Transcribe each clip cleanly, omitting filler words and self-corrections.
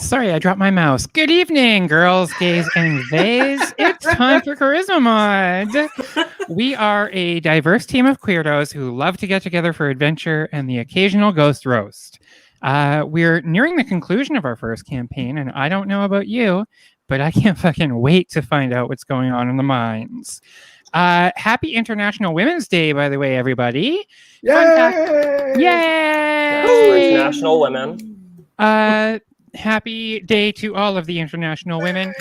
Sorry, I dropped my mouse. Good evening, girls, gays, and theys. It's time for Charisma Mod. We are a diverse team of queerdos who love to get together for adventure and the occasional ghost roast. We're nearing the conclusion of our first campaign, and I don't know about you, but I can't fucking wait to find out what's going on in the mines. Happy International Women's Day, by the way, everybody. Yay! Yay! International Women. Happy day to all of the international women.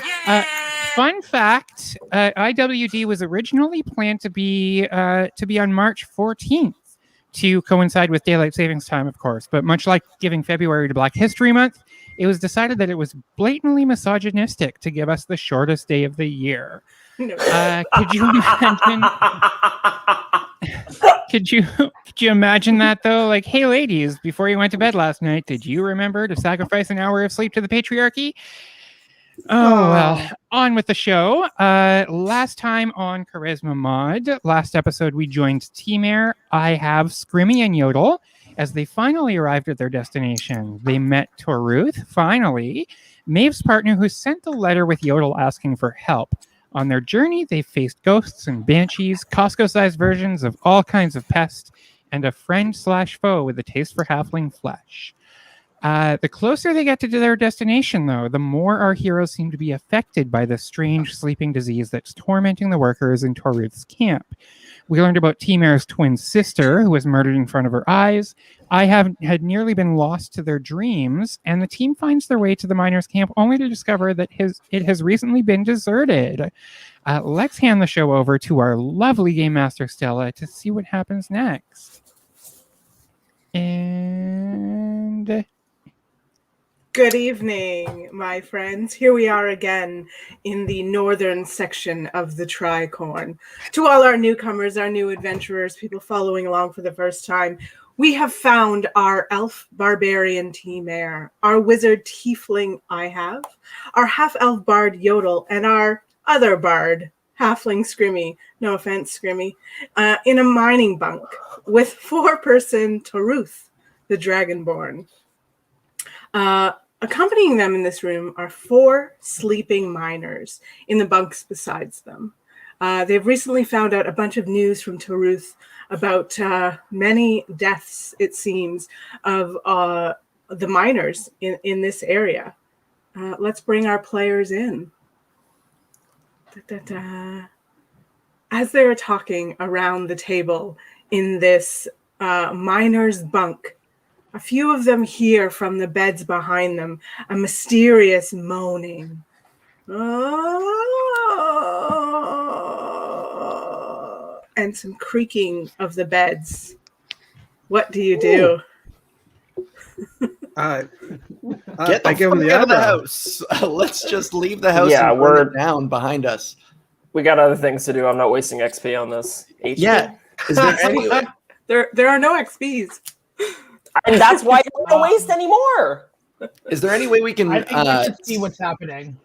Fun fact, IWD was originally planned to be on March 14th to coincide with Daylight Savings Time, of course. But much like giving February to Black History Month, it was decided that it was blatantly misogynistic to give us the shortest day of the year. Could you imagine? Could you imagine that though? Like, hey, ladies, before you went to bed last night, did you remember to sacrifice an hour of sleep to the patriarchy? Oh, well, on with the show. Last time on Charisma Mod, last episode, we joined Team Air, I Have, Scrimmy, and Yodel as they finally arrived at their destination. They met Toruth, finally, Maeve's partner, who sent the letter with Yodel asking for help. On their journey, they faced ghosts and banshees, Costco-sized versions of all kinds of pests, and a friend/foe with a taste for halfling flesh. The closer they get to their destination, though, the more our heroes seem to be affected by the strange sleeping disease that's tormenting the workers in Toruth's camp. We learned about Team Air's twin sister, who was murdered in front of her eyes. Had nearly been lost to their dreams, and the team finds their way to the miners' camp only to discover that it has recently been deserted. Let's hand the show over to our lovely Game Master, Stella, to see what happens next. And... Good evening, my friends. Here we are again in the northern section of the Tricorn. To all our newcomers, our new adventurers, people following along for the first time, we have found our elf barbarian Team Air, our wizard tiefling I Have, our half-elf bard Yodel, and our other bard, halfling Scrimmy, no offense Scrimmy, in a mining bunk with four-person Toruth, the Dragonborn. Accompanying them in this room are four sleeping miners in the bunks besides them. They've recently found out a bunch of news from Toruth about many deaths, it seems, of the miners in this area. Let's bring our players in. As they're talking around the table in this miner's bunk, a few of them hear from the beds behind them a mysterious moaning. And some creaking of the beds. What do you do? Get I give them the out of the house. Let's just leave the house and burn it down behind us. We got other things to do. I'm not wasting XP on this. HP. Yeah. Is there any? There are no XPs. And that's why you don't want to waste anymore. Is there any way we can? I think we should see what's happening.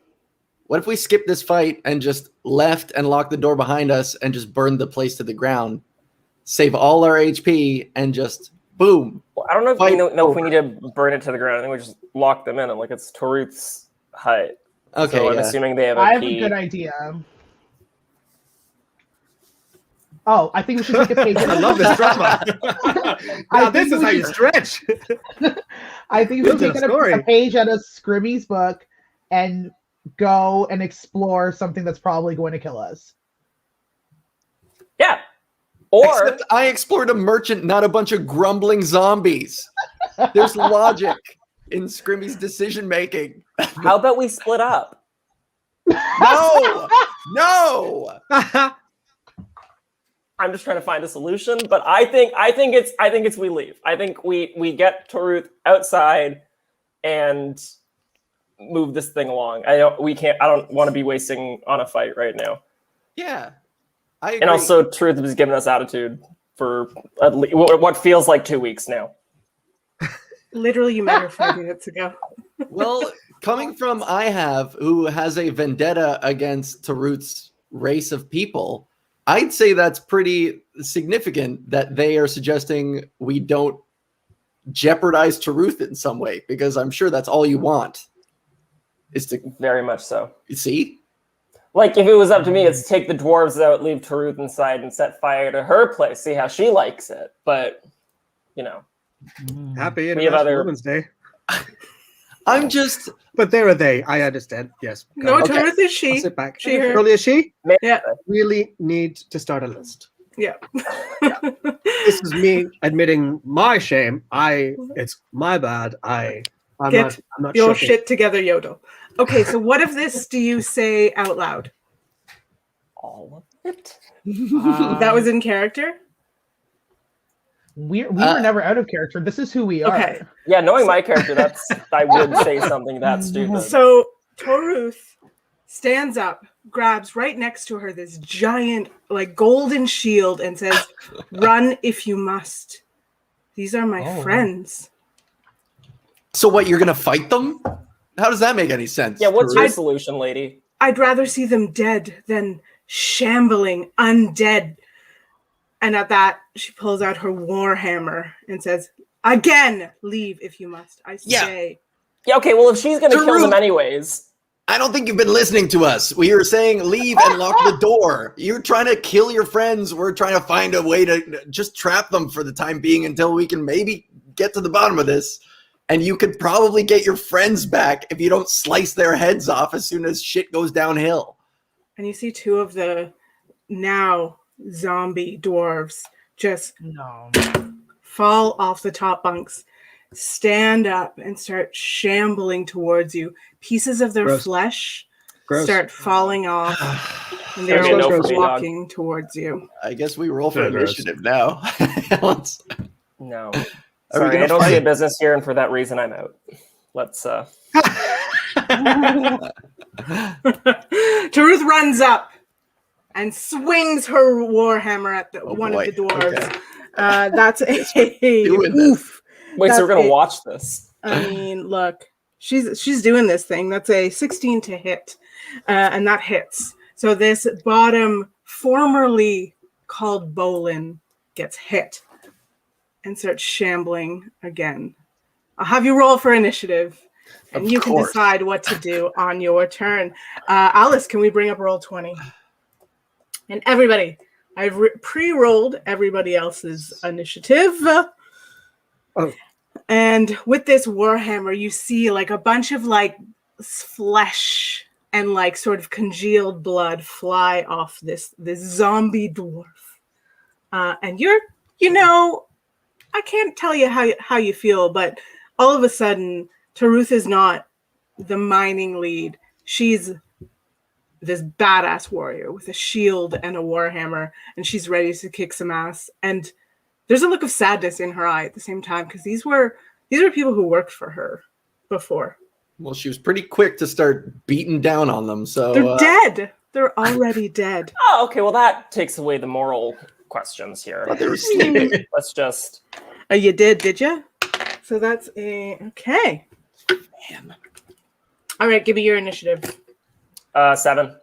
What if we skip this fight and just left and locked the door behind us and just burned the place to the ground, save all our HP, and just boom? Well, I don't know if we know if we need to burn it to the ground. I think we just lock them in. And like it's Toruth's hut. Okay, so I'm assuming they have a I have key. a good idea. Oh, I think we should take a page. I love this drama. Now this is how you stretch. I think we should take a page out of Scrimmy's book and go and explore something that's probably going to kill us. Yeah. Or except I explored a merchant, not a bunch of grumbling zombies. There's logic in Scrimmy's decision making. How about we split up? No. I'm just trying to find a solution, but I think it's we leave. I think we get Toruth outside and move this thing along. I don't want to be wasting on a fight right now. Yeah. I agree. And also Toruth has given us attitude for at least what feels like 2 weeks now. Literally, you met her 5 minutes ago. Well, coming from I Have, who has a vendetta against Toruth's race of people, I'd say that's pretty significant that they are suggesting we don't jeopardize Toruth in some way, because I'm sure that's all you want. Is to Very much so. see. Like, if it was up to me, it's take the dwarves out, leave Taruth inside, and set fire to her place. See how she likes it. But, you know. Happy We have International other- Women's Day. I'm just. But they're a they. I understand. Yes. No, Okay. Taruth is I'll she. sit back. She, her. Earlier she Yeah. really need to start a list. Yeah. This is me admitting my shame. It's my bad. I'm Get not Your sure. shit together, Yodel. Okay, so what of this do you say out loud? All of it? That was in character? We were never out of character. This is who we are. Okay. Yeah, knowing my character, I would say something that stupid. So Taruth stands up, grabs right next to her this giant, like, golden shield and says, "Run if you must. These are my friends." So what? You're gonna fight them? How does that make any sense? Yeah, what's your Karuk? solution, lady? I'd rather see them dead than shambling undead. And at that, she pulls out her war hammer and says, "Again, leave if you must. I say." Yeah, okay, well, if she's going to kill them Taruth! anyways. I don't think you've been listening to us. We were saying leave and lock the door. You're trying to kill your friends. We're trying to find a way to just trap them for the time being until we can maybe get to the bottom of this. And you could probably get your friends back if you don't slice their heads off as soon as shit goes downhill. And you see two of the now zombie dwarves just No. fall off the top bunks, stand up, and start shambling towards you. Pieces of their Gross. flesh Gross. start falling off, and they're Okay, no for me, dog. walking towards you. I guess we roll for Very gross. initiative now. Let's- No. Are we Sorry, gonna I don't see a fight? business here, and for that reason, I'm out. Let's, Taruth runs up and swings her warhammer at one boy. of the dwarves. Okay. That's a Doing this. oof. Wait, so we're going That's to it. watch this? I mean, look, she's doing this thing. That's a 16 to hit, and that hits. So this bottom, formerly called Bolin, gets hit and starts shambling again. I'll have you roll for initiative, and Of you can course. decide what to do on your turn. Alice, can we bring up roll 20? And everybody, I've pre-rolled everybody else's initiative. Oh. And with this warhammer, you see like a bunch of like flesh and like sort of congealed blood fly off this zombie dwarf. And I can't tell you how you feel, but all of a sudden, Taruth is not the mining lead. She's this badass warrior with a shield and a warhammer, and she's ready to kick some ass. And there's a look of sadness in her eye at the same time, because these were people who worked for her before. Well, she was pretty quick to start beating down on them. So They're dead. They're already dead. Oh, okay, well, that takes away the moral questions here. But they were sleeping. Let's just... You did you? So that's okay. Man. All right, give me your initiative. 7.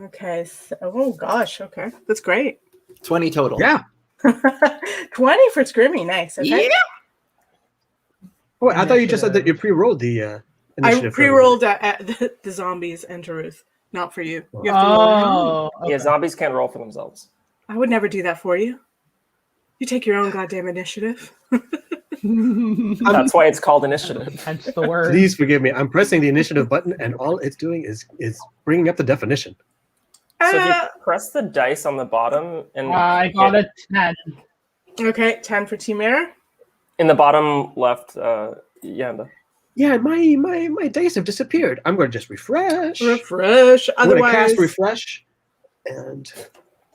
Okay. Oh gosh. Okay, that's great. 20 total. Yeah. 20 for Scrimmy. Nice. Okay. Yeah. Oh, I thought you just said that you pre-rolled the I initiative. for pre-rolled at the zombies and Taruth, not for you. You have to roll your own. Oh, Yeah, okay. zombies can't roll for themselves. I would never do that for you. You take your own goddamn initiative. That's why it's called initiative. Hence the word. Please forgive me. I'm pressing the initiative button, and all it's doing is bringing up the definition. So if Uh, you press the dice on the bottom and I got a 10. okay, 10 for T-Mare. in the bottom left, Yanda. Yeah, my dice have disappeared. I'm going to just refresh. Refresh. I'm going to Otherwise, cast refresh, and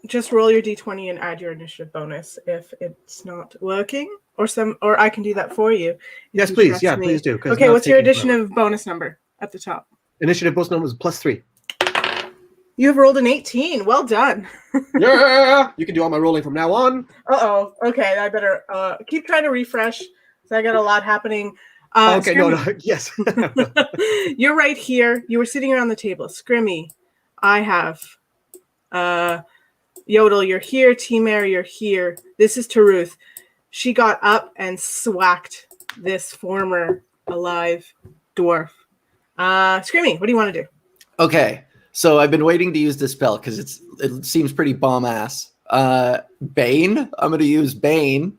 just roll your D20 and add your initiative bonus if it's not working, or I can do that for you. if yes, you please, trust yeah, me. please do. 'cause Okay, now what's it's your taking addition bonus number at the top? forever. Initiative bonus number is +3. You have rolled an 18. Well done. Yeah, you can do all my rolling from now on. Uh-oh. Okay, I better keep trying to refresh. So I got a lot happening. Okay, no, Scrimmy, yes. you're right here. You were sitting around the table. Scrimmy, I have. Yodel, you're here. T-Mare, you're here. This is Taruth. She got up and swacked this former alive dwarf Screamy, what do you want to do? Okay, so I've been waiting to use this spell because it seems pretty bomb ass. Bane. I'm going to use Bane.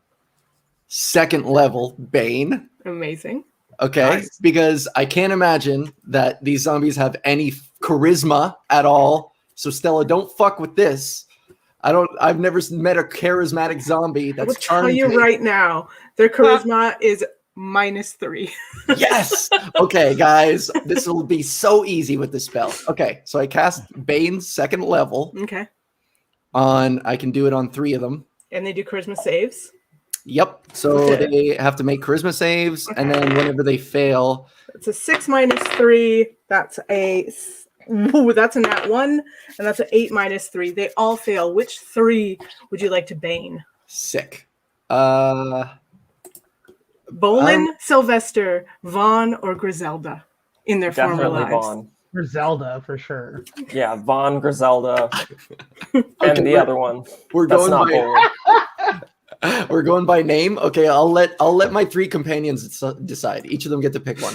Second level Bane. Amazing. Okay, Nice. because I can't imagine that these zombies have any charisma at all. So Stella, don't fuck with this. I've never met a charismatic zombie I will that's tell charming. you right now, their charisma is -3. Yes. Okay, guys, this will be so easy with this spell. Okay, so I cast Bane's second level Okay. I can do it on 3 of them. And they do charisma saves. Yep. So Okay. they have to make charisma saves, and then whenever they fail, It's a 6 -3. That's that's a nat 1, and that's an 8 -3. They all fail. Which 3 would you like to bane? sick. Bolin, Sylvester, Vaughn, or Griselda in their former Definitely lives? Vaughn. Griselda for sure. Yeah, Vaughn, Griselda, and Okay, the other one. We're That's going not by Bolin. we're going by name. Okay, I'll let my 3 companions decide. Each of them get to pick one.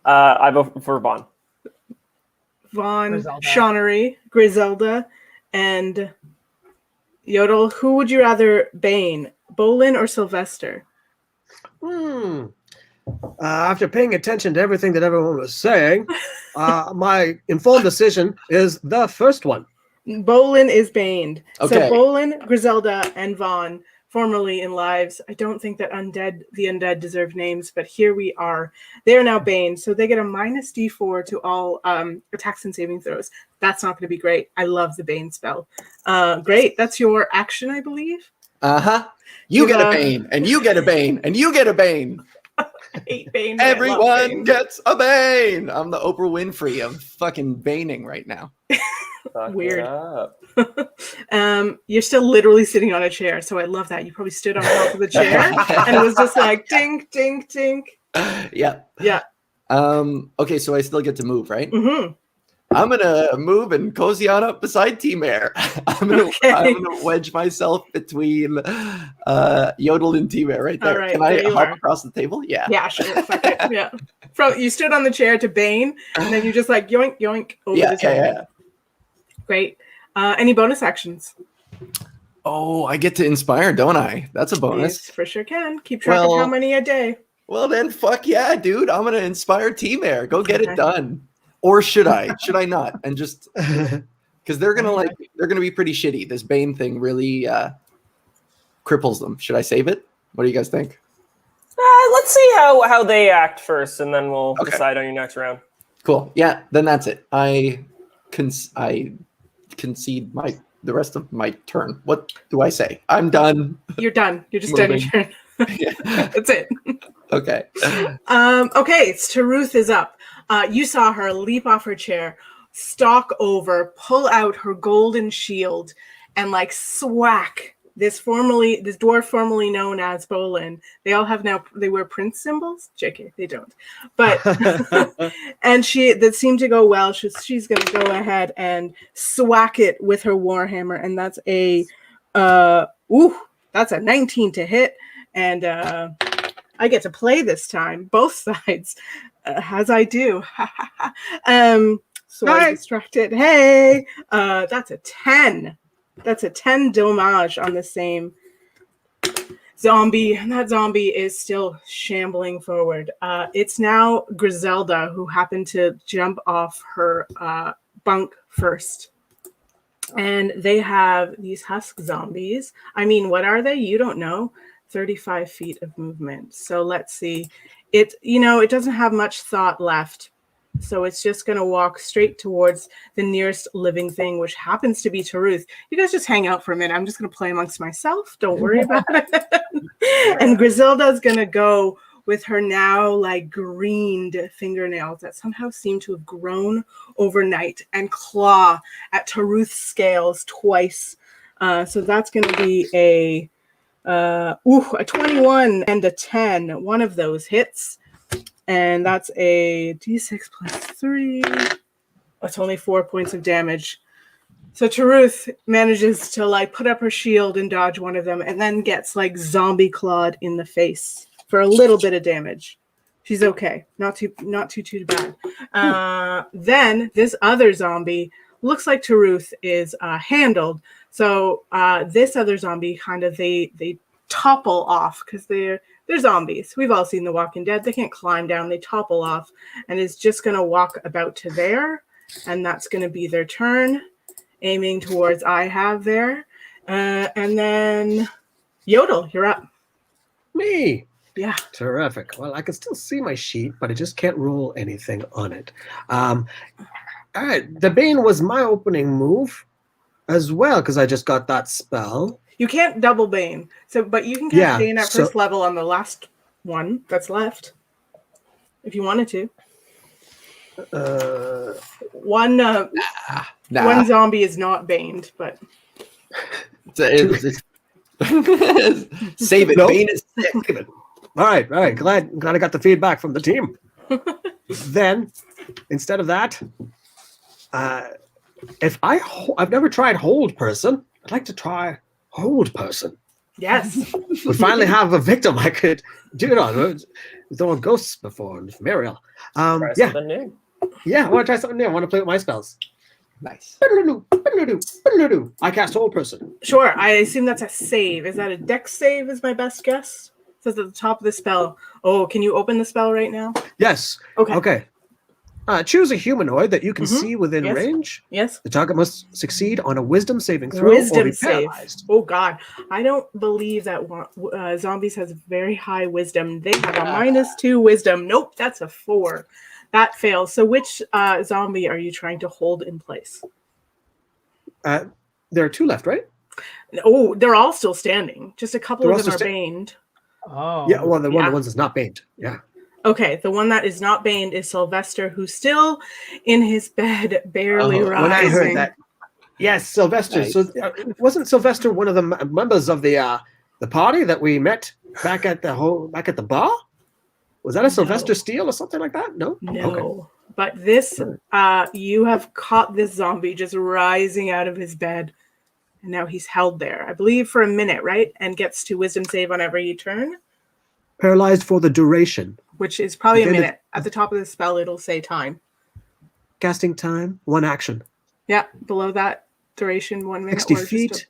I vote for Vaughn. Vaughn, Griselda. Shawnery, Griselda, and Yodel. Who would you rather bane, Bolin or Sylvester? After paying attention to everything that everyone was saying, my informed decision is the first one. Bolin is baned. Okay. So Bolin, Griselda, and Vaughn, formerly in lives. I don't think that the undead deserve names, but here we are. They are now baned, so they get a -D4 to all attacks and saving throws. That's not going to be great. I love the bane spell. Great. That's your action, I believe. You get a Bane, and you get a Bane, and you get a Bane. I hate bane. but I love Everyone bane. gets a Bane. I'm the Oprah Winfrey of fucking baning right now. Fuck Weird. it up. You're still literally sitting on a chair, so I love that. You probably stood on top of the chair and it was just like dink, dink, dink. Yeah. Yeah. Okay, so I still get to move, right? Mm-hmm. I'm gonna move and cozy on up beside Team Air. I'm gonna wedge myself between Yodel and Team Air right there. All right, Can I there you hop are. across the table? Yeah. Yeah, sure. Fuck it. Yeah. You stood on the chair to bane, and then you just like yoink, yoink over Yeah, the table. yeah. Great. Any bonus actions? Oh, I get to inspire, don't I? That's a bonus. Yes, for sure can. Keep track of how many a day. Well, then, fuck yeah, dude. I'm gonna inspire Team Air. Go get Okay. it done. Or should I? Should I not? And just because they're gonna be pretty shitty. This Bane thing really cripples them. Should I save it? What do you guys think? Let's see how they act first, and then we'll Okay. decide on your next round. Cool. Yeah. Then that's it. I concede the rest of my turn. What do I say? I'm done. You're done. You're just done your turn. That's it. Okay. Okay, Taruth is up. You saw her leap off her chair, stalk over, pull out her golden shield, and like swack this dwarf formerly known as Bolin. They all have now, they wear prince symbols. JK, they don't. But and that seemed to go well. She's gonna go ahead and swack it with her warhammer, and that's that's a 19 to hit, and I get to play this time, both sides, as I do. So I distracted. Hey, that's a 10. That's a 10 damage on the same zombie, and that zombie is still shambling forward. It's now Griselda, who happened to jump off her bunk first. And they have these husk zombies. I mean, what are they? You don't know. 35 feet of movement. So let's see. It doesn't have much thought left. So it's just going to walk straight towards the nearest living thing, which happens to be Taruth. You guys just hang out for a minute. I'm just going to play amongst myself. Don't worry about it. And Griselda's going to go with her now like greened fingernails that somehow seem to have grown overnight and claw at Taruth's scales twice. So that's going to be a 21 and a 10. One of those hits. And that's a d6 plus 3. That's only 4 points of damage. So Taruth manages to like put up her shield and dodge one of them, and then gets like zombie clawed in the face for a little bit of damage. She's okay. Not too bad. Then this other zombie looks like Taruth is handled. So this other zombie kind of they topple off because they're zombies. We've all seen The Walking Dead. They can't climb down. They topple off and is just going to walk about to there. And that's going to be their turn, aiming towards I have there. And then Yodel, you're up. Me. Yeah. Terrific. Well, I can still see my sheet, but I just can't roll anything on it. All right. The Bane was my opening move as well because I just got that spell. You can't double Bane. But you can cast Bane at first level on the last one that's left. If you wanted to. One zombie is not baned, but Save it. Nope. Bane is sick. All right. Glad I got the feedback from the team. Then, instead of that, if I've never tried hold person, I'd like to try hold person. yes. We finally have a victim I could do it on. Throwing ghosts before Muriel. Try something new. Yeah, I want to try something new. I want to play with my spells. Nice. I cast hold person. Sure. I assume that's a save. Is that a dex save is my best guess? It says at the top of the spell. Oh, can you open the spell right now? Yes. Okay. Choose a humanoid that you can see within Yes. range. Yes. The target must succeed on a wisdom saving throw or Wisdom be save. paralyzed. Oh God, I don't believe that zombies has very high wisdom. They have a -2 wisdom. Nope, that's a 4. That fails. So which zombie are you trying to hold in place? There are 2 left, right? Oh, they're all still standing. Just a couple They're of them all are still baned. Oh. Yeah, well, the Yeah. ones that's not baned. Yeah. Okay, the one that is not baned is Sylvester, who's still in his bed, barely rising. When I heard that, yes, Sylvester. Nice. So wasn't Sylvester one of the members of the party that we met back at the bar? Was that a Sylvester Steele or something like that? No. No. Okay. But this, you have caught this zombie just rising out of his bed. And now he's held there, I believe, for a minute, right? And gets to wisdom save on every turn, Paralyzed for the duration. which is probably a Within the- minute. At the top of the spell, it'll say time. Casting time, 1 action. Yeah, below that duration, 1 minute. 60 or just feet.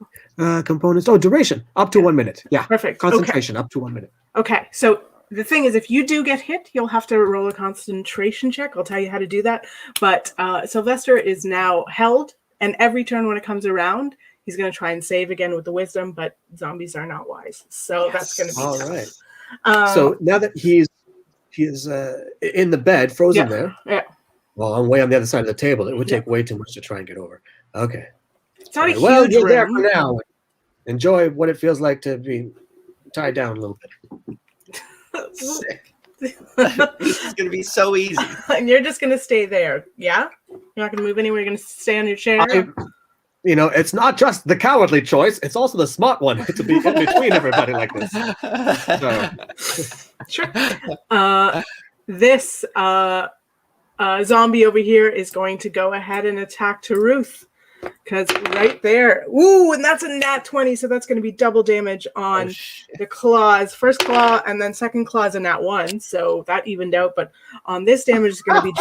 Components. Oh, duration. Up to 1 minute. Yeah. Perfect. Concentration up to 1 minute. Okay, so the thing is, if you do get hit, you'll have to roll a concentration check. I'll tell you how to do that. But Sylvester is now held, and every turn when it comes around, he's going to try and save again with the wisdom, but zombies are not wise. So that's going to be All tough. right. Um, So now that he is in the bed, frozen there. Yeah. Well, I'm way on the other side of the table. It would take way too much to try and get over. Okay. It's not a huge Well, you're there room. for now. Enjoy what it feels like to be tied down a little bit. Sick. This is gonna be so easy. And you're just going to stay there, yeah? You're not going to move anywhere. You're going to stay on your chair. It's not just the cowardly choice; it's also the smart one to be in between everybody like this. So, Sure. This zombie over here is going to go ahead and attack Taruth. Because right there, ooh, and that's a nat 20, so that's going to be double damage on the claws. First claw and then second claw is a nat 1, so that evened out. But on this damage is going to be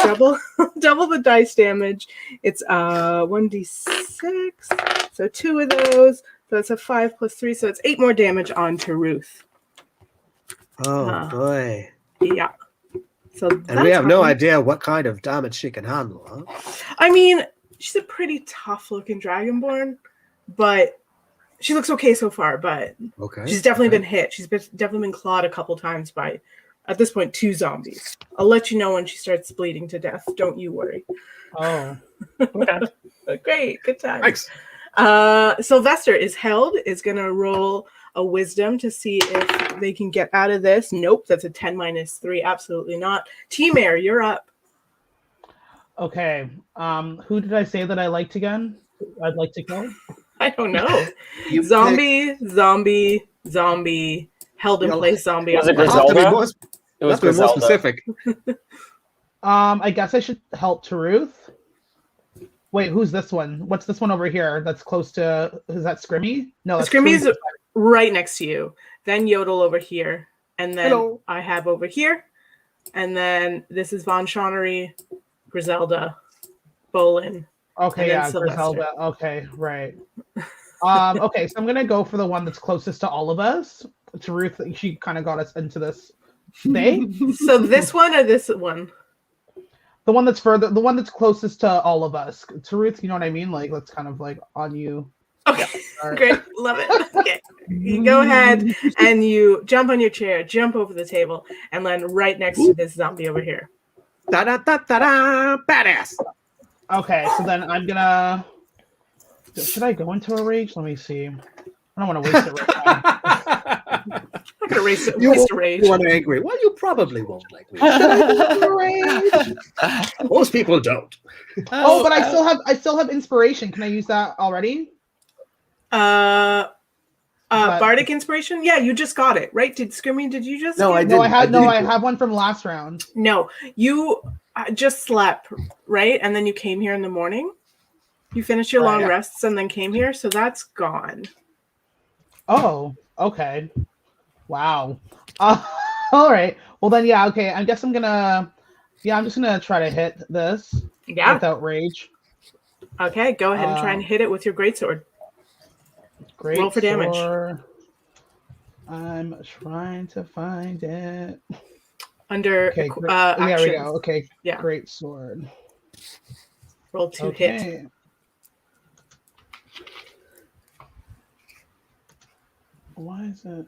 double the dice damage. It's 1d6, so 2 of those. So it's a 5 plus 3, so it's 8 more damage on Taruth. oh boy! Yeah. So And we have no idea what kind of damage she can handle, huh? I mean, she's a pretty tough-looking dragonborn, but she looks okay so far. But Okay. she's definitely been hit. She's definitely been clawed a couple times by, at this point, 2 zombies. I'll let you know when she starts bleeding to death. Don't you worry. Oh. Okay. Great, good time. Thanks. Sylvester is held. Is gonna roll a wisdom to see if they can get out of this. Nope, that's a 10 minus 3. Absolutely not. Team Air, you're up. Okay. Who did I say that I liked again? I'd like to kill. I don't know. You Zombie, held in place zombie. Was it I'll have to be Griselda? more, It was let's be more Griselda. specific. I guess I should help Taruth. Wait, who's this one? What's this one over here? That's close to. Is that Scrimmy? No, that's Scrimmy's Taruth. right next to you. Then Yodel over here, and then Hello. I have over here. And then this is Von Shawnery, Griselda, Bolin. Okay, And then yeah, Sylvester. Griselda. Okay, right. Okay, so I'm gonna go for the one that's closest to all of us. To Ruth, she kind of got us into this thing. So this one or this one? The one that's further, the one that's closest to all of us. To Ruth, you know what I mean? Like, that's kind of like on you. Okay, All right. great, love it. Okay, you go ahead and you jump on your chair, jump over the table, and land right next to this zombie over here. Da da da da da! Badass. Okay, so then I'm gonna. Should I go into a rage? Let me see. I don't want to waste it right now. I'm gonna waste a rage. You want to angry? Well, you probably won't like me. Rage? Most people don't. Oh, but I still have inspiration. Can I use that already? Bardic inspiration? Yeah, you just got it, right? Did you just? No, get I it? didn't. I have one from last round. No, you just slept, right? And then you came here in the morning. You finished your long rests and then came here, so that's gone. Oh, okay. Wow. All right. Well then, yeah. Okay. I guess I'm gonna. Yeah, I'm just gonna try to hit this. Yeah. Without rage. Okay, go ahead and try and hit it with your greatsword. Great. Roll for damage. I'm trying to find it. Under Okay. There we actions. go. Okay. Yeah. Great sword. Roll 2 hit. Why is it?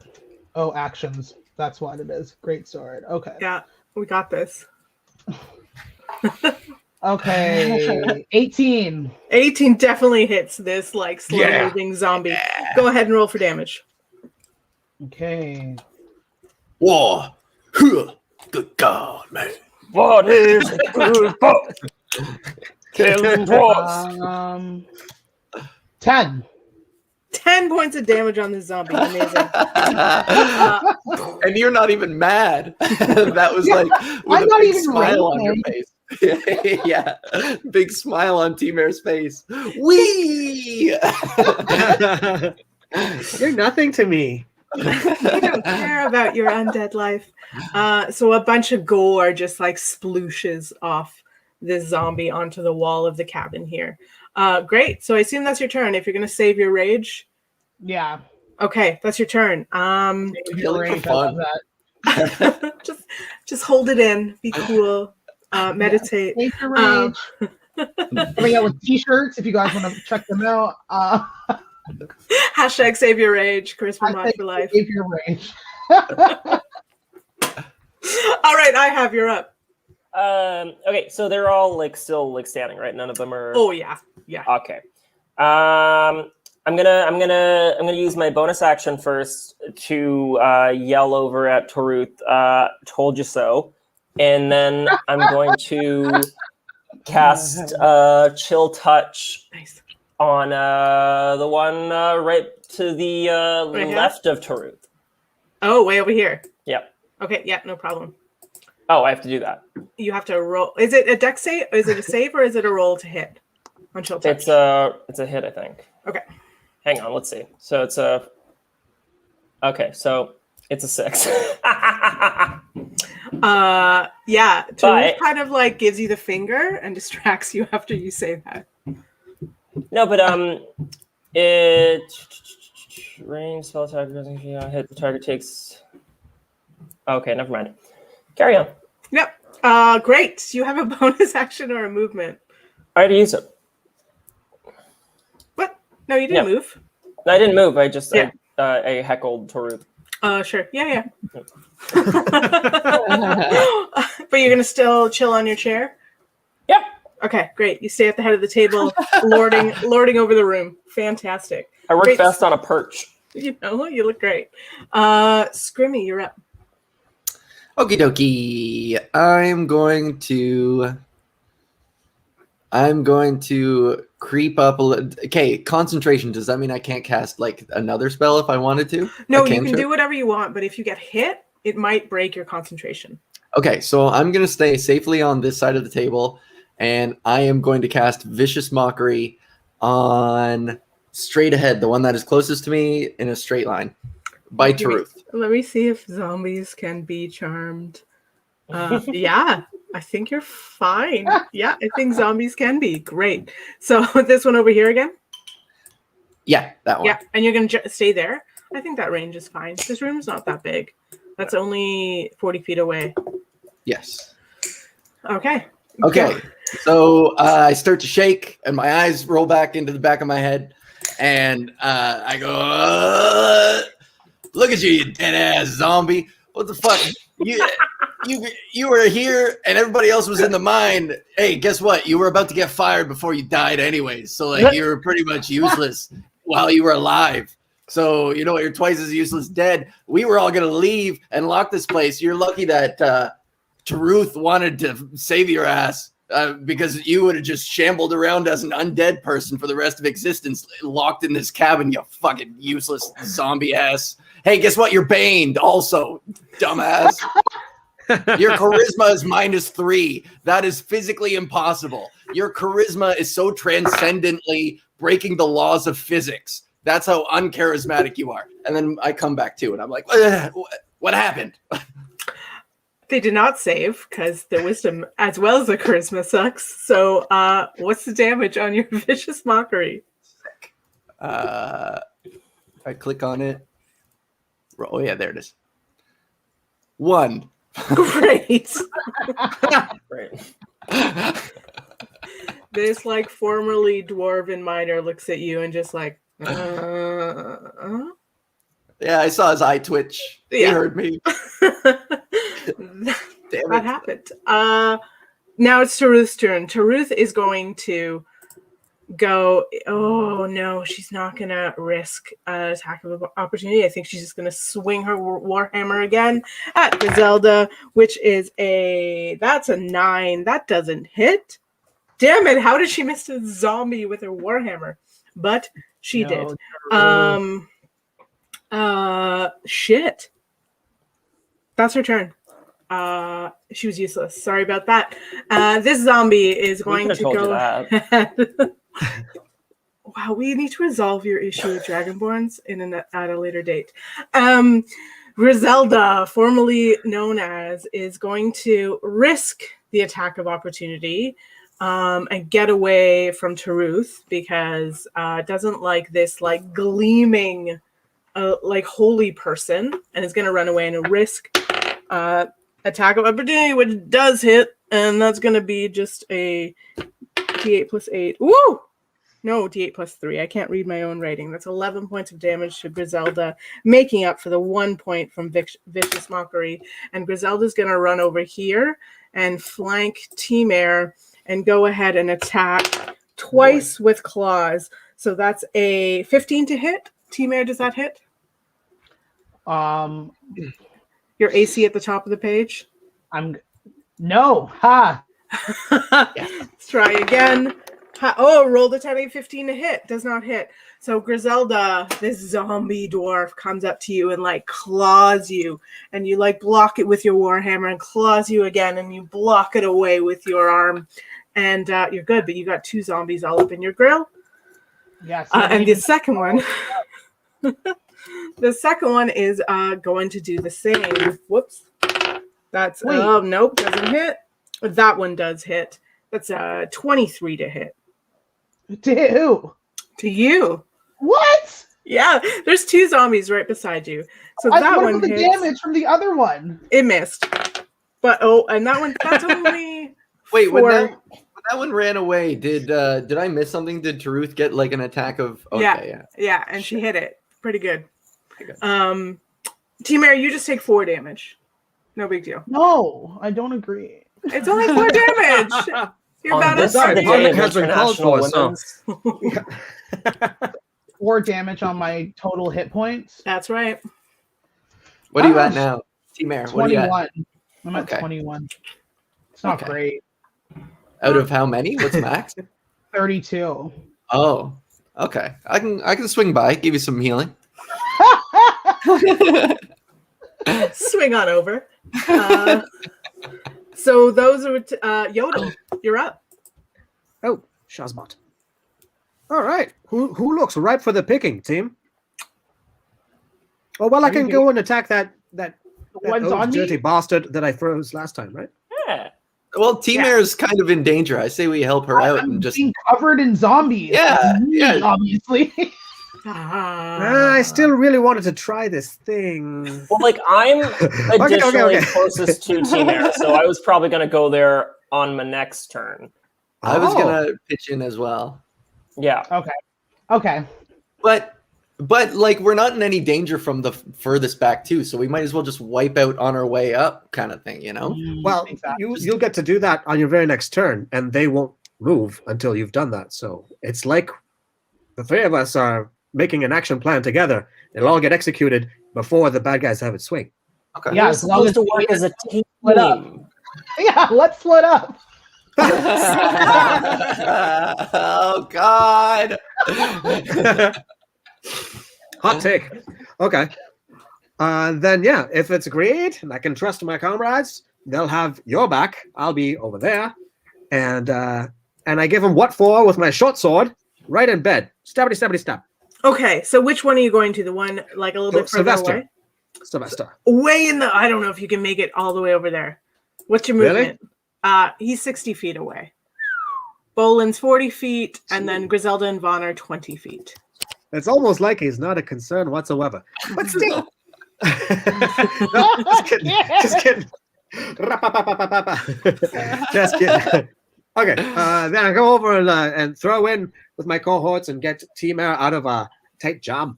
Oh, actions. That's what it is. Great sword. Okay. Yeah, we got this. Okay. 18. 18 definitely hits this like slow moving zombie. Go ahead and roll for damage. Okay. Whoa. Huh. Good God, man. What is a good book? Killing dwarves. 10. 10 points of damage on this zombie. Amazing. And you're not even mad. That was like with I'm a not big even smile on your raging. face. Yeah, big smile on T-Mare's face. Wee! You're nothing to me. I don't care about your undead life. So a bunch of gore just like splooshes off this zombie onto the wall of the cabin here. Great. So I assume that's your turn. If you're going to save your rage. Yeah. Okay, that's your turn. Killing for fun. just hold it in. Be cool. Meditate. Save your rage. Coming out with t-shirts if you guys want to check them out. Hashtag save your rage. Charisma mod for life. Save your rage. All right, I have your up. Okay, so they're all like still like standing, right? None of them are. Oh yeah. Okay. I'm gonna use my bonus action first to yell over at Taruth, "Told you so," and then I'm going to cast Chill Touch on the one right to the left of Taruth. Oh, way over here. Yep. Okay. Yeah. No problem. Oh, I have to do that. You have to roll. Is it a dex save? Is it a save or is it a roll to hit? On Chill Touch? It's a hit, I think. Okay. Hang on, let's see. So it's a 6. Yeah. But- Taruth kind of like gives you the finger and distracts you after you say that. No, but it range spell attack doesn't hit the target takes. Okay, never mind. Carry on. Yep. Great. Do you have a bonus action or a movement? I already used it. What? No, you didn't move. No, I didn't move. I just I heckled Taruth. Sure. Yeah. But you're gonna still chill on your chair? Yep. Okay, great. You stay at the head of the table, lording over the room. Fantastic. I work Great. best on a perch. You look great. Scrimmy, you're up. Okie dokie. I'm going to creep up a little. Okay, concentration. Does that mean I can't cast like another spell if I wanted to? No, you can do whatever you want, but if you get hit, it might break your concentration. Okay, so I'm going to stay safely on this side of the table, and I am going to cast Vicious Mockery on straight ahead, the one that is closest to me in a straight line, by Taruth. Let me see if zombies can be charmed. Yeah, I think you're fine. Yeah, I think zombies can be great. So this one over here again. Yeah, that one. Yeah, and you're gonna stay there. I think that range is fine. This room's not that big. That's only 40 feet away. Yes. Okay. Okay. So I start to shake, and my eyes roll back into the back of my head, and I go, "Look at you dead ass zombie! What the fuck? You were here, and everybody else was in the mine. Hey, guess what? You were about to get fired before you died, anyways. So like, you were pretty much useless while you were alive. So you know what? You're twice as useless dead. We were all gonna leave and lock this place. You're lucky that Truth wanted to save your ass." Because you would have just shambled around as an undead person for the rest of existence, locked in this cabin, you fucking useless zombie ass. Hey, guess what? You're baned also, dumbass. Your charisma is -3. That is physically impossible. Your charisma is so transcendently breaking the laws of physics. That's how uncharismatic you are. And then I come back to it. I'm like, what happened? They did not save because their wisdom as well as their charisma sucks. So what's the damage on your vicious mockery? I click on it. Oh yeah, there it is. 1. Great. Right. This like formerly dwarven miner looks at you and just like, Yeah, I saw his eye twitch. He Yeah. heard me. Damn That it. happened. Now it's Taruth's turn. Taruth is going to go. Oh no, she's not gonna risk an attack of opportunity. I think she's just gonna swing her warhammer again at Griselda, which is that's a 9. That doesn't hit. Damn it! How did she miss a zombie with her warhammer? But she did. Shit. That's her turn. She was useless. Sorry about that. This zombie is going to go ahead. Wow, we need to resolve your issue with Dragonborns at a later date. Griselda, formerly known as, is going to risk the attack of opportunity and get away from Taruth because doesn't like this like gleaming like holy person and is going to run away and risk attack of opportunity, which does hit, and that's going to be just a d8 plus 8. Woo! No, d8 plus 3. I can't read my own writing. That's 11 points of damage to Griselda, making up for the 1 point from Vicious Mockery. And Griselda's going to run over here and flank T-Mare and go ahead and attack twice with claws. So that's a 15 to hit. T-Mare, does that hit? Your AC at the top of the page? No. Ha! Let's try again. Oh, roll the 10, 8, 15 to hit. Does not hit. So Griselda, this zombie dwarf, comes up to you and like claws you, and you like block it with your warhammer and claws you again, and you block it away with your arm, and you're good. But you got 2 zombies all up in your grill. Yes. And the second one, the second one is going to do the same. Whoops. That's nope, doesn't hit. That one does hit. That's 23 to hit. To hit who? To you. What? Yeah, there's 2 zombies right beside you. So that what one about the hits. damage from the other one? It missed. But and that one, that's only Wait, 4. when that one ran away, did I miss something? Did Taruth get like an attack of? Okay, yeah, and she hit it pretty good. T-Mare, you just take 4 damage. No big deal. No, I don't agree. It's only 4 damage. You're On about this to the day of has been called International for, Women's. 4 damage on my total hit points. That's right. What are you at now, T-Mare? What are you 21. at? I'm at Okay. 21. It's not Okay. great. Out of how many? What's max? 32. Oh, okay. I can swing by, give you some healing. Swing on over. So those are Yodel. You're up. Oh, Shazbot. All right. Who looks ripe for the picking, team? Oh well, I can go and attack that The One's on dirty me. bastard that I froze last time, right? Yeah. Well, T-Mare is kind of in danger. I say we help her out I'm and just. being covered in zombies. Yeah, Me, yeah. obviously. I still really wanted to try this thing. Well, like I'm additionally okay. closest to Team Air, so I was probably going to go there on my next turn. I was Oh. gonna pitch in as well. Yeah. Okay. But like we're not in any danger from the furthest back too, so we might as well just wipe out on our way up, kind of thing, you know? Well, you'll get to do that on your very next turn, and they won't move until you've done that. So it's like the three of us are making an action plan together. It'll all get executed before the bad guys have it swing. Okay. Yeah, We're as long supposed as to work as a team. split up. Yeah, let's split up. Oh God. Hot take. Okay. Then yeah, if it's agreed, and I can trust my comrades, they'll have your back. I'll be over there, and I give them what for with my short sword, right in bed. Stabbity, stabbity, stab. Okay, so which one are you going to? The one like a little bit further Sylvester. away? Sylvester. Way in the. I don't know if you can make it all the way over there. What's your Really? movement? He's 60 feet away. Boland's 40 feet, and then Griselda and Vaughn are 20 feet. It's almost like he's not a concern whatsoever. But still. No, just kidding. Just kidding. Just kidding. Okay. Then I go over and throw in with my cohorts and get Team Air out of a tight jam.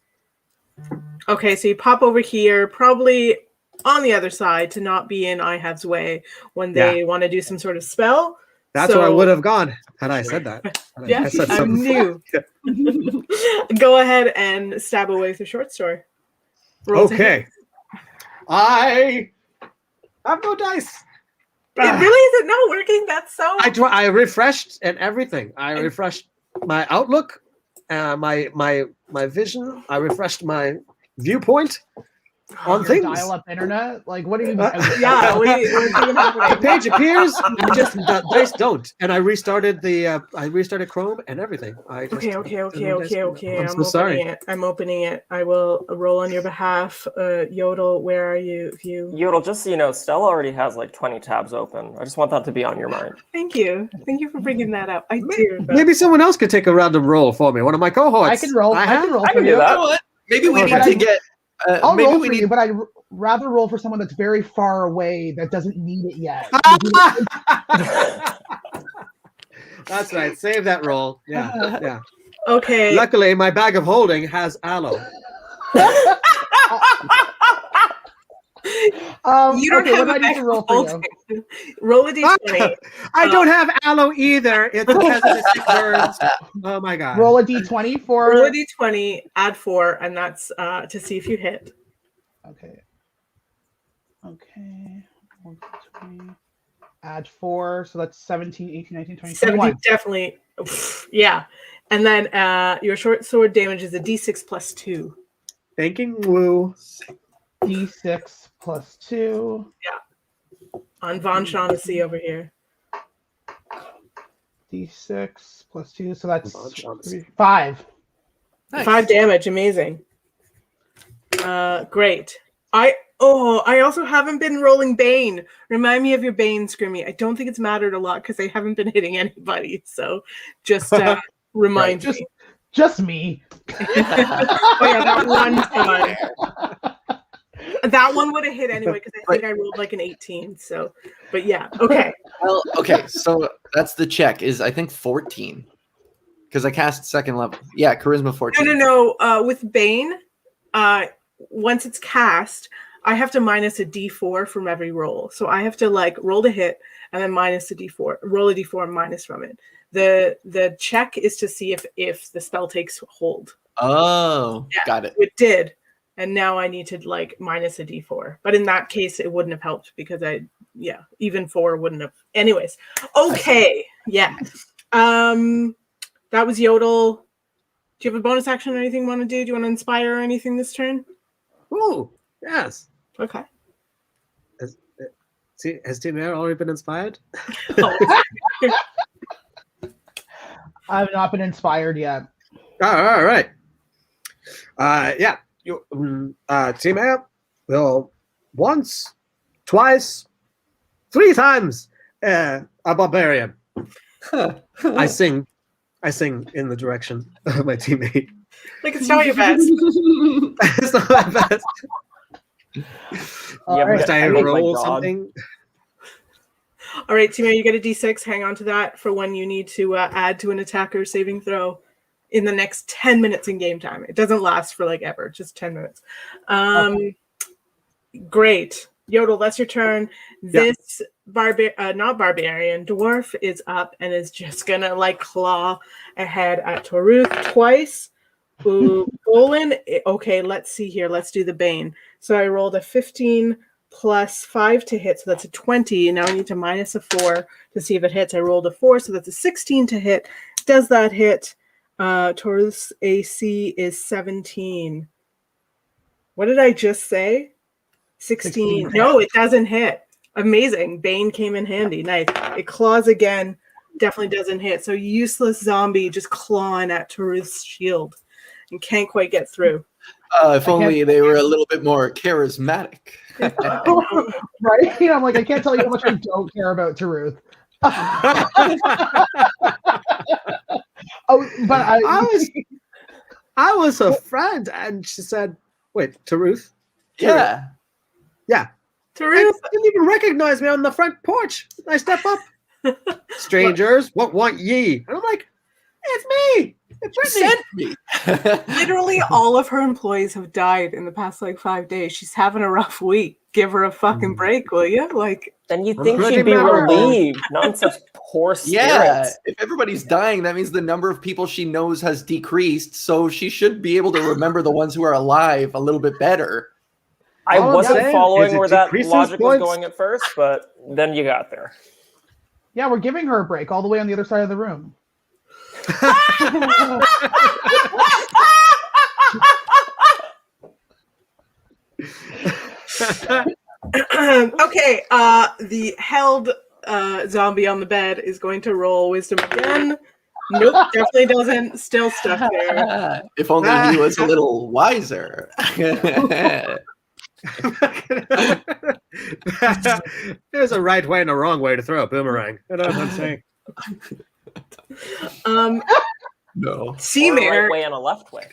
Okay, so you pop over here, probably on the other side to not be in IHAV's way when they want to do some sort of spell. That's So- where I would have gone had I said that. Had Yeah, said I something. knew. Go ahead and stab away with your short sword. Roll to hit. Okay. I have no dice. It really isn't not working. That's so. I refreshed and everything. I refreshed my outlook, my vision. I refreshed my viewpoint on Your things. dial-up internet. Like, what are you? Yeah, what is The happening? page appears, just the dice don't, and I restarted Chrome and everything. I just, Okay. I'm so I'm sorry. opening it. I'm opening it. I will roll on your behalf. Yodel, where are you? Yodel, just so you know, Stella already has like 20 tabs open. I just want that to be on your mind. Thank you. Thank you for bringing that up. I do. Maybe someone else could take a random roll for me. One of my cohorts. I can roll. I have- can roll I for can do you. that. You know what? Maybe we Okay. need to get. I'll maybe roll we for need. you, but I'd rather roll for someone that's very far away that doesn't need it yet. That's right. Save that roll. Yeah, yeah. Okay. Luckily, my bag of holding has aloe. You don't okay, have what do I a need to roll for you? you. Roll a d20. I don't have aloe either. It's pessimistic words. Oh my god. Roll a d20 for. Roll a d20, add 4, and that's to see if you hit. Okay. Okay. 1, 2, 3. Add 4, so that's 17, 18, 19, 20, 70 21. definitely. Yeah. And then your short sword damage is a d6 plus 2. Thanking woo. D6 plus 2. On Von Shaughnessy over here. D6 plus 2, so that's Von Shaughnessy. 5. Nice. 5 damage. Amazing. Great. I also haven't been rolling Bane. Remind me of your Bane, Scrimmy. I don't think it's mattered a lot because I haven't been hitting anybody. So just remind me. Just me. Oh yeah, that one time. That one would have hit anyway because I think I rolled like an 18. So, but yeah, okay. Well, okay, so that's the check. Is I think 14 because I cast second level. Yeah, charisma 14. No. With Bane, once it's cast, I have to minus a d4 from every roll. So I have to like roll to hit and then minus a d4, roll a d4 and minus from it. The check is to see if the spell takes hold. Oh, Yeah. got it. It did, and now I need to like minus a d4. But in that case, it wouldn't have helped because even 4 wouldn't have. Anyways, okay, yeah. That was Yodel. Do you have a bonus action or anything you want to do? Do you want to inspire or anything this turn? Ooh, yes. Okay. Has Team Air already been inspired? I've not been inspired yet. All right. Yeah. Team Air will once twice, 3 times a barbarian. I sing in the direction of my teammate. Like, it's not your best. It's not my best. Yeah, right. Must I like roll dog. something? All right, teammate, you get a d6. Hang on to that for when you need to add to an attacker saving throw in the next 10 minutes in game time. It doesn't last for like ever, just 10 minutes. Great. Yodel, that's your turn. This not barbarian, dwarf is up and is just gonna like claw ahead at Toruth twice. Ooh, Bolin. Okay, let's see here. Let's do the Bane. So I rolled a 15 plus 5 to hit, so that's a 20. Now I need to minus a 4 to see if it hits. I rolled a 4, so that's a 16 to hit. Does that hit? Toruth's AC is 17. What did I just say? 16. No, it doesn't hit. Amazing. Bane came in handy. Nice. It claws again. Definitely doesn't hit. So useless zombie just clawing at Toruth's shield and can't quite get through. If only they were a little bit more charismatic. Right? I'm like, I can't tell you how much I don't care about Taruth. Oh, but I was her friend, and she said, "Wait, Taruth? Yeah. Yeah. Toruth. Didn't even recognize me on the front porch. I step up. Strangers, what want ye?" And I'm like, "It's me. It's Brittany." Literally all of her employees have died in the past like 5 days. She's having a rough week. Give her a fucking break, will you? Like, Then you I'm think pretty she'd be mad. relieved, not in such poor spirits. Yeah, if everybody's dying, that means the number of people she knows has decreased, so she should be able to remember the ones who are alive a little bit better. I All I'm wasn't saying is following it where that decreases logic was points. going at first, but then you got there. yeah, we're giving her a break all the way on the other side of the room. okay, the held zombie on the bed is going to roll wisdom again. Nope, definitely doesn't. Still stuck there. If only he was a little wiser. There's a right way and a wrong way to throw a boomerang. You know what I'm saying? No. Or a T-Mare, right way and a left way.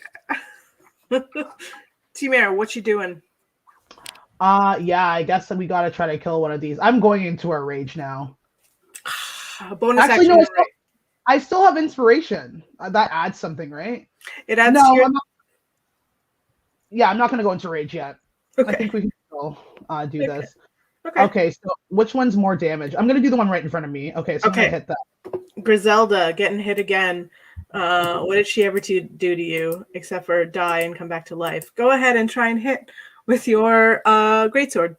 T-Mare, what you doing? Yeah, I guess that we gotta try to kill one of these. I'm going into a rage now. Bonus Actually, action. no, I still have inspiration. That adds something, right? It adds No, to your... I'm not. Yeah, I'm not gonna go into rage yet. I Okay. think we can still do this. Okay. Okay, so which one's more damage? I'm gonna do the one right in front of me. Okay, so I'm gonna hit that. Griselda getting hit again. What did she ever do to you except for die and come back to life? Go ahead and try and hit with your greatsword,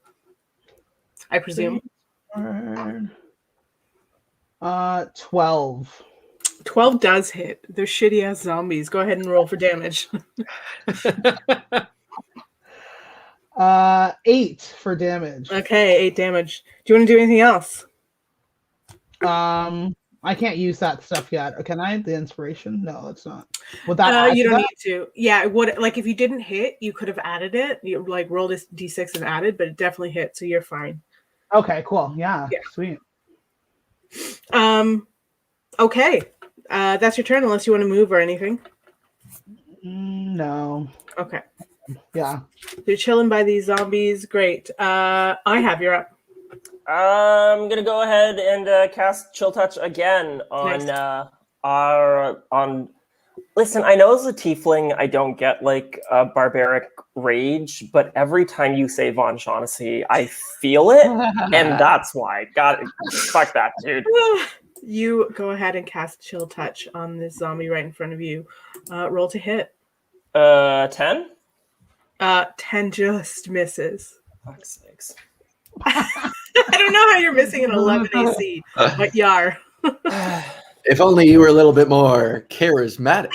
I presume. 12. 12 does hit. They're shitty ass zombies. Go ahead and roll for damage. 8 for damage. Okay, 8 damage. Do you want to do anything else? I can't use that stuff yet. Can I? The inspiration? No, it's not. Would that add you to don't that? need to. Yeah, it would, like if you didn't hit, you could have added it. You like rolled a d6 and added, but it definitely hit, so you're fine. Okay, cool. Yeah, sweet. Okay. That's your turn unless you want to move or anything. No. Okay. Yeah. You're chilling by these zombies. Great. You're up. I'm gonna go ahead and cast Chill Touch again on on. Listen, I know as a tiefling, I don't get like a barbaric rage, but every time you say Von Shaughnessy, I feel it, and that's why. Got it. Fuck that, dude. You go ahead and cast Chill Touch on this zombie right in front of you. Roll to hit. 10? 10 just misses. Fuck's sakes. I don't know how you're missing an 11 AC, but you are. If only you were a little bit more charismatic.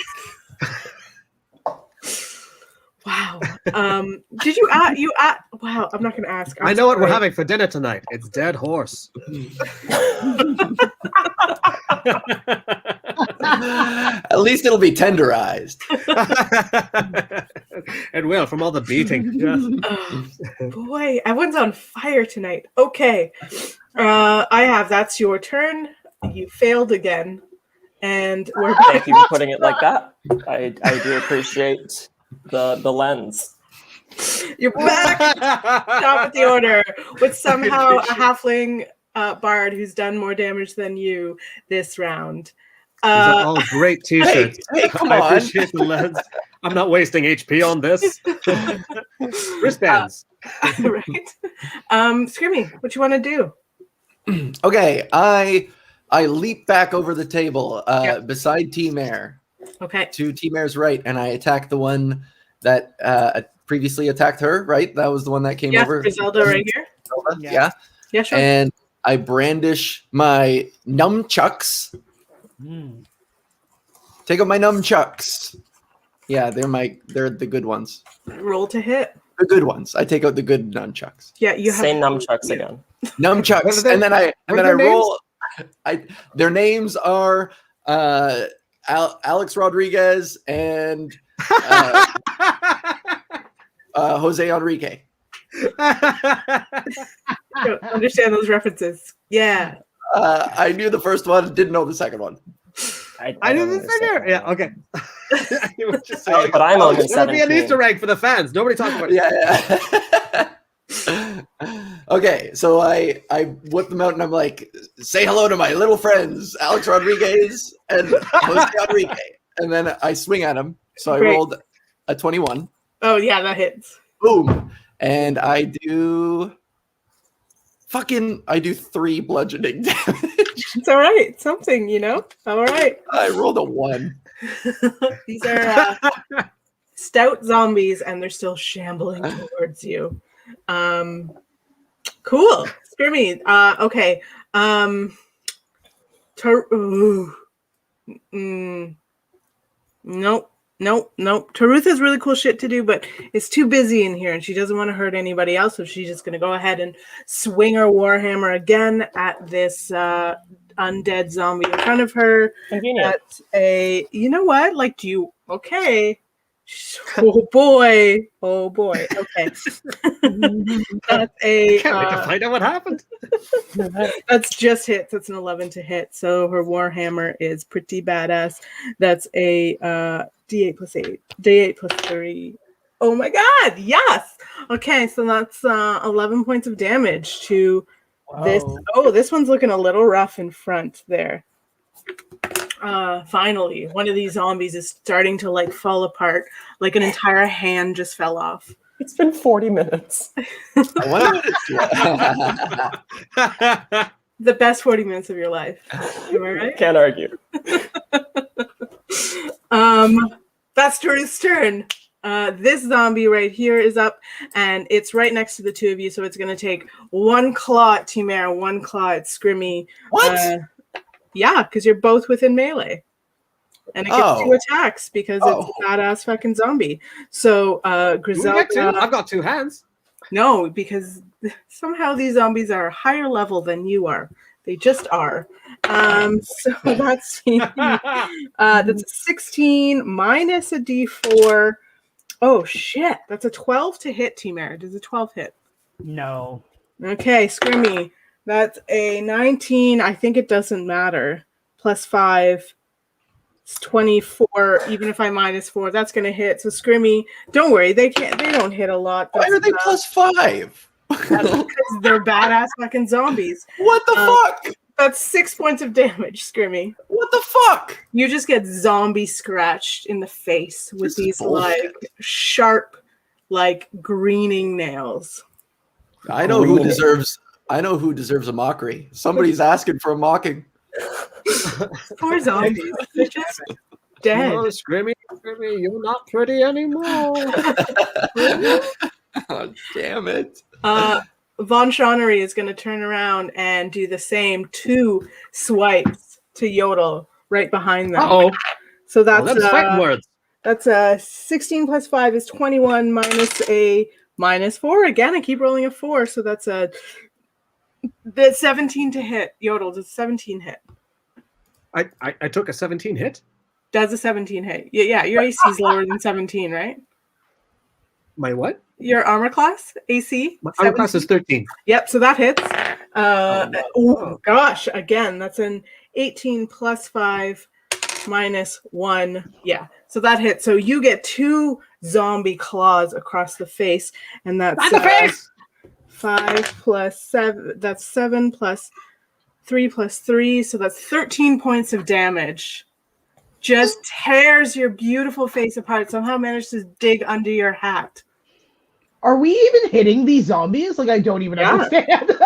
Wow. Did you wow, I'm not gonna ask. I know what we're having for dinner tonight. It's dead horse. At least it'll be tenderized. It will, from all the beating. Yes. Oh, boy, everyone's on fire tonight. Okay. That's your turn. You failed again. And we're back. Thank you for putting it like that. I do appreciate the lens. You're back. Stop at the order with somehow a halfling bard who's done more damage than you this round. These are all great t-shirts. Hey, come I on. appreciate the lens. I'm not wasting HP on this. Wristbands. Right. Scrimmy, what you want to do? Okay, I leap back over the table beside T-Mare Okay. to T-Mare's right, and I attack the one that previously attacked her, right? That was the one that came Yeah, over. Griselda right here. Yeah. Yeah, sure. And I brandish my nunchucks. Take out my nunchucks. Yeah, they're the good ones. Roll to hit. The good ones. I take out the good nunchucks. Yeah, you have Say nunchucks again. Nunchucks, and then I roll. Their names are Alex Rodriguez and Jose Enrique. I don't understand those references. Yeah. I knew the first one, didn't know the second one. I don't didn't say there. understand. Yeah, okay. You were just saying. But I'm only That'll be an 17. Easter egg for the fans. Nobody talks about it. Yeah. Okay, so I whip them out and I'm like, say hello to my little friends, Alex Rodriguez and Jose Enrique. And then I swing at him. So I Great. rolled a 21. Oh, yeah, that hits. Boom. And I do 3 bludgeoning damage. It's all right. Something, All right. I rolled a 1. These are stout zombies, and they're still shambling towards you. Cool. Scrimmy. Okay. Nope. Taruth has really cool shit to do, but it's too busy in here, and she doesn't want to hurt anybody else, so she's just going to go ahead and swing her warhammer again at this undead zombie in front of her. Convenient. That's you know what? Okay. Oh boy. Okay. That's a. Can't wait to find out what happened. That's just hits. That's an 11 to hit. So her warhammer is pretty badass. That's a D8 plus 8. D8 plus 3. Oh my god! Yes. Okay, so that's 11 points of damage to this. Oh, this one's looking a little rough in front there. Finally, one of these zombies is starting to fall apart. Like an entire hand just fell off. It's been 40 minutes. The best 40 minutes of your life. Am I right? Can't argue. That's Taruth's turn. This zombie right here is up, and it's right next to the two of you, so it's going to take one claw at T-Mare, one claw at Scrimmy. What? Yeah, because you're both within melee. And it gets 2 attacks because it's a badass fucking zombie. So, Griselda... I've got 2 hands. No, because somehow these zombies are a higher level than you are. They just are. So that's that's a 16 minus a d4. Oh, shit. That's a 12 to hit, T-Mare. Does a 12 hit? No. Okay, Scrimmy. That's a 19. I think it doesn't matter. Plus 5. It's 24. Even if I minus 4, that's going to hit. So Scrimmy, don't worry. They don't hit a lot. Why are they plus 5? That's because they're badass fucking zombies. What the fuck? That's 6 points of damage, Scrimmy. What the fuck? You just get zombie scratched in the face with these sharp, greening nails. I know who deserves a mockery. Somebody's asking for a mocking. Poor zombies. They're just dead. Oh, Scrimmy, you're not pretty anymore. Oh, damn it. Von Shawnery is going to turn around and do the same 2 swipes to Yodel right behind them. Uh-oh. So that's that's fighting words. That's 16 plus 5 is 21 minus a -4. Again, I keep rolling a 4, so that's 17 to hit. Yodel, does 17 hit? I took a 17 hit. Does a 17 hit? Yeah, your AC is lower than 17, right? My what? Your armor class, AC? My armor class is 13. Yep, so that hits. no. Oh, gosh, again, that's an 18 plus 5 minus 1. Yeah, so that hits. So you get 2 zombie claws across the face, and that's Not the face! 5 plus 7. That's 7 plus 3 plus 3, so that's 13 points of damage. Just tears your beautiful face apart. Somehow managed to dig under your hat. Are we even hitting these zombies? Like, I don't even understand.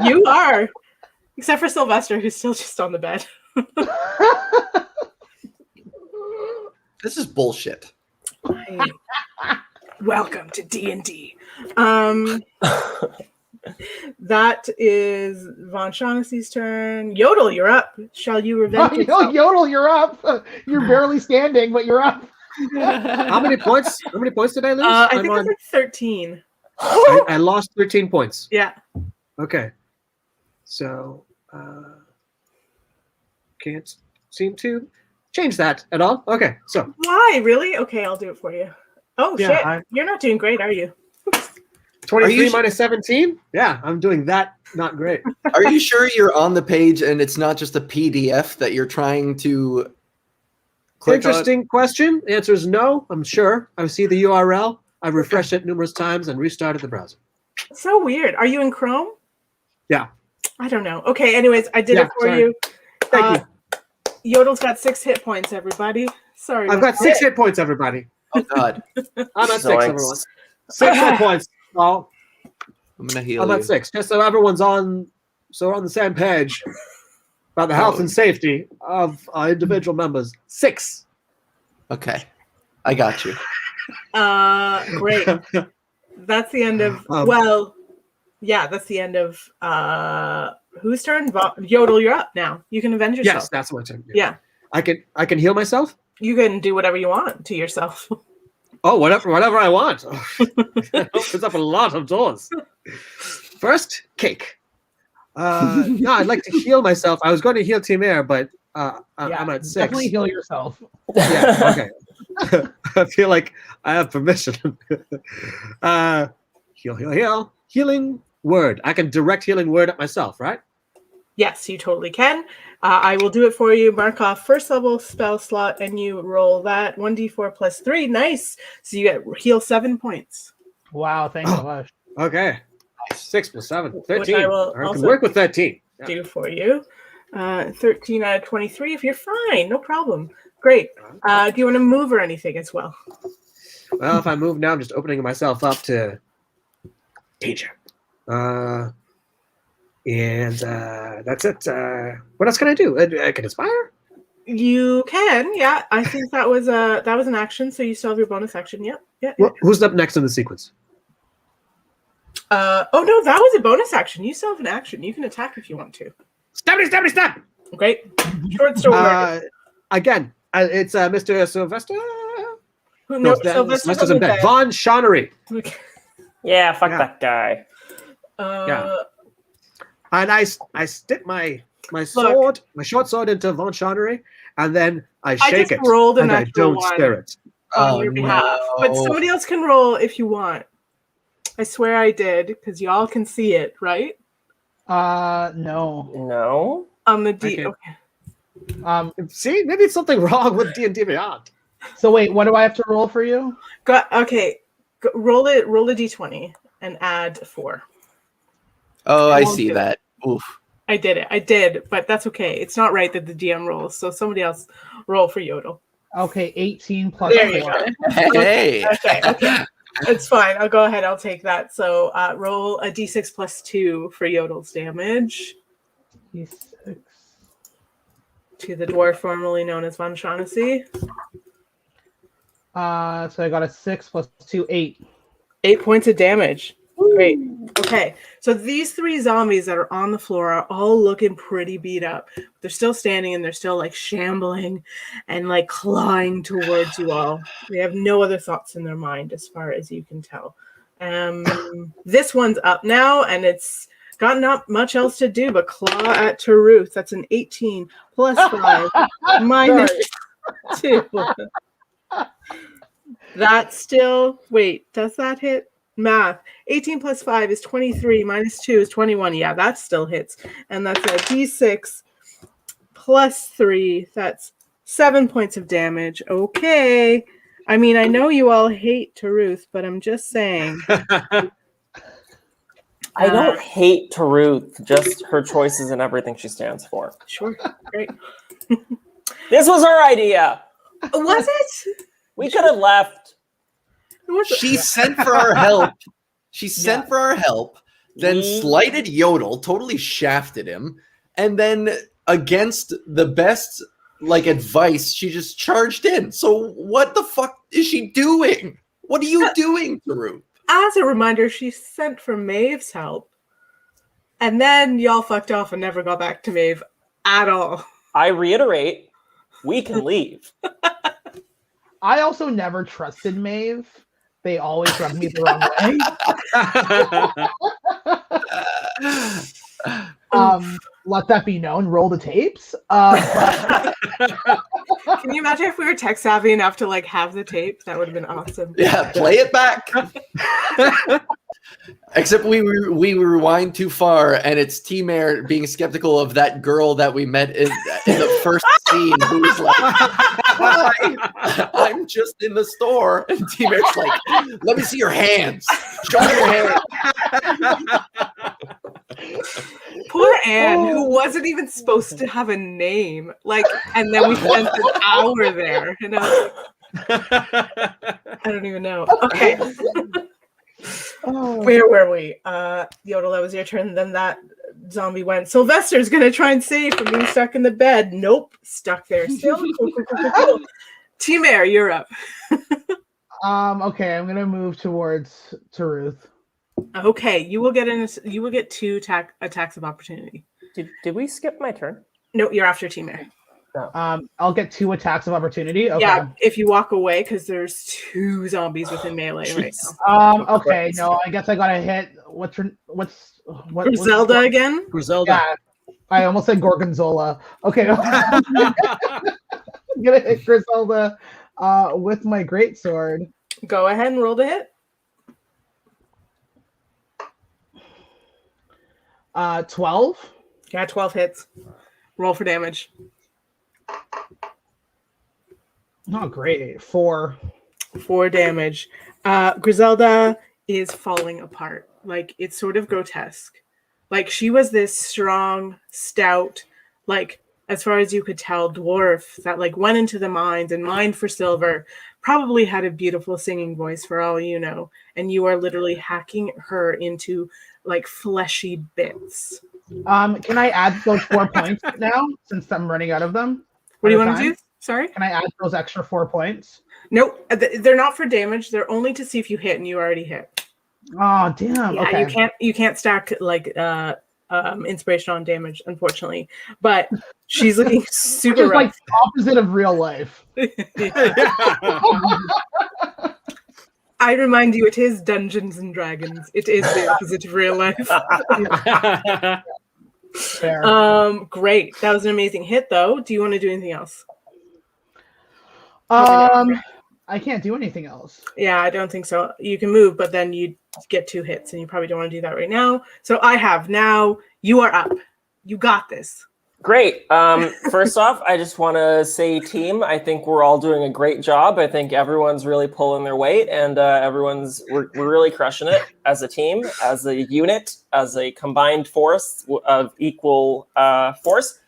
You are. Except for Sylvester, who's still just on the bed. This is bullshit. Welcome to D&D. That is Von Shaughnessy's turn. Yodel, you're up. Shall you revenge yourself? Yodel, you're up. You're barely standing, but you're up. How many points? How many points did I lose? I think it's like 13. I lost 13 points. Yeah. Okay. So can't seem to change that at all. Okay. So Why? Really? Okay, I'll do it for you. Oh, Yeah, shit. You're not doing great, are you? 23 minus 17? Yeah, I'm doing that. Not great. Are you sure you're on the page and it's not just a PDF that you're trying to click Interesting question. The answer is no. I'm sure. I see the URL. I've refreshed it numerous times and restarted the browser. So weird. Are you in Chrome? Yeah. I don't know. Okay, anyways, I did it for sorry. you. Thank you. Yodel's got 6 hit points, everybody. Sorry. I've got 6 hit points, everybody. on? Oh God, I'm at 6, Zoinks. everyone. 6 hit points. Well, I'm gonna heal I'm you. at 6. Just so everyone's on the same page about the health and safety of our individual members. 6. Okay, I got you. Great. That's the end of that's the end of whose turn? Yodel, you're up now. You can avenge yourself. Yes, that's my turn. Yeah. I can heal myself? You can do whatever you want to yourself. Oh, whatever I want. That opens up a lot of doors. First, cake. No, I'd like to heal myself. I was going to heal Team Air, but I'm at 6. Definitely heal yourself. Yeah, okay. I feel like I have permission. Heal. Healing word. I can direct healing word at myself, right? Yes, you totally can. I will do it for you. Mark off first level spell slot, and you roll that 1d4 plus 3. Nice. So you get heal 7 points. Wow, thanks so much. Okay. 6 plus 7. Which 13. I will I can also work with 13. Yeah. do for you. 13 out of 23. If you're fine, no problem. Great. Do you want to move or anything as well? Well, if I move now, I'm just opening myself up to danger. And that's it. What else can I do? I can inspire? You can, yeah. I think that was an action, so you still have your bonus action. Yep. Yeah. Well, who's up next in the sequence? Oh no, that was a bonus action. You still have an action. You can attack if you want to. Stab! Great. Short sword. Again, it's Mr. Sylvester. No, Sylvester's in bed. Von Shaughnesy. Yeah, fuck that guy. Yeah. And I stick my sword, my short sword into Von Shaughnesy, and then I shake it. Rolled and I don't stir it. On your behalf. But somebody else can roll if you want. I swear I did, because y'all can see it, right? No. No. On the D. Okay. See, maybe it's something wrong with D&D Beyond. So wait, what do I have to roll for you? Roll a d20 and add 4. Oh, I won't see do that. Oof. I did, but that's okay. It's not right that the DM rolls, so somebody else roll for Yodel. Okay, 18 plus There you 4. go. Hey. Okay. It's fine. I'll go ahead. I'll take that. So roll a d6 plus 2 for Yodel's damage. D6. To the dwarf formerly known as Von Shaughnesy. So I got a 6 plus 2, 8. 8 points of damage. Great. Okay, so these 3 zombies that are on the floor are all looking pretty beat up. They're still standing and they're still like shambling and like clawing towards you all. They have no other thoughts in their mind as far as you can tell. This one's up now and it's got not much else to do but claw at Taruth. That's an 18 plus 5 minus 2. That's still, wait, does that hit? Math. 18 plus 5 is 23, minus 2 is 21. Yeah, that still hits. And that's a d6 plus 3. That's 7 points of damage. Okay. I mean, I know you all hate Taruth, but I'm just saying. I don't hate Taruth, just her choices and everything she stands for. Sure. Great. This was her idea. Was it? We could have left. She sent for our help. She sent for our help, then slighted Yodel, totally shafted him, and then against the best advice, she just charged in. So what the fuck is she doing? What are you doing, Taruth? As a reminder, she sent for Maeve's help. And then y'all fucked off and never got back to Maeve at all. I reiterate, we can leave. I also never trusted Maeve. They always rubbed me the wrong way. Let that be known. Roll the tapes. Can you imagine if we were tech savvy enough to have the tape? That would have been awesome. Yeah, play it back. Except we rewind too far, and it's T-Mare being skeptical of that girl that we met in the first scene, who was like, "Hi, I'm just in the store," and T-Mare's like, "Let me see your hands. Show me your hands." Poor Anne, who wasn't even supposed to have a name. And then we spent an hour there. And I don't even know. Okay. Where were we? Yodel, that was your turn. Then that zombie went. Sylvester's gonna try and save from being stuck in the bed. Nope, stuck there still. Cool. T-Mare, you're up. Okay, I'm gonna move towards Taruth. Okay, you will get 2 attacks of opportunity. Did we skip my turn? No, you're after T-Mare. I'll get 2 attacks of opportunity. Okay. Yeah, if you walk away, because there's 2 zombies within melee right now. Okay, no, I guess I gotta hit. What? Griselda again? Griselda. Yeah, I almost said Gorgonzola. Okay, I'm gonna hit Griselda with my greatsword. Go ahead and roll the hit. 12. Yeah, 12 hits. Roll for damage. Not great. 4. 4 damage. Griselda is falling apart. It's sort of grotesque. She was this strong, stout, as far as you could tell, dwarf that went into the mines and mined for silver, probably had a beautiful singing voice for all you know, and you are literally hacking her into fleshy bits. Can I add those 4 points now since I'm running out of them? What do you want to do? Sorry? Can I add those extra 4 points? Nope. They're not for damage. They're only to see if you hit, and you already hit. Oh, damn. Yeah, okay. you can't stack inspiration on damage, unfortunately. But she's looking super rough. The opposite of real life. I remind you, it is Dungeons and Dragons. It is the opposite of real life. Fair. Great. That was an amazing hit, though. Do you want to do anything else? I can't do anything else. Yeah, I don't think so. You can move, but then you get 2 hits, and you probably don't want to do that right now. So I have now. You are up. You got this. Great. First off, I just want to say, team, I think we're all doing a great job. I think everyone's really pulling their weight, and we're really crushing it as a team, as a unit, as a combined force of equal force.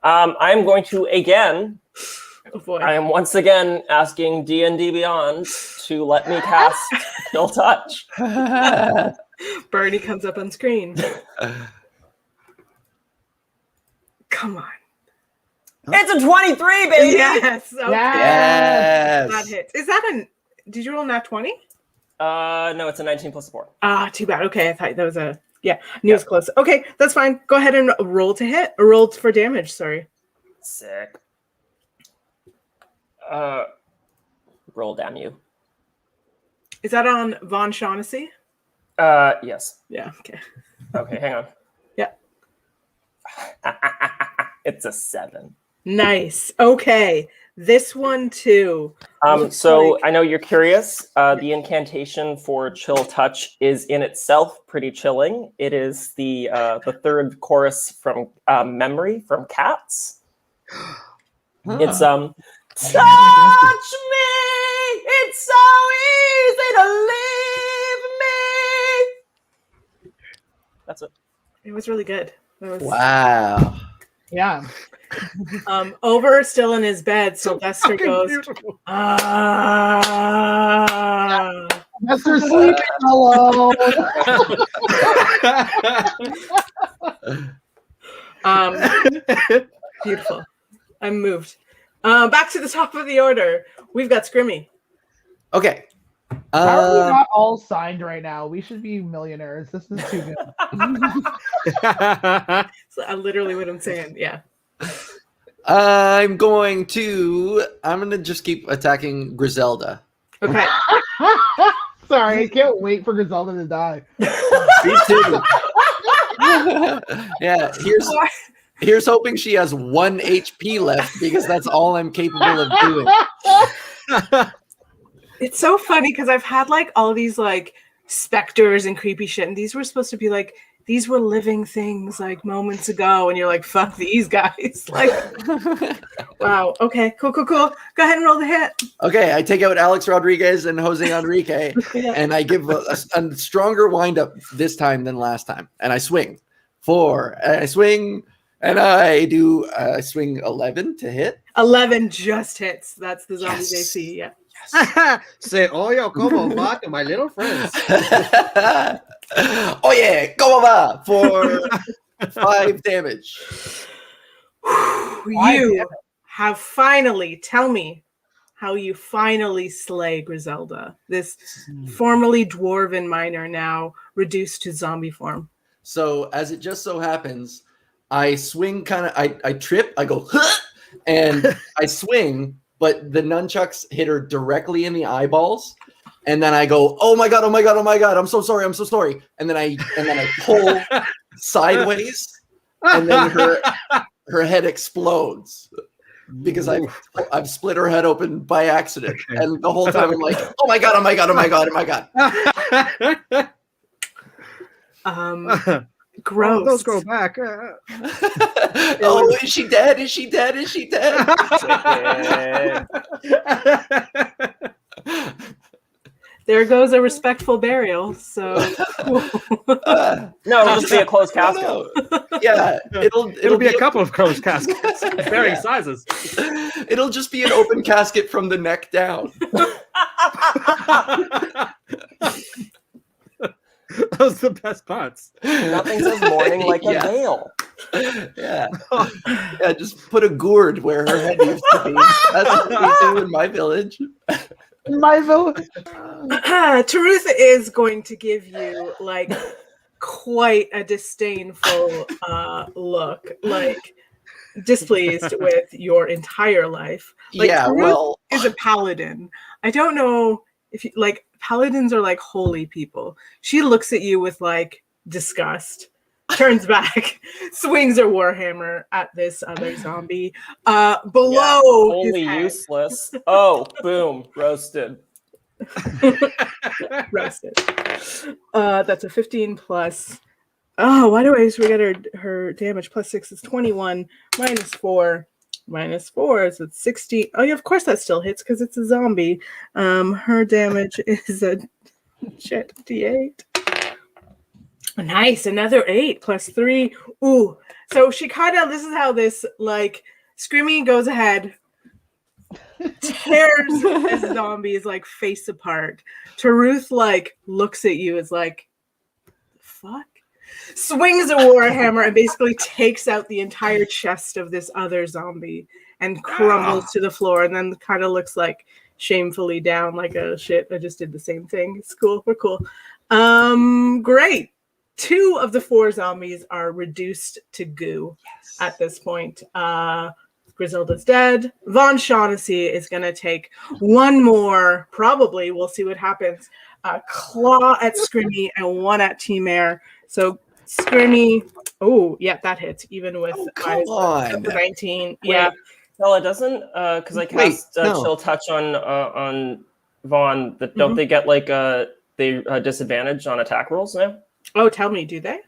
I'm going to again. Oh boy. I am once again asking D&D Beyond to let me cast Kill Touch. Bernie comes up on screen. Come on. It's a 23, baby! Yes. Okay. Yes. That hits. Is that did you roll nat 20? No, it's a 19 plus 4. Ah, too bad. Okay, I thought that was a knew it was close. Okay, that's fine. Go ahead and roll to hit or roll for damage. Sorry. Sick. Roll, damn you. Is that on Von Shaughnessy? Yes. Yeah. Okay. Okay, hang on. Yeah. It's a 7. Nice. Okay. This one too. So I know you're curious. The incantation for chill touch is in itself pretty chilling. It is the third chorus from Memory from Cats. It's touch me. It's so easy to leave me. That's it. It was really good. That was, Wow. Yeah. Over still in his bed, Sylvester goes, Sylvester sleeping alone. Beautiful. I'm moved. Back to the top of the order. We've got Scrimmy. Okay. How are we not all signed right now? We should be millionaires. This is too good. That's literally what I'm saying. Yeah. I'm going to just keep attacking Griselda. Okay. Sorry, I can't wait for Griselda to die. Me too. Yeah, here's hoping she has 1 HP left because that's all I'm capable of doing. It's so funny because I've had like all these like specters and creepy shit, and these were supposed to be like these were living things like moments ago, and you're like, fuck these guys. Like, wow. Okay, cool. Go ahead and roll the hit. Okay, I take out Alex Rodriguez and Jose Enrique, Yeah. and I give a stronger windup this time than last time, and I swing 4, and I swing, and I swing 11 to hit. 11 just hits. That's the zombies Yes. AC. Yeah. Say, oye, como va to my little friends. Oh yeah, como va for 5 damage. You have finally, tell me how you finally slay Griselda, this formerly dwarven miner now reduced to zombie form. So as it just so happens, I swing I trip, I go, huh! And I swing, but the nunchucks hit her directly in the eyeballs. And then I go, oh my God, I'm so sorry. And then I pull sideways, and then her head explodes because I've split her head open by accident. Okay. And the whole time I'm like, oh my God. Gross. Those grow back. Oh, is she dead? There goes a respectful burial. So no, it'll just be a closed casket. No. Yeah, it'll be a couple of closed caskets, varying sizes. It'll just be an open casket from the neck down. Those are the best parts. Nothing says mourning like a veil. Yeah. Yeah, just put a gourd where her head used to be. That's what we do in my village. Taruth is going to give you like quite a disdainful look, like displeased with your entire life. Like, yeah, Taruth is a paladin. I don't know if you like paladins are like holy people. She looks at you with like disgust, turns back, swings her warhammer at this other zombie below wholly his head. Useless. Oh, boom, roasted. Roasted. That's a 15 plus. Oh, why do I just get her damage plus 6 is 21 minus 4 so it's 16. Oh yeah, of course that still hits because it's a zombie. Her damage is a shit d8. Nice, another 8 plus 3. Ooh, so she kind of, this is how this like Screamy goes ahead, tears this zombie's like face apart. Taruth like looks at you as like, fuck, swings a warhammer and basically takes out the entire chest of this other zombie and crumbles to the floor, and then kind of looks like shamefully down like a shit. I just did the same thing. It's cool. We're cool. Great. 2 of the 4 zombies are reduced to goo at this point. Griselda's dead. Von Shaughnessy is going to take one more, probably, we'll see what happens, claw at Scrimmy and 1 at T-Mare. So Scrimmy, oh, yeah, that hits, even with come on. 19. Wait, Yeah. Stella, doesn't, because I cast Chill Touch on Vaughn, don't they get like a disadvantage on attack rolls now? Oh, tell me, do they?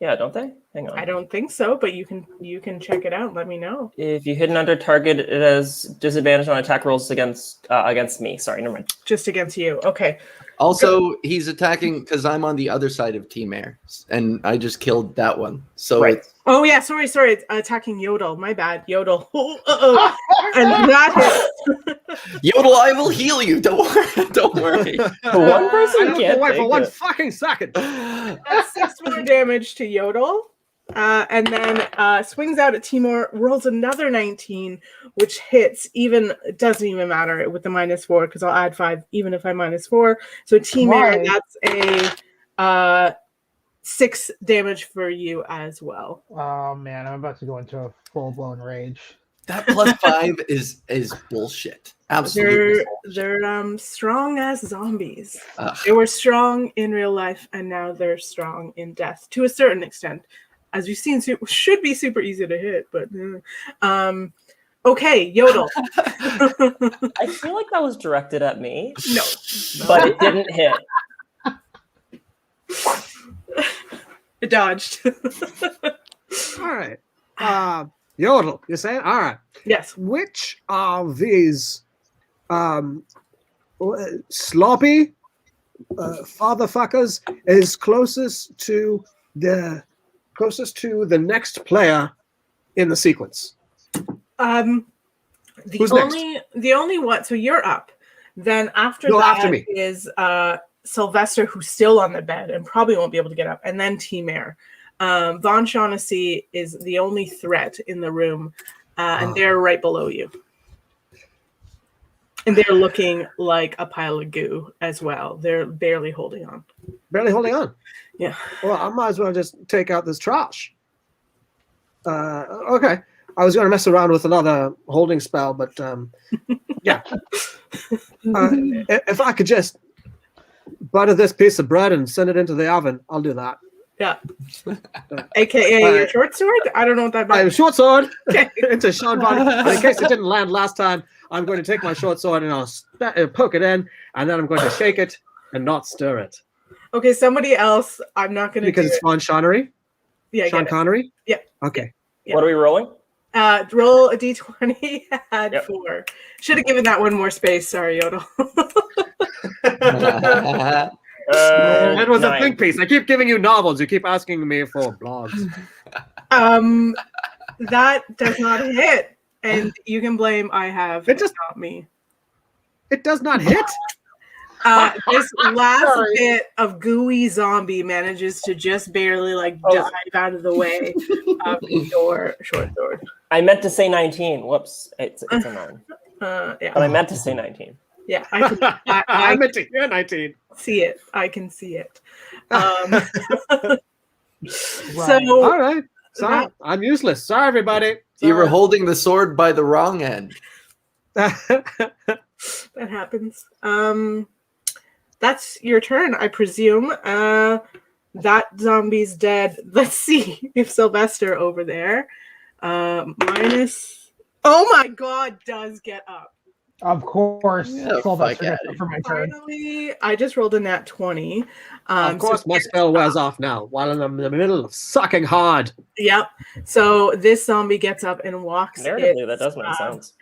Yeah, don't they? Hang on. I don't think so, but you can check it out and let me know. If you hit an under target, it has disadvantage on attack rolls against me. Sorry, never mind. Just against you. Okay. Also, he's attacking because I'm on the other side of T-Mare, and I just killed that one. So Right. it's Oh yeah, sorry. It's attacking Yodel. My bad, Yodel. Uh-oh. And that hits. Yodel, I will heal you. Don't worry. Don't worry. One person I looked can't away for take 1 it. fucking second. That's 6 more damage to Yodel. And then swings out at Timur, rolls another 19, which hits. It doesn't even matter with the -4 because I'll add 5 even if I -4. So Timur, Why? that's a 6 damage for you as well. Oh man, I'm about to go into a full-blown rage. That +5 is bullshit. Absolutely. They're strong as zombies. Ugh. They were strong in real life, and now they're strong in death to a certain extent. As you've seen, should be super easy to hit, but okay, Yodel. I feel like that was directed at me, No, but it didn't hit. it dodged. All right. Yodel, you're saying? All right. Yes. Which of these sloppy fatherfuckers is closest to the next player in the sequence? The Who's next? only one. So you're up. Then after No, that after me. is Sylvester, who's still on the bed and probably won't be able to get up, and then T-Mare. Von Shaughnessy is the only threat in the room, and they're right below you. And they're looking like a pile of goo as well. They're barely holding on. Barely holding on. Yeah. Well, I might as well just take out this trash. Okay. I was going to mess around with another holding spell, but yeah. If I could just butter this piece of bread and send it into the oven, I'll do that. Yeah. AKA your short sword? I don't know what that I have a means. short sword. Okay. Into Sean Bonnie. But in case it didn't land last time, I'm going to take my short sword and I'll poke it in, and then I'm going to shake it and not stir it. Okay, somebody else. I'm not going to Because do it's it. Sean Connery? Yeah, Sean get it. Connery? Yeah. Okay. Yeah. What are we rolling? Roll a d20. Add Yep. 4. Should have given that one more space. Sorry, Yodel. That was 9. a think piece. I keep giving you novels. You keep asking me for blogs. That does not hit, and you can blame I have. It just- not me. It does not hit. This last bit of gooey zombie manages to just barely dive out of the way of your short sword. I meant to say 19. Whoops. It's a 9. Yeah, But I meant to say 19. yeah. I I meant to hear 19. see it. I can see it. Right. So All right. Sorry. I'm useless. Sorry, everybody. You were holding the sword by the wrong end. that happens. That's your turn, I presume. That zombie's dead. Let's see if Sylvester over there minus. Oh my God! Does get up. Of course, Yeah, Sylvester fuck gets outta up for my turn. Finally, I just rolled a nat 20. Of course, my spell wears off now while I'm in the middle of sucking hard. Yep. So this zombie gets up and walks. Narratively, that does make sense.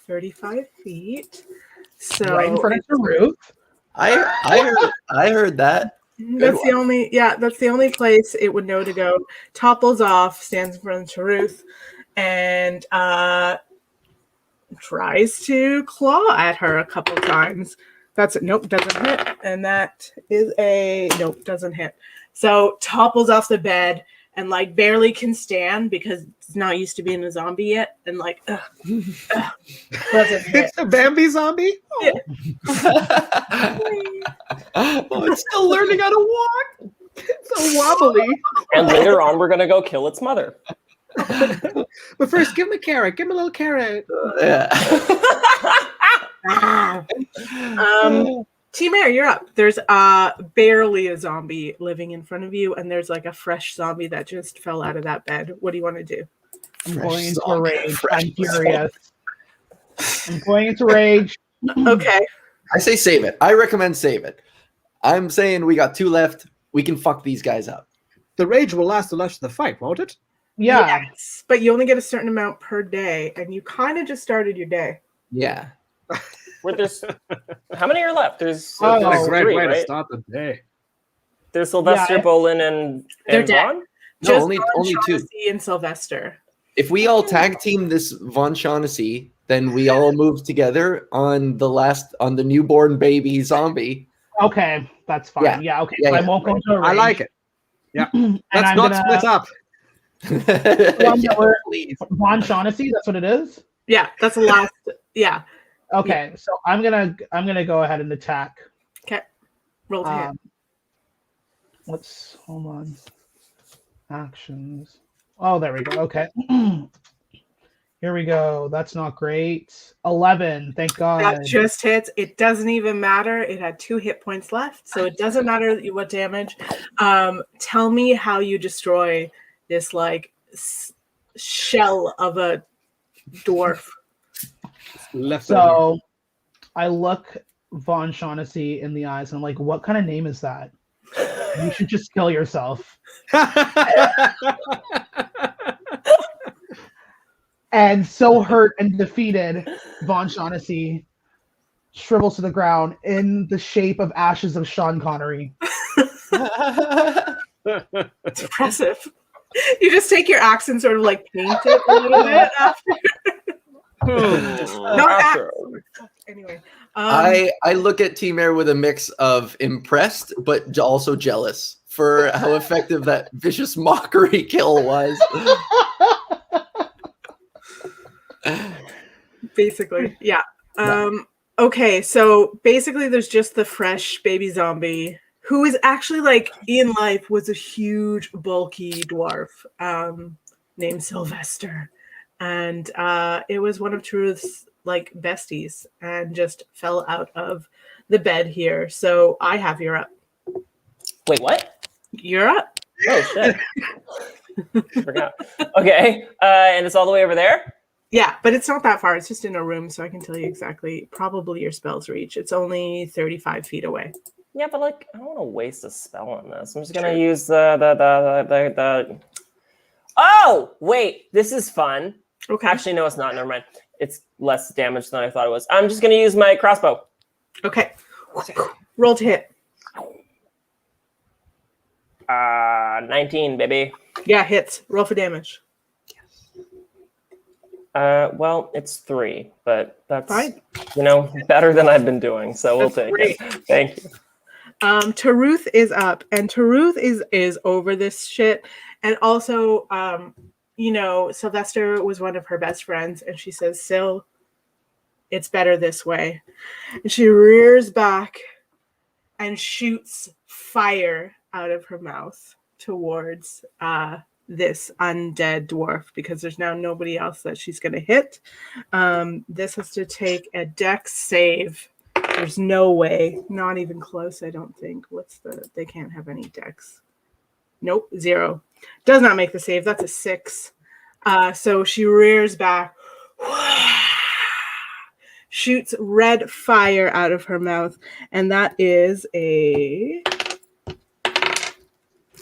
35 feet. So Right in front of the roof. I heard that. that's the only place it would know to go. Topples off, stands in front of Taruth, and tries to claw at her a couple times. That's it. Nope, doesn't hit. And that is a nope, doesn't hit. So topples off the bed and like barely can stand because it's not used to being a zombie yet, and like doesn't hit. It's a Bambi zombie. Yeah. Oh, it's still learning how to walk. It's so wobbly. And later on, we're gonna go kill its mother. But first, give him a carrot. Give him a little carrot. Yeah. T-Mare, you're up. There's barely a zombie living in front of you, and there's like a fresh zombie that just fell out of that bed. What do you want to do? I'm going into a rage. I'm furious. I'm going into rage. Okay. I say save it. I recommend save it. I'm saying we got 2 left. We can fuck these guys up. The rage will last the rest of the fight, won't it? Yeah. Yes, but you only get a certain amount per day, and you kind of just started your day. Yeah. How many are left? There's What a great 3, way to right? start the day. There's Sylvester, Yeah. Bolin, and They're dead. Vaughn? No, Just only Von 2. Shaughnessy and Sylvester. If we all tag team this Von Shaughnessy, then we all move together on the newborn baby zombie. Okay, that's fine. Yeah. Yeah, okay. Yeah, So I yeah. won't go into a rage. I like it. Yeah. And Let's I'm not gonna split up. Yeah, please. Von Shaughnessy, that's what it is? Yeah, that's the last. Yeah. Okay, so I'm gonna go ahead and attack. Okay. Roll to hit. Hold on. Actions. Oh, there we go. Okay. Here we go. That's not great. 11. Thank God. That just hits. It doesn't even matter. It had 2 hit points left, so it doesn't matter what damage. Tell me how you destroy this like shell of a dwarf. Left over. So I look Von Shaughnessy in the eyes and I'm like, what kind of name is that? You should just kill yourself. And so hurt and defeated, Von Shaughnessy shrivels to the ground in the shape of ashes of Sean Connery. It's impressive. You just take your axe and sort of like paint it a little bit after. No axe. Anyway. I look at T-Mare with a mix of impressed but also jealous for how effective that vicious mockery kill was. Basically, yeah. Okay, so basically there's just the fresh baby zombie who is actually like in life was a huge bulky dwarf named Sylvester, and it was one of Truth's like besties and just fell out of the bed here. So I have you're up. Wait, what? You're up. Oh shit! Forgot. Okay, and it's all the way over there. Yeah, but it's not that far. It's just in a room, so I can tell you exactly. Probably your spell's reach. It's only 35 feet away. Yeah, but like, I don't want to waste a spell on this. I'm just gonna use the. Oh wait, this is fun. Okay. Actually, no, it's not. Never mind. It's less damage than I thought it was. I'm just gonna use my crossbow. Okay. Roll to hit. 19, baby. Yeah, hits. Roll for damage. Well, it's 3, but that's Fine. better than I've been doing, so we'll That's take great. it. Thank you. Taruth is up, and Taruth is over this shit. And also, Sylvester was one of her best friends, and she says, Syl, it's better this way. And she rears back and shoots fire out of her mouth towards this undead dwarf, because there's now nobody else that she's going to hit. This has to take a dex save. There's no way, not even close, I don't think. They can't have any dex. Nope, 0. Does not make the save. That's a 6. So she rears back, shoots red fire out of her mouth, and that is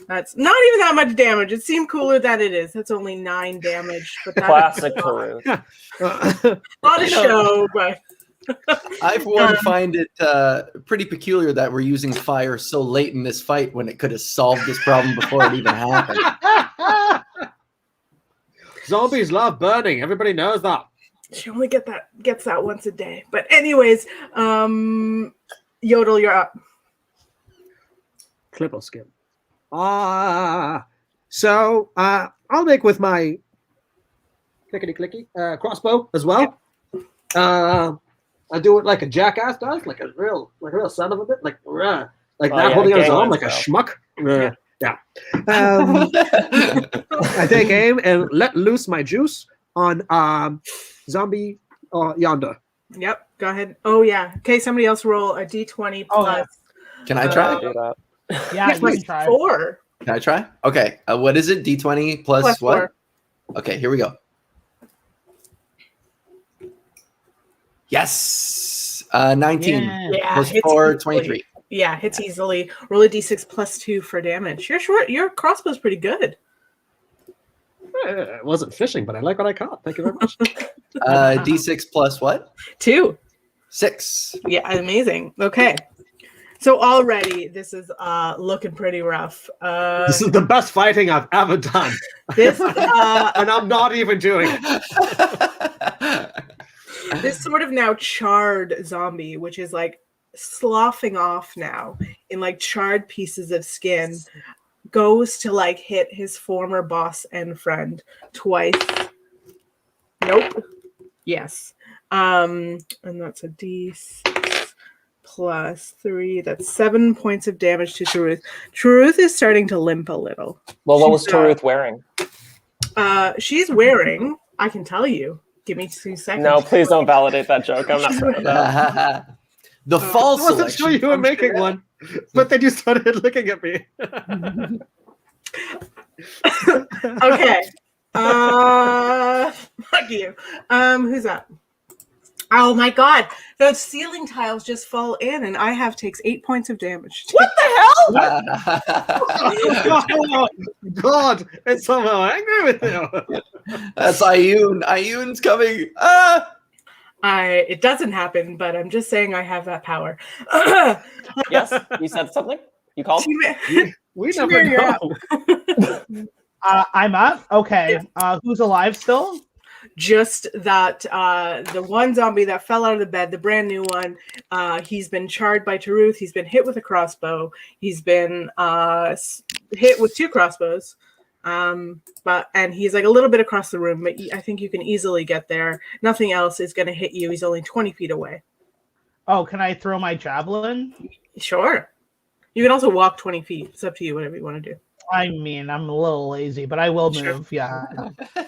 that's not even that much damage. It seemed cooler than it is. That's only 9 damage. But that's Classic Karoo. not a show, but I, for one, find it pretty peculiar that we're using fire so late in this fight when it could have solved this problem before it even happened. Zombies love burning. Everybody knows that. she only gets that once a day. But anyways, Yodel, you're up. Clipple skin. So I'll make with my clickety-clicky crossbow as well. I do it like a jackass does, like a real son of a bit, like that, holding on his arm like a schmuck. Yeah. I take aim and let loose my juice on zombie yonder. Yep. Go ahead. Oh yeah. Okay. Somebody else roll a d20 plus. Can I try? Do that. Yeah, you plus can try. 4. Can I try? Okay. What is it? D20 plus what? 4. Okay, here we go. Yes. 19 Yeah. plus hits 4, easily. 23. Yeah, hits easily. Roll a d6 plus 2 for damage. You're short. Your crossbow's pretty good. I wasn't fishing, but I like what I caught. Thank you very much. D6 plus what? 2. 6. Yeah, amazing. Okay. So already this is looking pretty rough. This is the best fighting I've ever done. This And I'm not even doing it. this sort of now charred zombie, which is like sloughing off now in like charred pieces of skin, goes to like hit his former boss and friend twice. Nope. Yes. And that's a d6 plus 3. That's 7 points of damage to Taruth. Taruth is starting to limp a little. Well, what was She's, Taruth wearing? She's wearing, I can tell you. Give me 2 seconds. No, please don't validate that joke. I'm not proud of that. The false I wasn't sure selection. you were making one, but then you started looking at me. Okay. Fuck you. Who's up? Oh my god. Those ceiling tiles just fall in and I takes 8 points of damage. What the hell? Oh, God, it's somehow angry with you. That's Ayun. Ayun's coming. It doesn't happen, but I'm just saying I have that power. Yes, you said something? You called? We Sure, never you're know. I'm up. Okay. Who's alive still? Just that the one zombie that fell out of the bed, the brand new one, he's been charred by Taruth. He's been hit with a crossbow. He's been hit with 2 crossbows. And he's like a little bit across the room, but I think you can easily get there. Nothing else is going to hit you. He's only 20 feet away. Oh, can I throw my javelin? Sure. You can also walk 20 feet. It's up to you, whatever you want to do. I mean, I'm a little lazy, but I will move. Sure. Yeah,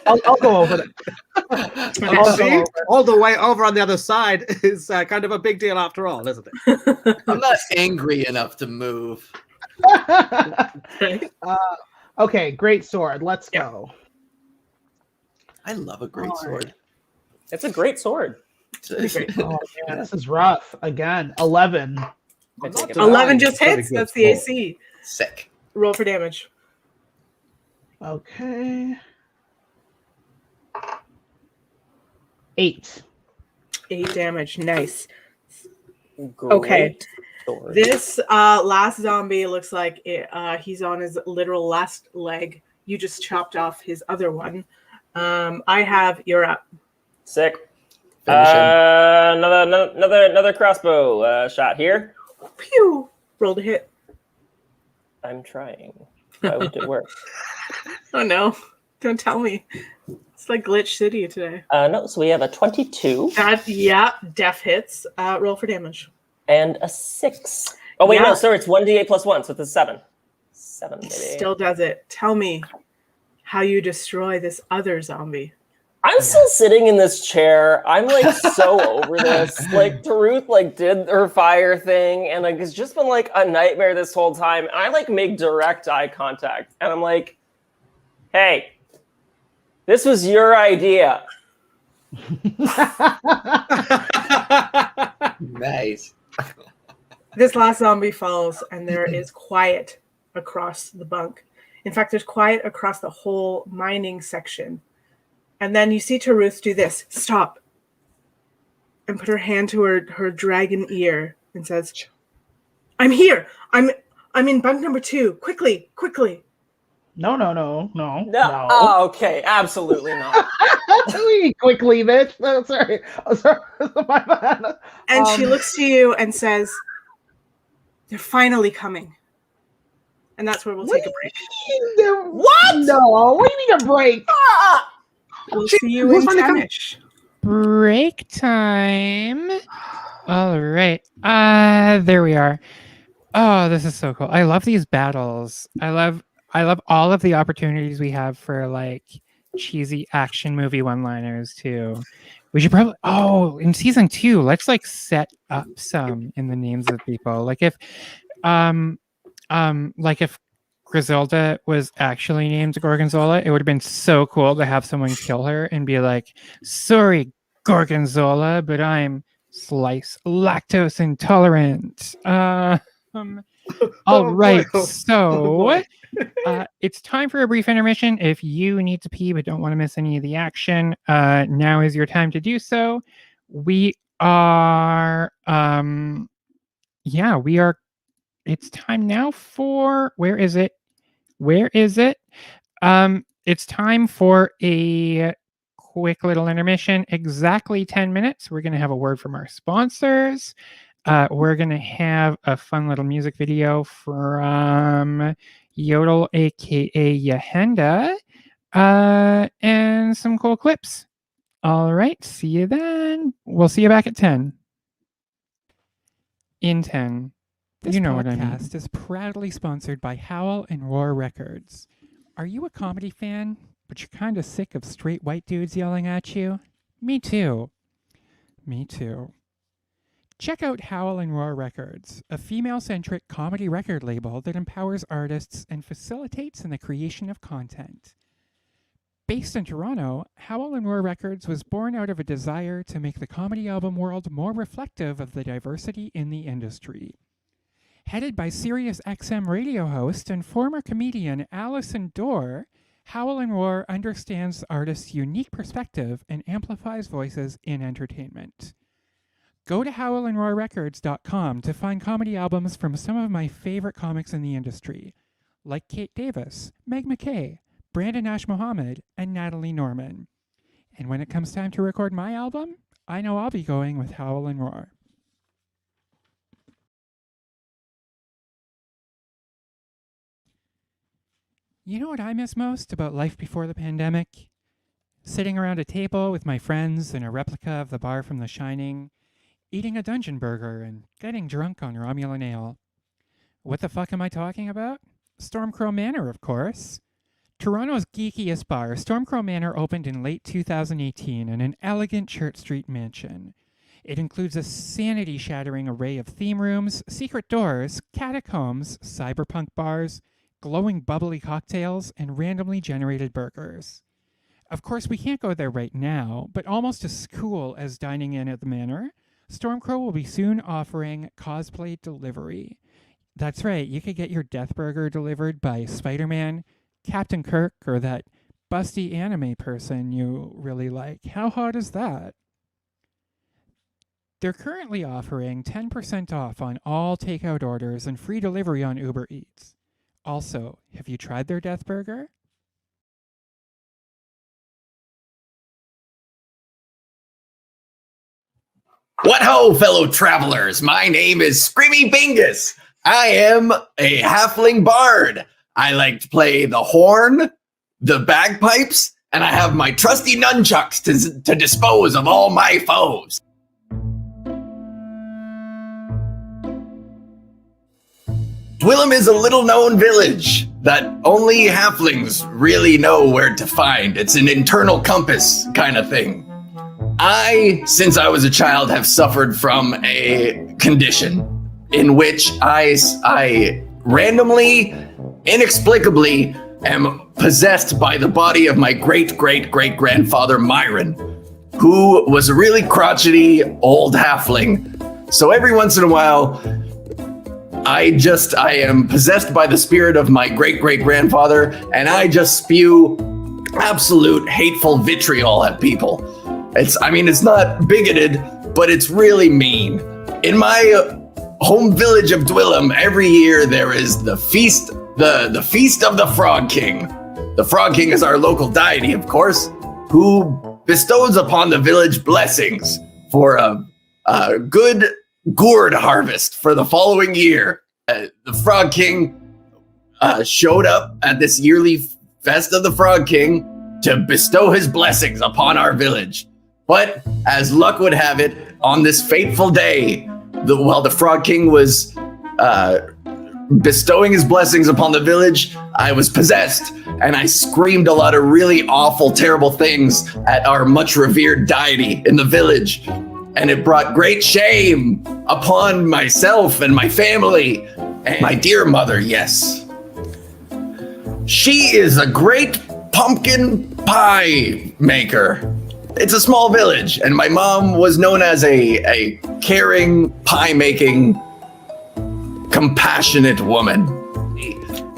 I'll go over there. I'll go See, over. all the way over on the other side is kind of a big deal after all, isn't it? I'm not angry enough to move. Okay, great sword. Let's go. I love a great sword. It's a great sword. Oh man, this is rough. Again, 11. I take it. 11 just Pretty hits. good That's the score. AC. Sick. Roll for damage. Okay. 8. 8 damage. Nice. Great Okay. sword. This last zombie looks like he's on his literal last leg. You just chopped off his other one. You're up. Sick. Finish him. Another crossbow shot here. Pew! Rolled a hit. I'm trying. Why would it work? Oh no. Don't tell me. It's like Glitch City today. No, so we have a 22 Def hits. Roll for damage. and a 6. Oh wait, Yeah. no, sorry, it's 1d8 plus 1, so it's a 7. 7, baby. Still does it. Tell me how you destroy this other zombie. I'm still sitting in this chair. I'm like so over this. Like Taruth like did her fire thing, and like it's just been like a nightmare this whole time. And I like make direct eye contact, and I'm like, "Hey, this was your idea." Nice. This last zombie falls, and there is quiet across the bunk. In fact, there's quiet across the whole mining section. And then you see Taruth do this. Stop. And put her hand to her dragon ear and says, I'm here. I'm in bunk number 2. Quickly. No. No. Oh, okay, absolutely not. Quickly, bitch. Oh, sorry. My bad. And she looks to you and says, they're finally coming. And that's where we'll take a break. What? No, what do you mean a break? Ah! We'll see you in 10ish. Break time. All right. There we are. Oh, this is so cool. I love these battles. I love all of the opportunities we have for like cheesy action movie one-liners too. We should probably in season 2, let's like set up some in the names of people. Like if Griselda was actually named Gorgonzola, it would have been so cool to have someone kill her and be like, "Sorry, Gorgonzola, but I'm lactose intolerant." All right, so it's time for a brief intermission. If you need to pee but don't want to miss any of the action, now is your time to do so. We are, it's time now for, where is it? It's time for a quick little intermission, exactly 10 minutes. We're going to have a word from our sponsors. We're going to have a fun little music video from Yodel, aka Yahenda, and some cool clips. All right, see you then. We'll see you back at 10. In 10. This podcast is proudly sponsored by Howl and Roar Records. Are you a comedy fan, but you're kind of sick of straight white dudes yelling at you? Me too. Check out Howl and Roar Records, a female-centric comedy record label that empowers artists and facilitates in the creation of content. Based in Toronto, Howl and Roar Records was born out of a desire to make the comedy album world more reflective of the diversity in the industry. Headed by Sirius XM radio host and former comedian Alison Dorr, Howl and Roar understands artists' unique perspective and amplifies voices in entertainment. Go to howlandroarrecords.com to find comedy albums from some of my favorite comics in the industry, like Kate Davis, Meg McKay, Brandon Ash Mohammed, and Natalie Norman. And when it comes time to record my album, I know I'll be going with Howl and Roar. You know what I miss most about life before the pandemic? Sitting around a table with my friends in a replica of the bar from The Shining, eating a dungeon burger and getting drunk on Romulan ale. What the fuck am I talking about? Stormcrow Manor, of course. Toronto's geekiest bar, Stormcrow Manor opened in late 2018 in an elegant Church Street mansion. It includes a sanity-shattering array of theme rooms, secret doors, catacombs, cyberpunk bars, glowing bubbly cocktails, and randomly generated burgers. Of course, we can't go there right now, but almost as cool as dining in at the manor, Stormcrow will be soon offering cosplay delivery. That's right, you could get your death burger delivered by Spider-Man, Captain Kirk, or that busty anime person you really like. How hot is that? They're currently offering 10% off on all takeout orders and free delivery on Uber Eats. Also, have you tried their death burger? What ho, fellow travelers! My name is Screamy Bingus. I am a halfling bard. I like to play the horn, the bagpipes, and I have my trusty nunchucks to dispose of all my foes. Dwillum is a little-known village that only halflings really know where to find. It's an internal compass kind of thing. Since I was a child, have suffered from a condition in which I randomly, inexplicably, am possessed by the body of my great-great-great-grandfather Myron, who was a really crotchety old halfling. So every once in a while, I am possessed by the spirit of my great-great-grandfather, and I just spew absolute hateful vitriol at people. It's not bigoted, but it's really mean. In my home village of Dwillum, every year there is the feast of the Frog King. The Frog King is our local deity, of course, who bestows upon the village blessings for a good gourd harvest for the following year. The Frog King showed up at this yearly Fest of the Frog King to bestow his blessings upon our village. But as luck would have it, on this fateful day, while the Frog King was bestowing his blessings upon the village, I was possessed, and I screamed a lot of really awful, terrible things at our much revered deity in the village. And it brought great shame upon myself and my family and my dear mother, yes. She is a great pumpkin pie maker. It's a small village, and my mom was known as a caring, pie-making, compassionate woman.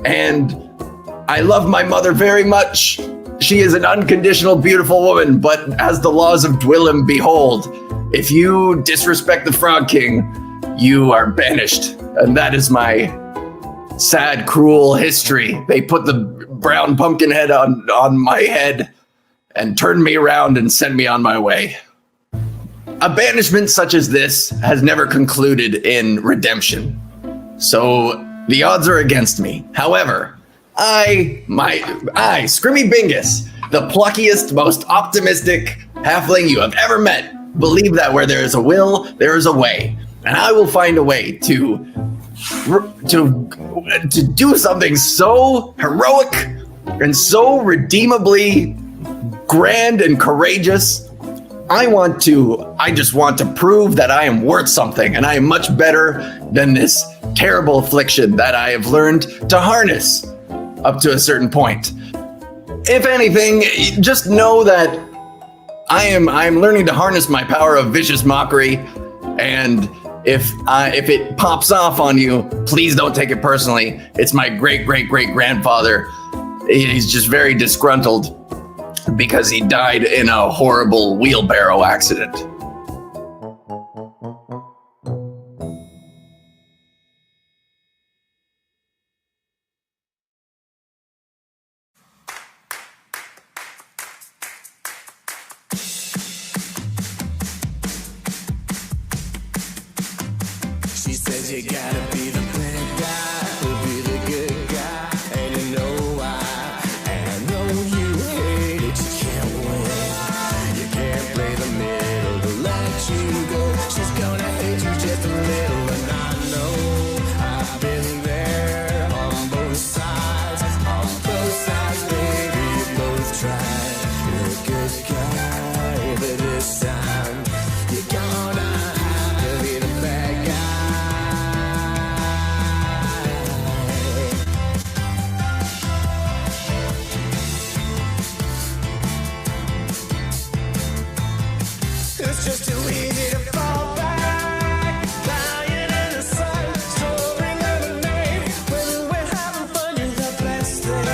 And I love my mother very much. She is an unconditional, beautiful woman, but as the laws of Dwillum behold, if you disrespect the Frog King, you are banished. And that is my sad, cruel history. They put the brown pumpkin head on my head and turned me around and sent me on my way. A banishment such as this has never concluded in redemption. So the odds are against me. However, I, Scrimmy Bingus, the pluckiest, most optimistic halfling you have ever met, believe that where there is a will, there is a way. And I will find a way to do something so heroic and so redeemably grand and courageous. I just want to prove that I am worth something, and I am much better than this terrible affliction that I have learned to harness up to a certain point. If anything, just know that I'm learning to harness my power of vicious mockery, and if it pops off on you, please don't take it personally. It's my great-great-great-grandfather. He's just very disgruntled because he died in a horrible wheelbarrow accident. She says you gotta be the bad guy to be the good guy, and you know why. And I know you hate it, you can't win. You can't play the middle to let you go. She's gonna hate you just a little, and I know I've been there on both sides, baby, you both tried. You're a good guy, but this time you're gonna have to be the bad guy. It's just too easy to fall back, lying in the sun, storing lemonade. When we're having fun, you're the best thing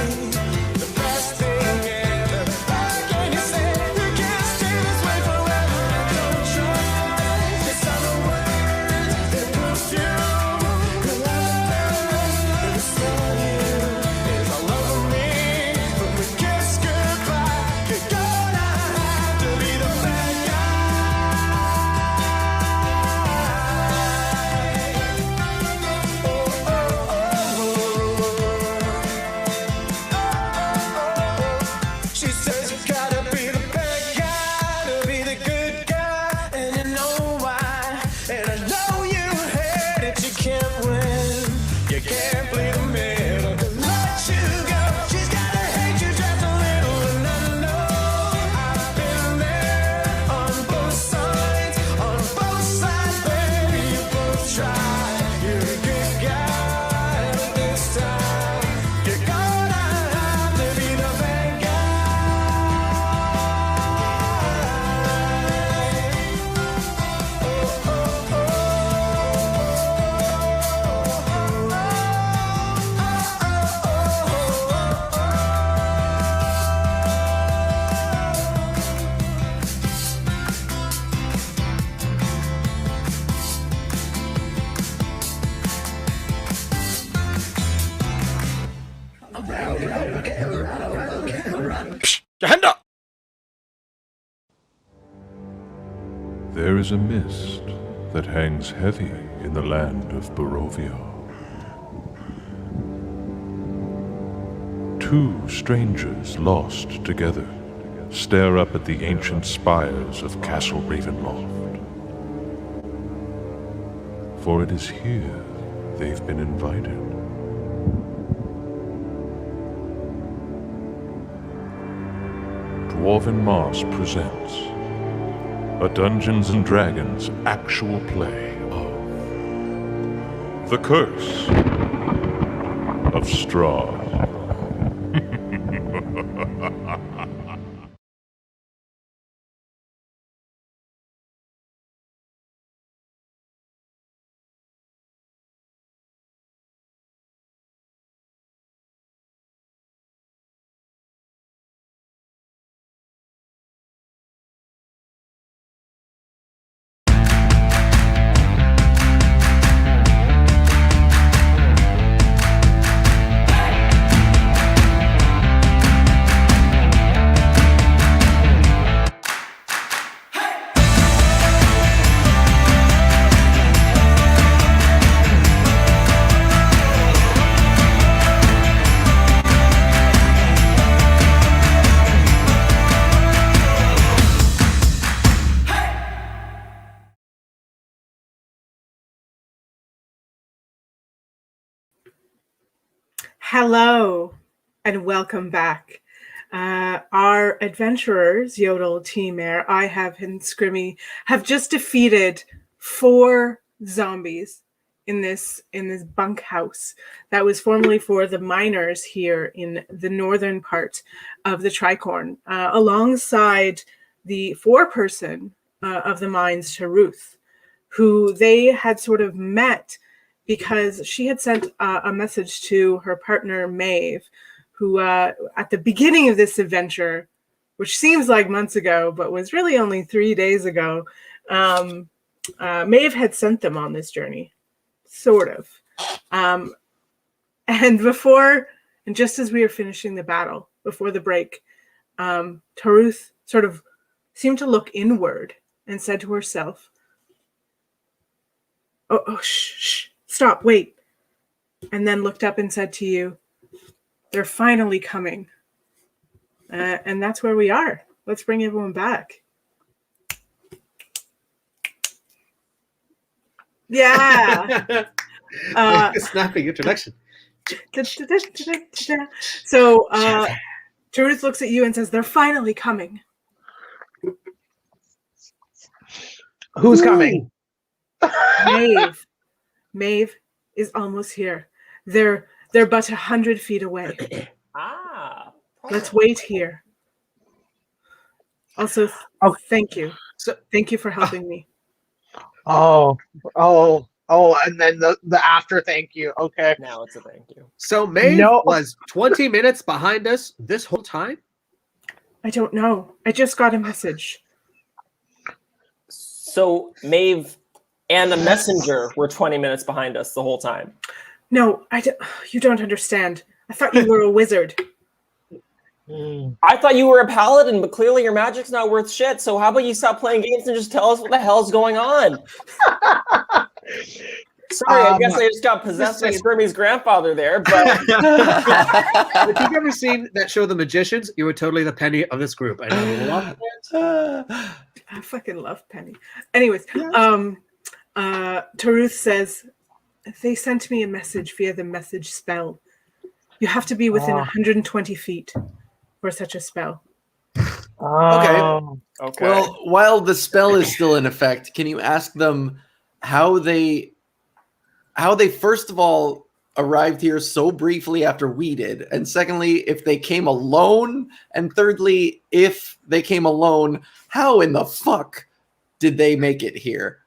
ever. How can you say you can't stay this way forever? Don't try. It's all the words that push you. The sun is all over me. When we kiss goodbye, you're gonna have to be the bad guy. She says you gotta be the bad guy to be the good guy, and you know why. And I know you hate it, you can't win. You can't play the middle to let you go. She's gotta hate you just a little, and I know I've been there on both sides, baby. You both try. You're a good guy, but this time you're gonna have to be the bad guy. Your hand up! There is a mist that hangs heavy in the land of Barovia. Two strangers lost together stare up at the ancient spires of Castle Ravenloft. For it is here they've been invited. Dwarven Moss presents a Dungeons & Dragons actual play of The Curse of Straw. Hello and welcome back. Our adventurers, Yodel, T-Mare, I have, and Scrimmy, have just defeated 4 zombies in this bunkhouse that was formerly for the miners here in the northern part of the Tricorn, alongside the foreperson of the mines, Ruth, who they had sort of met because she had sent a message to her partner, Maeve, who at the beginning of this adventure, which seems like months ago, but was really only 3 days ago, Maeve had sent them on this journey, sort of. And just as we were finishing the battle, before the break, Taruth sort of seemed to look inward and said to herself, oh, shh. Stop, wait. And then looked up and said to you, they're finally coming. And that's where we are. Let's bring everyone back. Yeah. Snapping introduction. So Taruth looks at you and says, they're finally coming. Who's coming? Maeve is almost here. They're but 100 feet away. Let's wait here. Also, thank you. Thank you for helping me. Oh, and then the after thank you. Okay. Now it's a thank you. So Maeve was 20 minutes behind us this whole time? I don't know. I just got a message. So Maeve and the messenger were 20 minutes behind us the whole time. No, you don't understand. I thought you were a wizard. I thought you were a paladin, but clearly your magic's not worth shit. So how about you stop playing games and just tell us what the hell's going on? Sorry, I guess I just got possessed by Spermie's grandfather there, but... If you've ever seen that show, The Magicians, you were totally the Penny of this group. I know. I fucking love Penny. Anyways, Taruth says, they sent me a message via the message spell. You have to be within 120 feet for such a spell. Okay. Well, while the spell is still in effect, can you ask them how they first of all arrived here so briefly after we did, and secondly, if they came alone, and thirdly, if they came alone, how in the fuck did they make it here?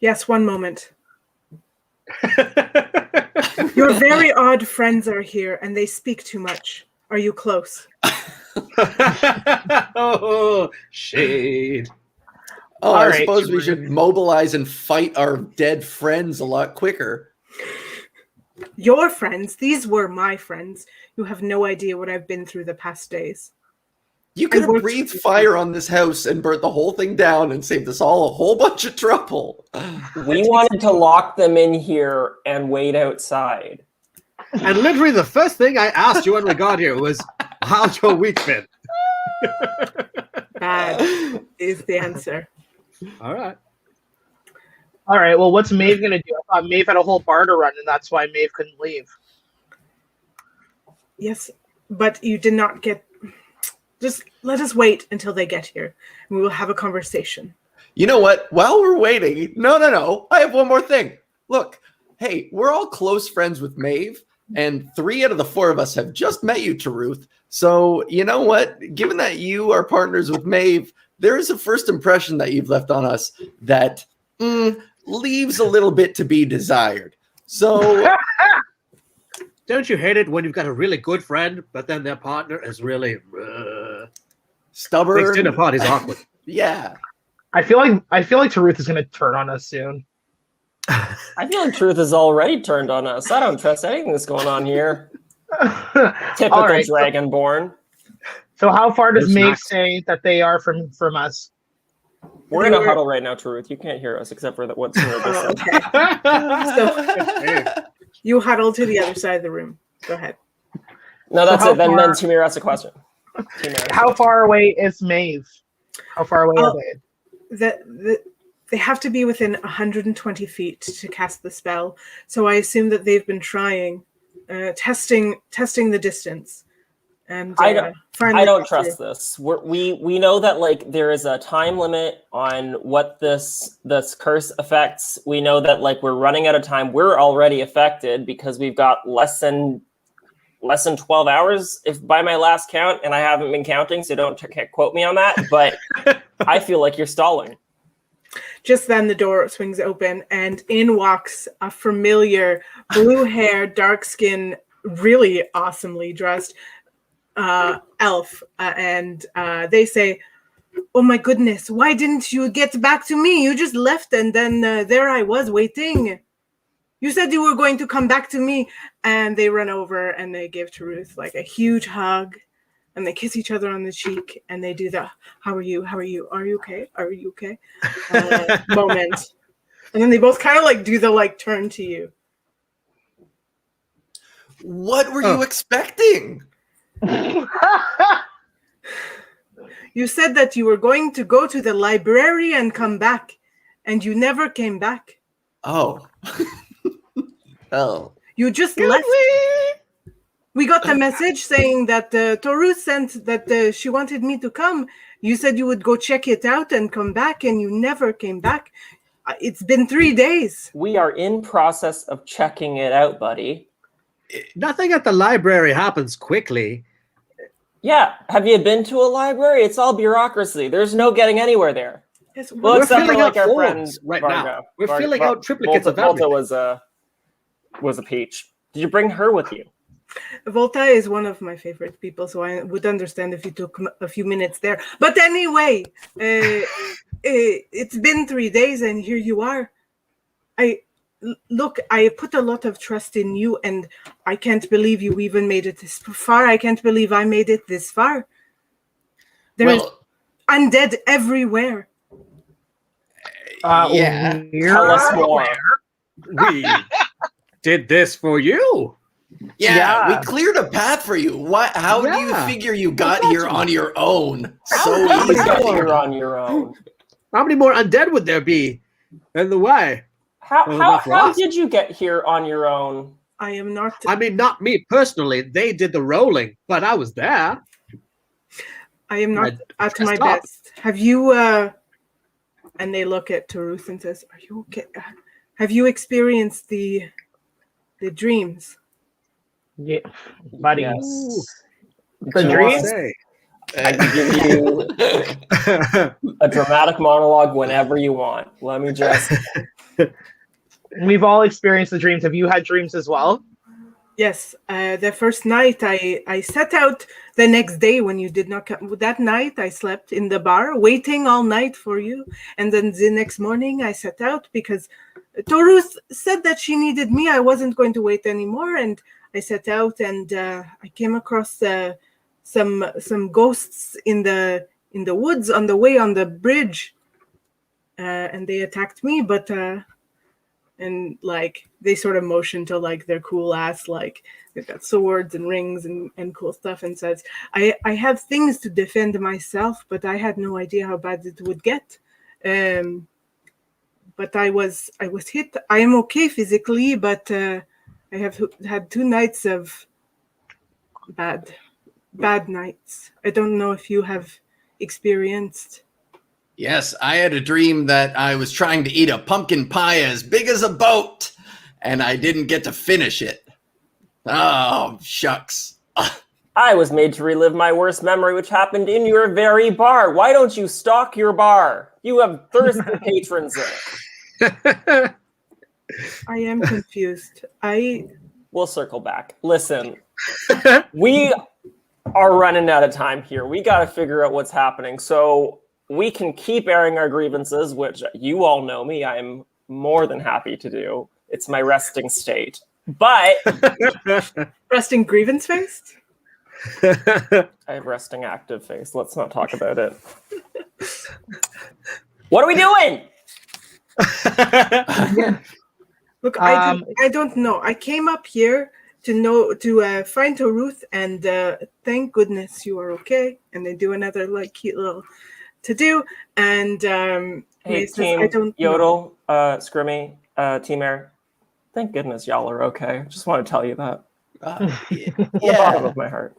Yes, one moment. Your very odd friends are here, and they speak too much. Are you close? Oh, shade. Oh, I suppose we should mobilize and fight our dead friends a lot quicker. Your friends? These were my friends. You have no idea what I've been through the past days. You could have breathed fire on this house and burnt the whole thing down and saved us all a whole bunch of trouble. We wanted to lock them in here and wait outside. And literally the first thing I asked you when we got here was, how's your week been? Bad is the answer. All right. All right. Well, what's Maeve gonna do? I thought Maeve had a whole bar to run, and that's why Maeve couldn't leave. Yes, but you did not get. Just let us wait until they get here, and we will have a conversation. You know what? While we're waiting, no. I have one more thing. Look, hey, we're all close friends with Maeve, and 3 out of the 4 of us have just met you, Taruth. So, you know what? Given that you are partners with Maeve, there is a first impression that you've left on us that leaves a little bit to be desired. So, don't you hate it when you've got a really good friend, but then their partner is really stubborn? Makes dinner parties awkward. Yeah. I feel like Taruth is gonna turn on us soon. I feel like Truth has already turned on us. I don't trust anything that's going on here. Typical All right, Dragonborn. So how far does It's Maeve not- say that they are from us? We're in a huddle right now, Truth. You can't hear us except for what's in the Oh, distance. okay. So you huddle to the other side of the room. Go ahead. No, that's how it. Then far- Timur asks a question. Timur asks a How question. far away is Maeve? How far away are Oh. they? They have to be within 120 feet to cast the spell. So I assume that they've been trying, testing the distance. And I finally don't got trust through. this. We know that like there is a time limit on what this curse affects. We know that like we're running out of time. We're already affected because we've got less than 12 hours, if by my last count, and I haven't been counting, so can't quote me on that. But I feel like you're stalling. Just then the door swings open and in walks a familiar blue hair, dark skin, really awesomely dressed elf. And they say, "Oh my goodness, why didn't you get back to me? You just left and then there I was waiting. You said you were going to come back to me." And they run over and they give Taruth like a huge hug. And they kiss each other on the cheek, and they do the "How are you? How are you? Are you okay? Are you okay?" moment, and then they both kind of like do the like turn to you. What were you expecting? You said that you were going to go to the library and come back, and you never came back. Oh. Oh. You just left. We got the message saying that Taruth sent that she wanted me to come. You said you would go check it out and come back, and you never came back. It's been 3 days. We are in process of checking it out, buddy. Nothing at the library happens quickly. Yeah, have you been to a library? It's all bureaucracy. There's no getting anywhere there. Yes, Well, We're except for filling like out our friend forms right Vargo. now. We're filling out triplicates of Volta everything. was a peach. Did you bring her with you? Volta is one of my favorite people, so I would understand if you took a few minutes there. But anyway, it's been 3 days, and here you are. I put a lot of trust in you, and I can't believe you even made it this far. I can't believe I made it this far. There's undead everywhere. Yeah. Tell us more. We did this for you. Yeah, we cleared a path for you. Why? How do you Yeah. figure you got here on your own? So How did you get easy. here on your own? How many more undead would there be in the way? How Well, not for us. did you get here on your own? I am not. I mean, not me personally. They did the rolling, but I was there. I am not I at my dressed up. best. Have you? And they look at Taruth and says, "Are you okay? Have you experienced the dreams?" Yeah, buddy. Yes. The Do you dreams? want- Say. I can give you a dramatic monologue whenever you want. Let me just. We've all experienced the dreams. Have you had dreams as well? Yes. The first night I set out the next day when you did not come. That night I slept in the bar, waiting all night for you, and then the next morning I set out because Taruth said that she needed me. I wasn't going to wait anymore, and I set out, and I came across some ghosts in the woods on the way on the bridge, and they attacked me. But and like they sort of motion to like their cool ass, like they've got swords and rings and cool stuff, and says, I have things to defend myself, but I had no idea how bad it would get. But I was hit. I am okay physically, but I have had 2 nights of bad nights. I don't know if you have experienced. Yes, I had a dream that I was trying to eat a pumpkin pie as big as a boat, and I didn't get to finish it. Oh, shucks. I was made to relive my worst memory, which happened in your very bar. Why don't you stock your bar? You have thirsty patrons in it. I am confused. We'll circle back. Listen, we are running out of time here. We got to figure out what's happening. So we can keep airing our grievances, which you all know me. I'm more than happy to do. It's my resting state. But resting grievance face? I have resting active face. Let's not talk about it. What are we doing? Look, I don't know. I came up here to find Taruth, and thank goodness you are okay. And they do another like cute little to do. And hey, says, team I don't Yodel, Scrimmy, Team Air. Thank goodness y'all are okay. Just want to tell you that. Yeah. From the bottom of my heart.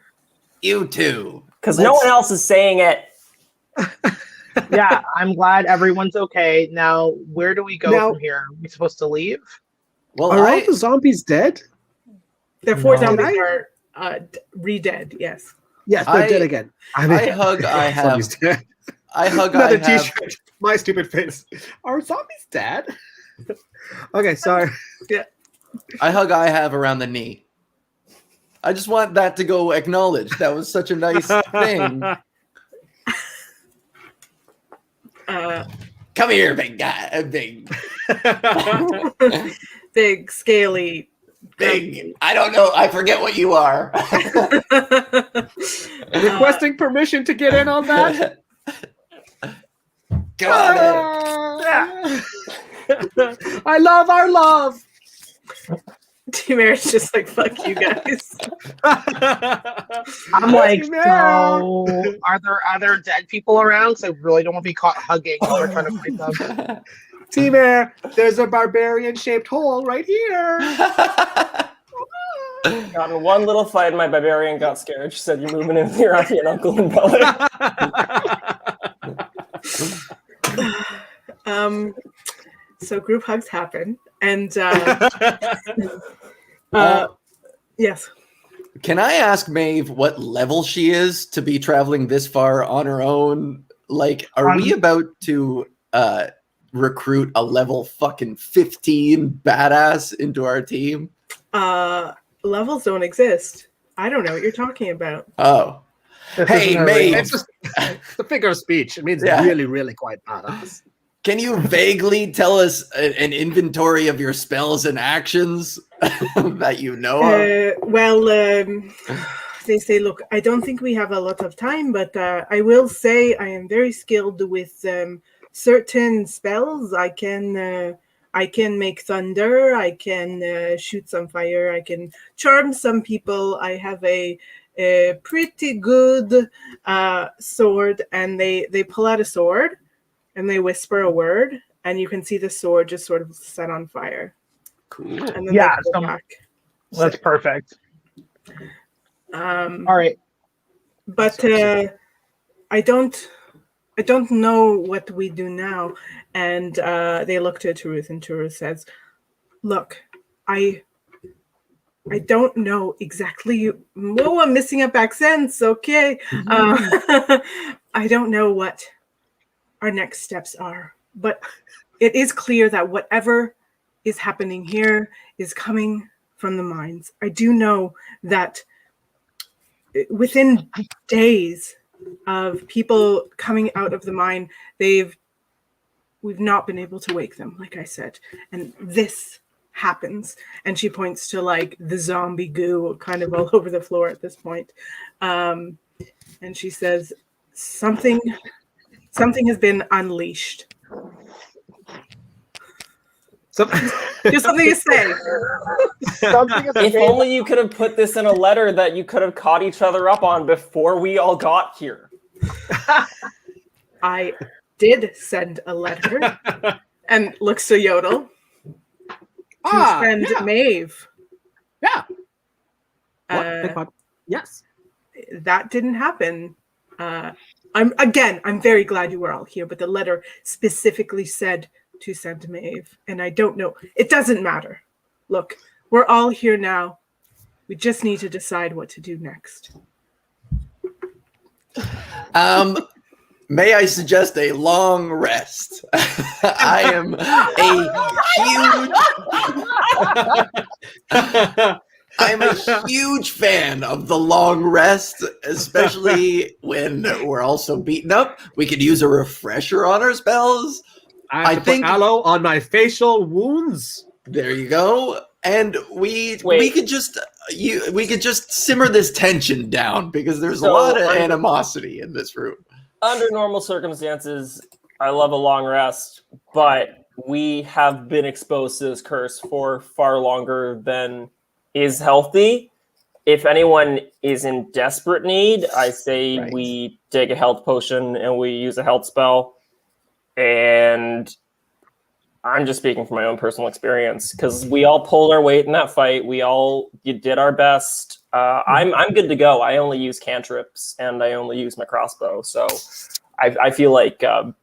You too. Because no one else is saying it. Yeah, I'm glad everyone's okay. Now, where do we go from here? Are we supposed to leave? Well, are all the zombies dead? The 4 No. zombies are re-dead, yes. Yes, they're dead again. I hug I have. I hug I Another have. t-shirt. My stupid face. Are zombies dead? Okay, sorry. Yeah. I hug I have around the knee. I just want that to go acknowledged. That was such a nice thing. Come here, big guy. Big, scaly. Big. I don't know. I forget what you are. Requesting permission to get in on that? Come on. I love our love. Team Air's just like, fuck you guys. I'm like, so are there other dead people around? Because I really don't want to be caught hugging while we're trying to fight them. Team Air, there's a barbarian-shaped hole right here. Got in one little fight, and my barbarian got scared. She said, "You're moving in with your auntie and uncle and brother." So group hugs happen, and yes. Can I ask Maeve what level she is to be traveling this far on her own? Like, are we about to recruit a level fucking 15 badass into our team? Levels don't exist. I don't know what you're talking about. Oh. Hey, Maeve. It's just the figure of speech. It means really, really quite badass. Can you vaguely tell us an inventory of your spells and actions that you know of? They say, look, I don't think we have a lot of time, but I will say I am very skilled with certain spells. I can make thunder. I can shoot some fire. I can charm some people. I have a pretty good sword. And they pull out a sword and they whisper a word, and you can see the sword just sort of set on fire. Cool. And then Yeah, they go back. That's perfect. All right. But I don't know what we do now. And they look to Taruth, and Taruth says, look, I don't know exactly. Whoa, I'm missing up accents. Okay. I don't know what our next steps are, but it is clear that whatever is happening here is coming from the mines. I do know that within days of people coming out of the mine, we've not been able to wake them, like I said, and this happens. And she points to like the zombie goo kind of all over the floor at this point, and she says something has been unleashed. Just something to say. Something is If only you could have put this in a letter that you could have caught each other up on before we all got here. I did send a letter and looks to Yodel to send Maeve. Yeah. Yes. That didn't happen. I'm very glad you were all here, but the letter specifically said to send Maeve, and I don't know. It doesn't matter. Look, we're all here now. We just need to decide what to do next. May I suggest a long rest? I am I'm a huge fan of the long rest, especially when we're also beaten up. We could use a refresher on our spells. I think put aloe on my facial wounds. There you go. And we could just simmer this tension down because there's a lot of animosity in this room. Under normal circumstances, I love a long rest, but we have been exposed to this curse for far longer than is healthy. If anyone is in desperate need, I say we take a health potion and we use a health spell. And I'm just speaking from my own personal experience because we all pulled our weight in that fight. You did our best. I'm good to go. I only use cantrips and I only use my crossbow. So I feel like, how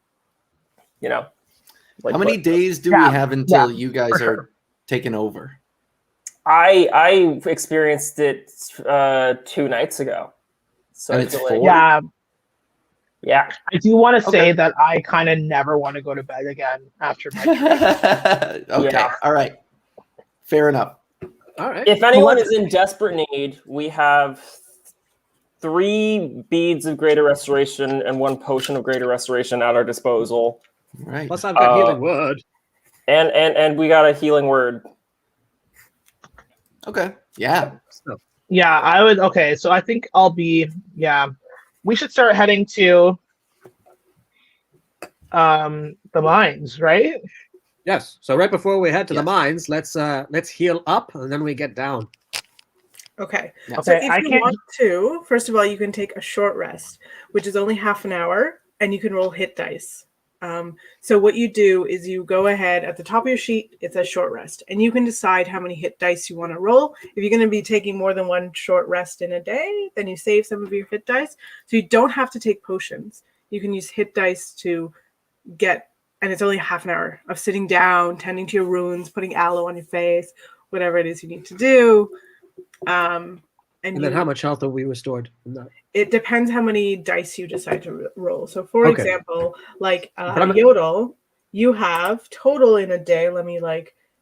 many days do we have until you guys are taken over? I experienced it 2 nights ago. So and it's like, 4? Yeah. I do want to say that I kind of never want to go to bed again after my trip. Okay. Yeah. All right. Fair enough. All right. If anyone is in desperate need, we have 3 beads of greater restoration and 1 potion of greater restoration at our disposal. Right. Plus I've got healing word. And we got a healing word. Okay. Yeah. Yeah, I would. Okay, so I think I'll be. Yeah, we should start heading to the mines, right? Yes. So right before we head to the mines, let's heal up and then we get down. Okay. Yeah. So Okay, if you want to, first of all, you can take a short rest, which is only half an hour, and you can roll hit dice. So what you do is you go ahead at the top of your sheet, it says short rest, and you can decide how many hit dice you want to roll. If you're going to be taking more than 1 short rest in a day, then you save some of your hit dice. So you don't have to take potions. You can use hit dice to get, and it's only half an hour of sitting down, tending to your wounds, putting aloe on your face, whatever it is you need to do. And then how much health are we restored from that? It depends how many dice you decide to roll. So, for example, like Yodel, you have total in a day. Let me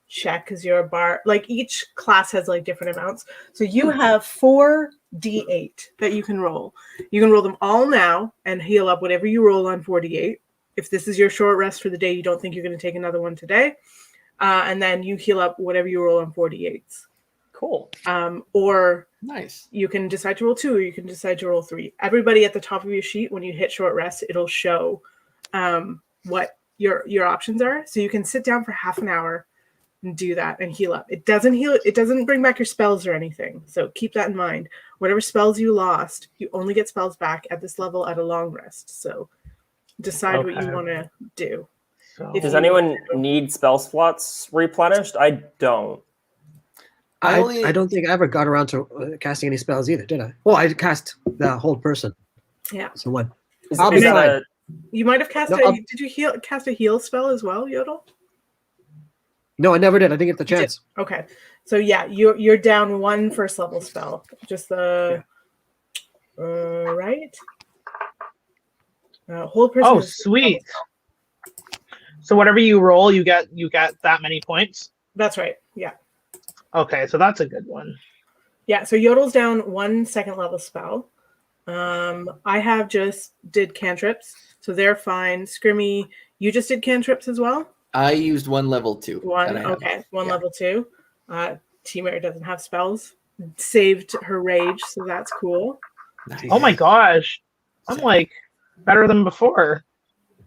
check because you're a bar. Like each class has different amounts. So you have 4d8 that you can roll. You can roll them all now and heal up whatever you roll on 4d8. If this is your short rest for the day, you don't think you're going to take another one today, and then you heal up whatever you roll on 4d8s. Cool. Or nice. You can decide to roll 2 or you can decide to roll 3. Everybody at the top of your sheet, when you hit short rest, it'll show what your options are. So you can sit down for half an hour and do that and heal up. It doesn't bring back your spells or anything. So keep that in mind. Whatever spells you lost, you only get spells back at this level at a long rest. So decide what you want to do. Does anyone need spell slots replenished? I don't. I don't think I ever got around to casting any spells either, did I? Well, I cast the whole person. Yeah. So what? I'll be fine. You might have cast did you cast a heal spell as well, Yodel? No, I never did. I didn't get the chance. Okay. So yeah, you're down 1 first level spell. Just the right? Whole person. Oh, sweet. So whatever you roll, you get that many points? That's right. Yeah. Okay, so that's a good one. Yeah, so Yodel's down 1 second level spell. I just did cantrips, so they're fine. Scrimmy, you just did cantrips as well? I used 1 level 2. 1, okay. 1 level 2. T-Mare doesn't have spells. Saved her rage, so that's cool. Nice. Oh my gosh. I'm better than before.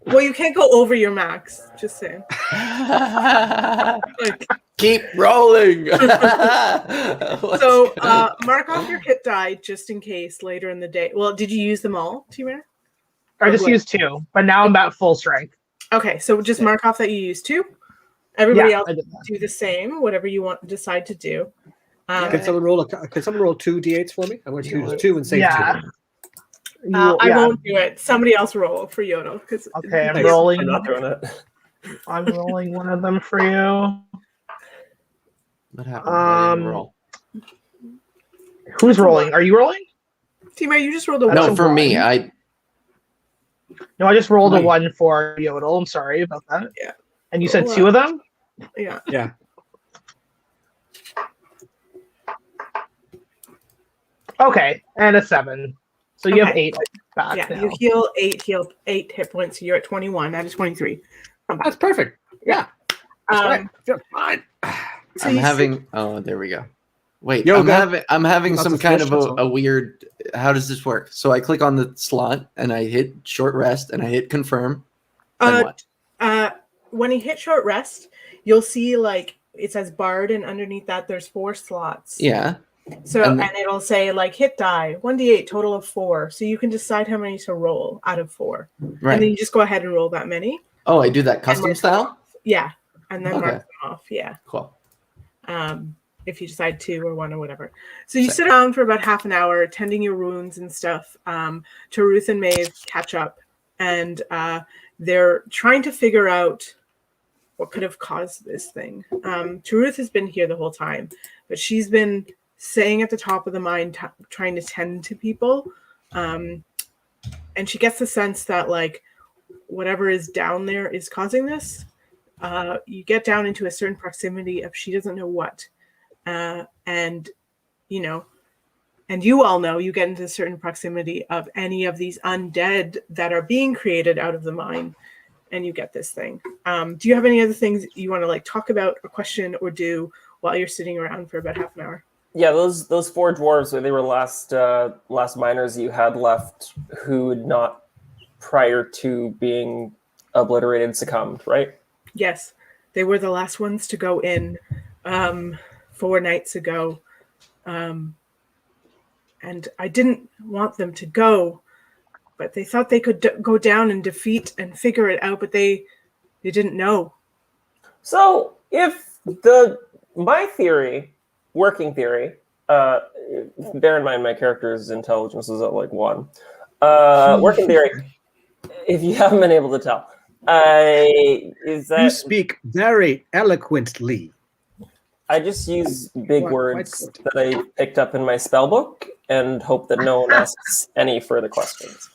Well, you can't go over your max. Just saying. Like, Keep rolling. so mark off your hit die just in case later in the day. Well, did you use them all, T-Rare? I just used 2, but now I'm at full strength. Okay, so just mark off that you used 2. Everybody else I did that. do the same, whatever you decide to do. Can someone roll 2 d8s for me? I'm going to choose 2 and save 2. I won't do it. Somebody else roll for Yodel. Okay, I'm rolling. I'm not doing it. I'm rolling one of them for you. What happened? I didn't roll. Who's rolling? Are you rolling? T-Mare, you just rolled a 1. No, for me. No, I just rolled a 1 for Yodel. I'm sorry about that. Yeah. And you said 2 of them? Yeah. Yeah. Okay, and a 7. So you have 8 back Yeah, now. you heal 8 hit points. So you're at 21 out of 23. That's perfect. Yeah. That's right. You're fine. I'm having. Oh, there we go. Wait, Yoga. I'm having Lots some of kind fish, of that's all. a weird. How does this work? So I click on the slot and I hit short rest and I hit confirm. Then what? When you hit short rest, you'll see like it says Bard, and underneath that there's 4 slots. Yeah. So And- and it'll say like hit die 1d8 total of 4. So you can decide how many to roll out of 4, Right. and then you just go ahead and roll that many. Oh, I do that custom style. Yeah, and then Okay. mark them off. Yeah. Cool. If you decide 2 or 1 or whatever. So you sit around for about half an hour, tending your wounds and stuff. Ruth and Maeve catch up, and they're trying to figure out what could have caused this thing. Ruth has been here the whole time, but she's been staying at the top of the mine, trying to tend to people. And she gets the sense that like whatever is down there is causing this. You get down into a certain proximity of she doesn't know what. And you all know you get into a certain proximity of any of these undead that are being created out of the mine, and you get this thing. Do you have any other things you want to like talk about or question or do while you're sitting around for about half an hour? Yeah, those 4 dwarves, they were last miners you had left who had not, prior to being obliterated, succumbed, right? Yes, they were the last ones to go in 4 nights ago. And I didn't want them to go, but they thought they could go down and defeat and figure it out, but they didn't know. So if my theory, working theory, bear in mind my character's intelligence is at like 1. Working theory, if you haven't been able to tell, is that You speak very eloquently. I just use big Quite words good. that I picked up in my spell book and hope that no one asks any further questions.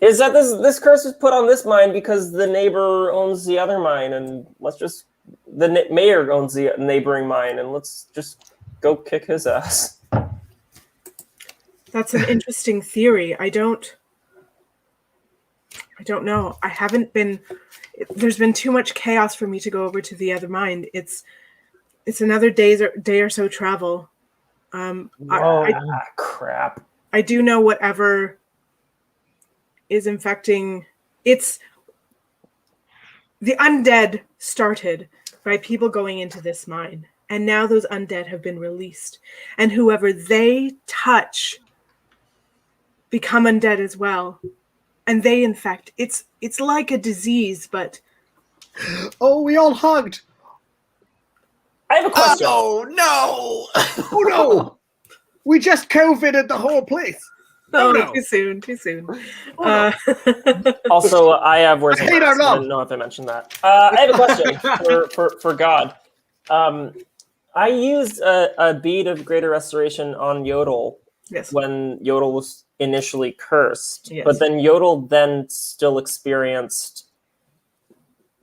Is that this curse was put on this mine because the neighbor owns the other mine, and the mayor owns the neighboring mine, and let's just go kick his ass. That's an interesting theory. I don't know. I haven't been. There's been too much chaos for me to go over to the other mine. It's another day or so travel. Crap. I do know whatever is infecting. It's the undead started by people going into this mine, and now those undead have been released, and whoever they touch become undead as well, and they infect. It's like a disease, but Oh, we all hugged. I have a question. Oh no! Oh no! We just COVIDed the whole place. oh, no. too soon. Also, I have words. I hate our I love. don't know if I mentioned that. I have a question for God. I used a bead of greater restoration on Yodel Yes. when Yodel was initially cursed, Yes. but then Yodel then still experienced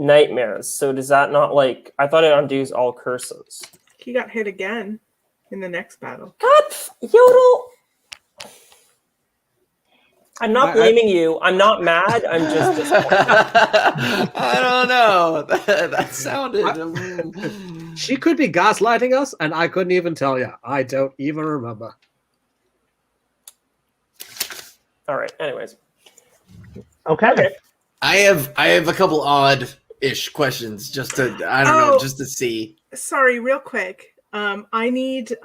nightmares. So does that not I thought it undoes all curses? He got hit again in the next battle. God, Yodel. I'm not blaming you. I'm not mad. I'm just disappointed. I don't know. That sounded. She could be gaslighting us, and I couldn't even tell you. I don't even remember. All right. Anyways, Okay. I have a couple odd-ish questions just to just to see. Sorry, real quick. I need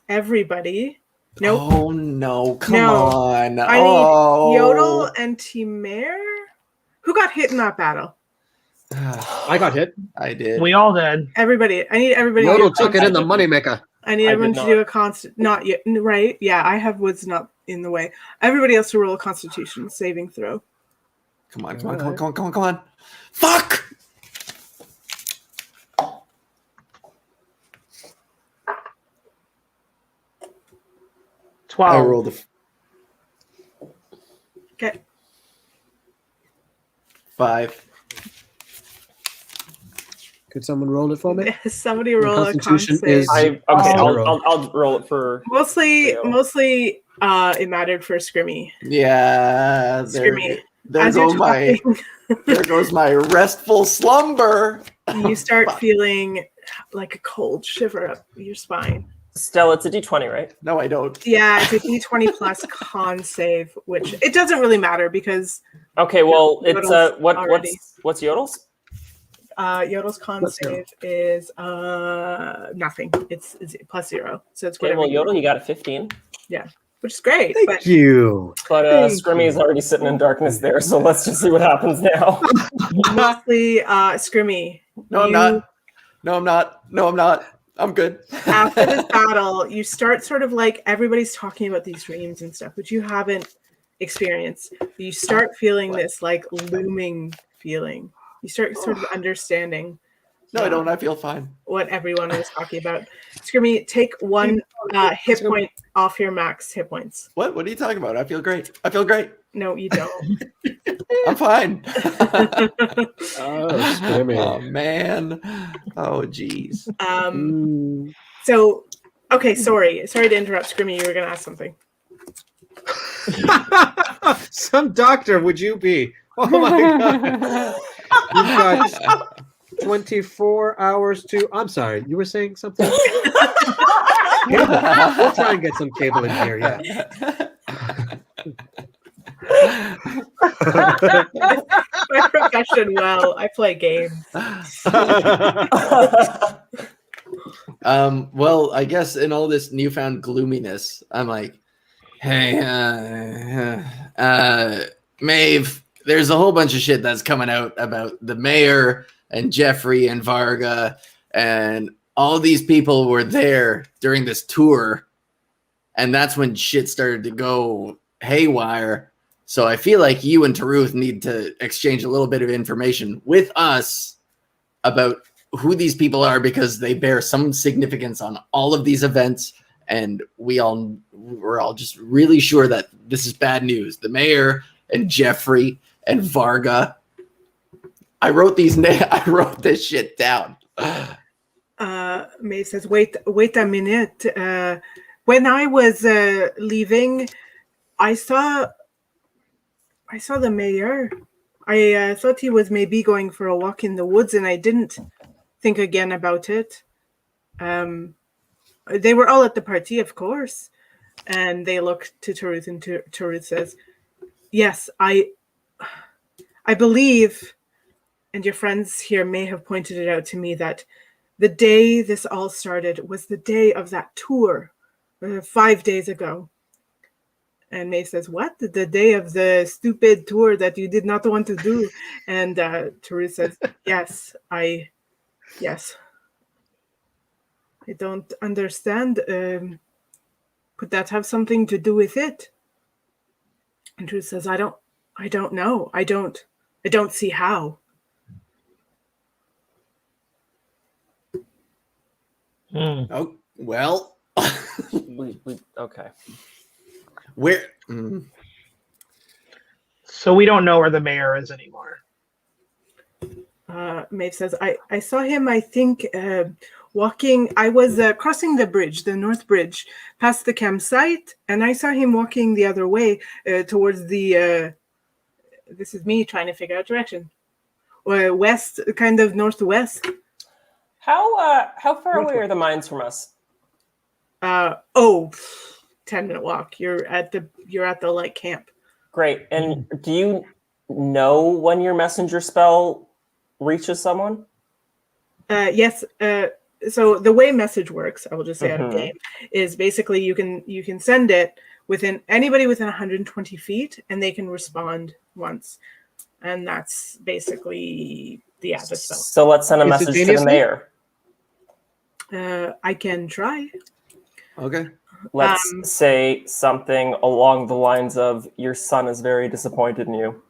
everybody. Nope. Oh no! Come No. on! I need Yodel and T-Mare. Who got hit in that battle? I got hit. I did. We all did. Everybody. I need everybody. Yodel took it in the moneymaker. I need everyone to do a constant. Not yet. Right? Yeah, I have Woods not in the way. Everybody else to roll a Constitution saving throw. Come on! Fuck! I rolled a Okay. 5. Could someone roll it for me? Somebody roll a Constitution con is save. I'll roll it for. Mostly, it mattered for Scrimmy. Yeah, Scrimmy. There goes my restful slumber. You start feeling like a cold shiver up your spine. Stella, it's a D20, right? No, I don't. Yeah, it's a D20 plus con save, which it doesn't really matter because. Okay, well, it's already. what's Yodel's? Yodel's con save is nothing. It's plus 0, so it's okay. whatever. Well, Yodel, you got a 15. Yeah, which is great. Thank you. But Scrimmy is already sitting in darkness there, so let's just see what happens now. Mostly, Scrimmy. No, I'm not. No, I'm not. I'm good. After this battle, you start sort of like everybody's talking about these dreams and stuff, which you haven't experienced. You start feeling this like looming feeling. You start sort of understanding. No, I don't. I feel fine. What everyone was talking about. Scrimmy, take 1 hit point off your max hit points. What are you talking about? I feel great. No, you don't. I'm fine. Oh, man. Oh, jeez. So, okay, sorry to interrupt, Scrimmy. You were going to ask something. Some doctor would you be? Oh my god! You've got 24 hours to. I'm sorry, you were saying something. Cable. We'll try and get some cable in here. Yeah. My profession. Well, I play games. Well, I guess in all this newfound gloominess, I'm like, hey, Maeve, there's a whole bunch of shit that's coming out about the mayor and Jeffrey and Varga, and all these people were there during this tour, and that's when shit started to go haywire. So I feel like you and Taruth need to exchange a little bit of information with us about who these people are, because they bear some significance on all of these events, and we're all just really sure that this is bad news. The mayor and Jeffrey and Varga. I wrote this shit down. May says, wait a minute. When I was leaving, I saw the mayor. I thought he was maybe going for a walk in the woods, and I didn't think again about it. They were all at the party, of course. And they look to Taruth, and Taruth says, yes, I believe, and your friends here may have pointed it out to me, that the day this all started was the day of that tour 5 days ago. And Maeve says, what? The day of the stupid tour that you did not want to do? And Taruth says, yes. I don't understand. Could that have something to do with it? And Taruth says, I don't know. I don't see how. Oh, well. Okay. Where? So we don't know where the mayor is anymore. Maeve says, I saw him, I think, walking. I was crossing the bridge, the North Bridge, past the campsite, and I saw him walking the other way towards the, this is me trying to figure out direction, west, kind of northwest. How far away are the mines from us? 10-minute walk. You're at the like camp. Great. And do you know when your messenger spell reaches someone? Yes. So the way message works, I will just say out of game, is basically you can send it within anybody within 120 feet, and they can respond once, and that's basically the spell. So let's send a message to the mayor. I can try. Okay. Let's say something along the lines of, "Your son is very disappointed in you."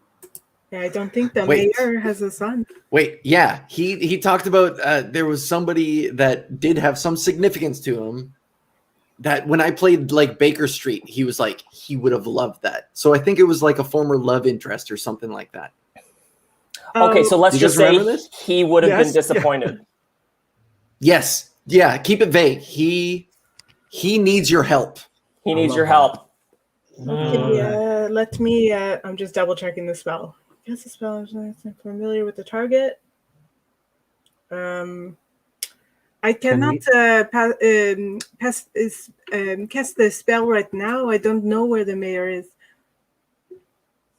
I don't think the Wait. mayor has a son. Wait, yeah, he talked about there was somebody that did have some significance to him. That when I played like Baker Street, he was like he would have loved that. So I think it was like a former love interest or something like that. Okay, so let's You just guys say remember this? he would have been disappointed. Yes, yeah, keep it vague. He needs your help. He needs your help. Okay, let me. I'm just double checking the spell. Yes, the spell is familiar with the target. I cannot cast the spell right now. I don't know where the mayor is.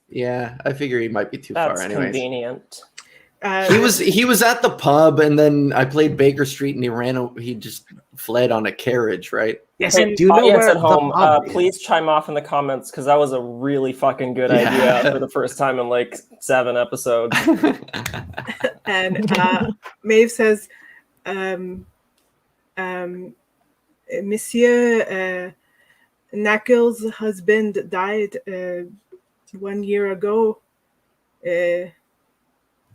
Yeah, I figure he might be too far. That's Anyways, convenient. he was at the pub, and then I played Baker Street, and he just fled on a carriage, right? Yes. Hey, Do you know audience where at home, the pub is? please chime off in the comments, because that was a really fucking good idea for the first time in like 7 episodes. And Maeve says, Monsieur Knuckles' husband died 1 year ago.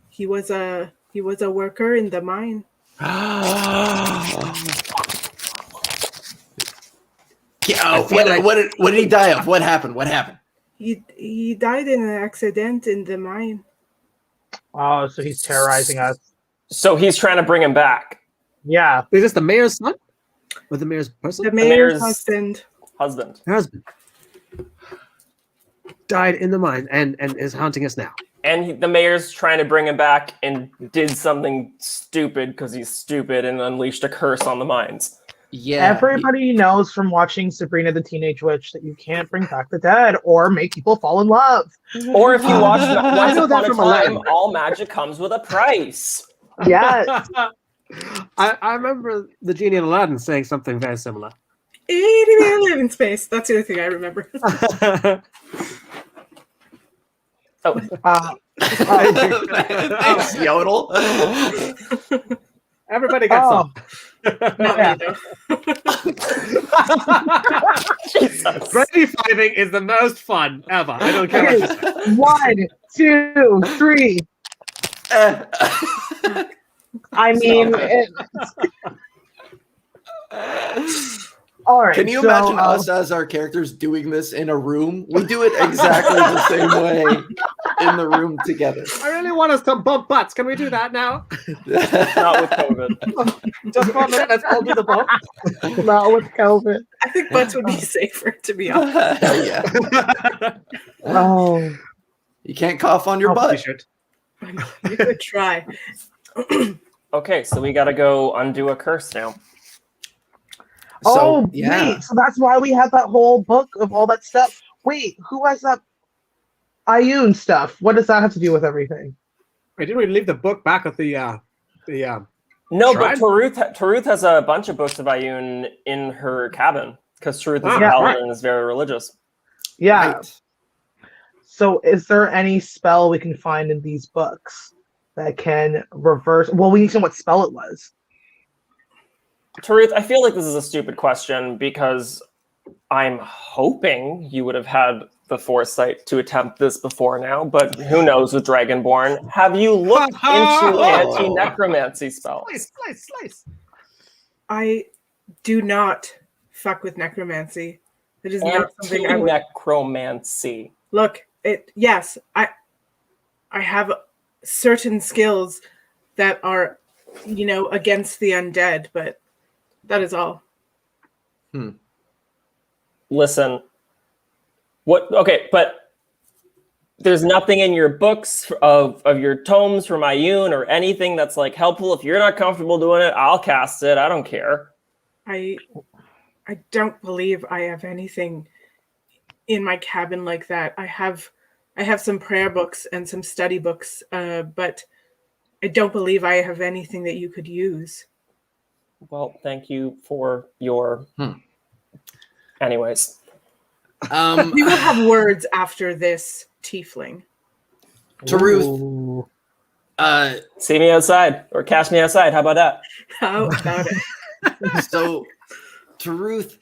He was a worker in the mine. What did he die of? What happened? He died in an accident in the mine. Oh, so he's terrorizing us. So he's trying to bring him back. Yeah. Is this the mayor's son? Or the mayor's person? The mayor's husband. Husband. Her husband died in the mine and is haunting us now. And the mayor's trying to bring him back and did something stupid because he's stupid and unleashed a curse on the mines. Yeah. Everybody knows from watching Sabrina the Teenage Witch that you can't bring back the dead or make people fall in love. Or if you watch Once know that Upon a from Time, Aladdin. all magic comes with a price. Yes. I remember the genie in Aladdin saying something very similar. 80 men live in space. That's the only thing I remember. Thanks, Yodel. Everybody got some. Not me, though. Brain-teasing is the most fun ever. I don't care. Okay. 1, 2, 3. I mean, all right. Can you imagine us as our characters doing this in a room? We do it exactly the same way in the room together. I really want us to bump butts. Can we do that now? Not with COVID. Just for a minute, let's all do the bump. Not with COVID. I think butts would be safer, to be honest. Hell yeah. Oh. You can't cough on your butt. You could try. Okay, so we got to go undo a curse now. Wait, so that's why we have that whole book of all that stuff. Wait, who has that Ioun stuff? What does that have to do with everything? Wait, didn't we leave the book back at the No, shrine? but Taruth has a bunch of books of Ioun in her cabin because Taruth is a paladin and is very religious. Yeah. Right. So is there any spell we can find in these books that can reverse? Well, we need to know what spell it was. Taruth, I feel like this is a stupid question because I'm hoping you would have had the foresight to attempt this before now, but who knows with Dragonborn. Have you looked into anti-necromancy spells? Slice. I do not fuck with necromancy. It is not something I would... Anti-necromancy. Look, yes, I have certain skills that are, against the undead, but that is all. Listen. Okay, but there's nothing in your books of your tomes from Ioun or anything that's like helpful. If you're not comfortable doing it, I'll cast it. I don't care. I don't believe I have anything in my cabin like that. I have some prayer books and some study books, but I don't believe I have anything that you could use. Well, thank you for your. Anyways, We will have words after this, tiefling. Taruth, see me outside or cast me outside. How about that? How about it? so Taruth,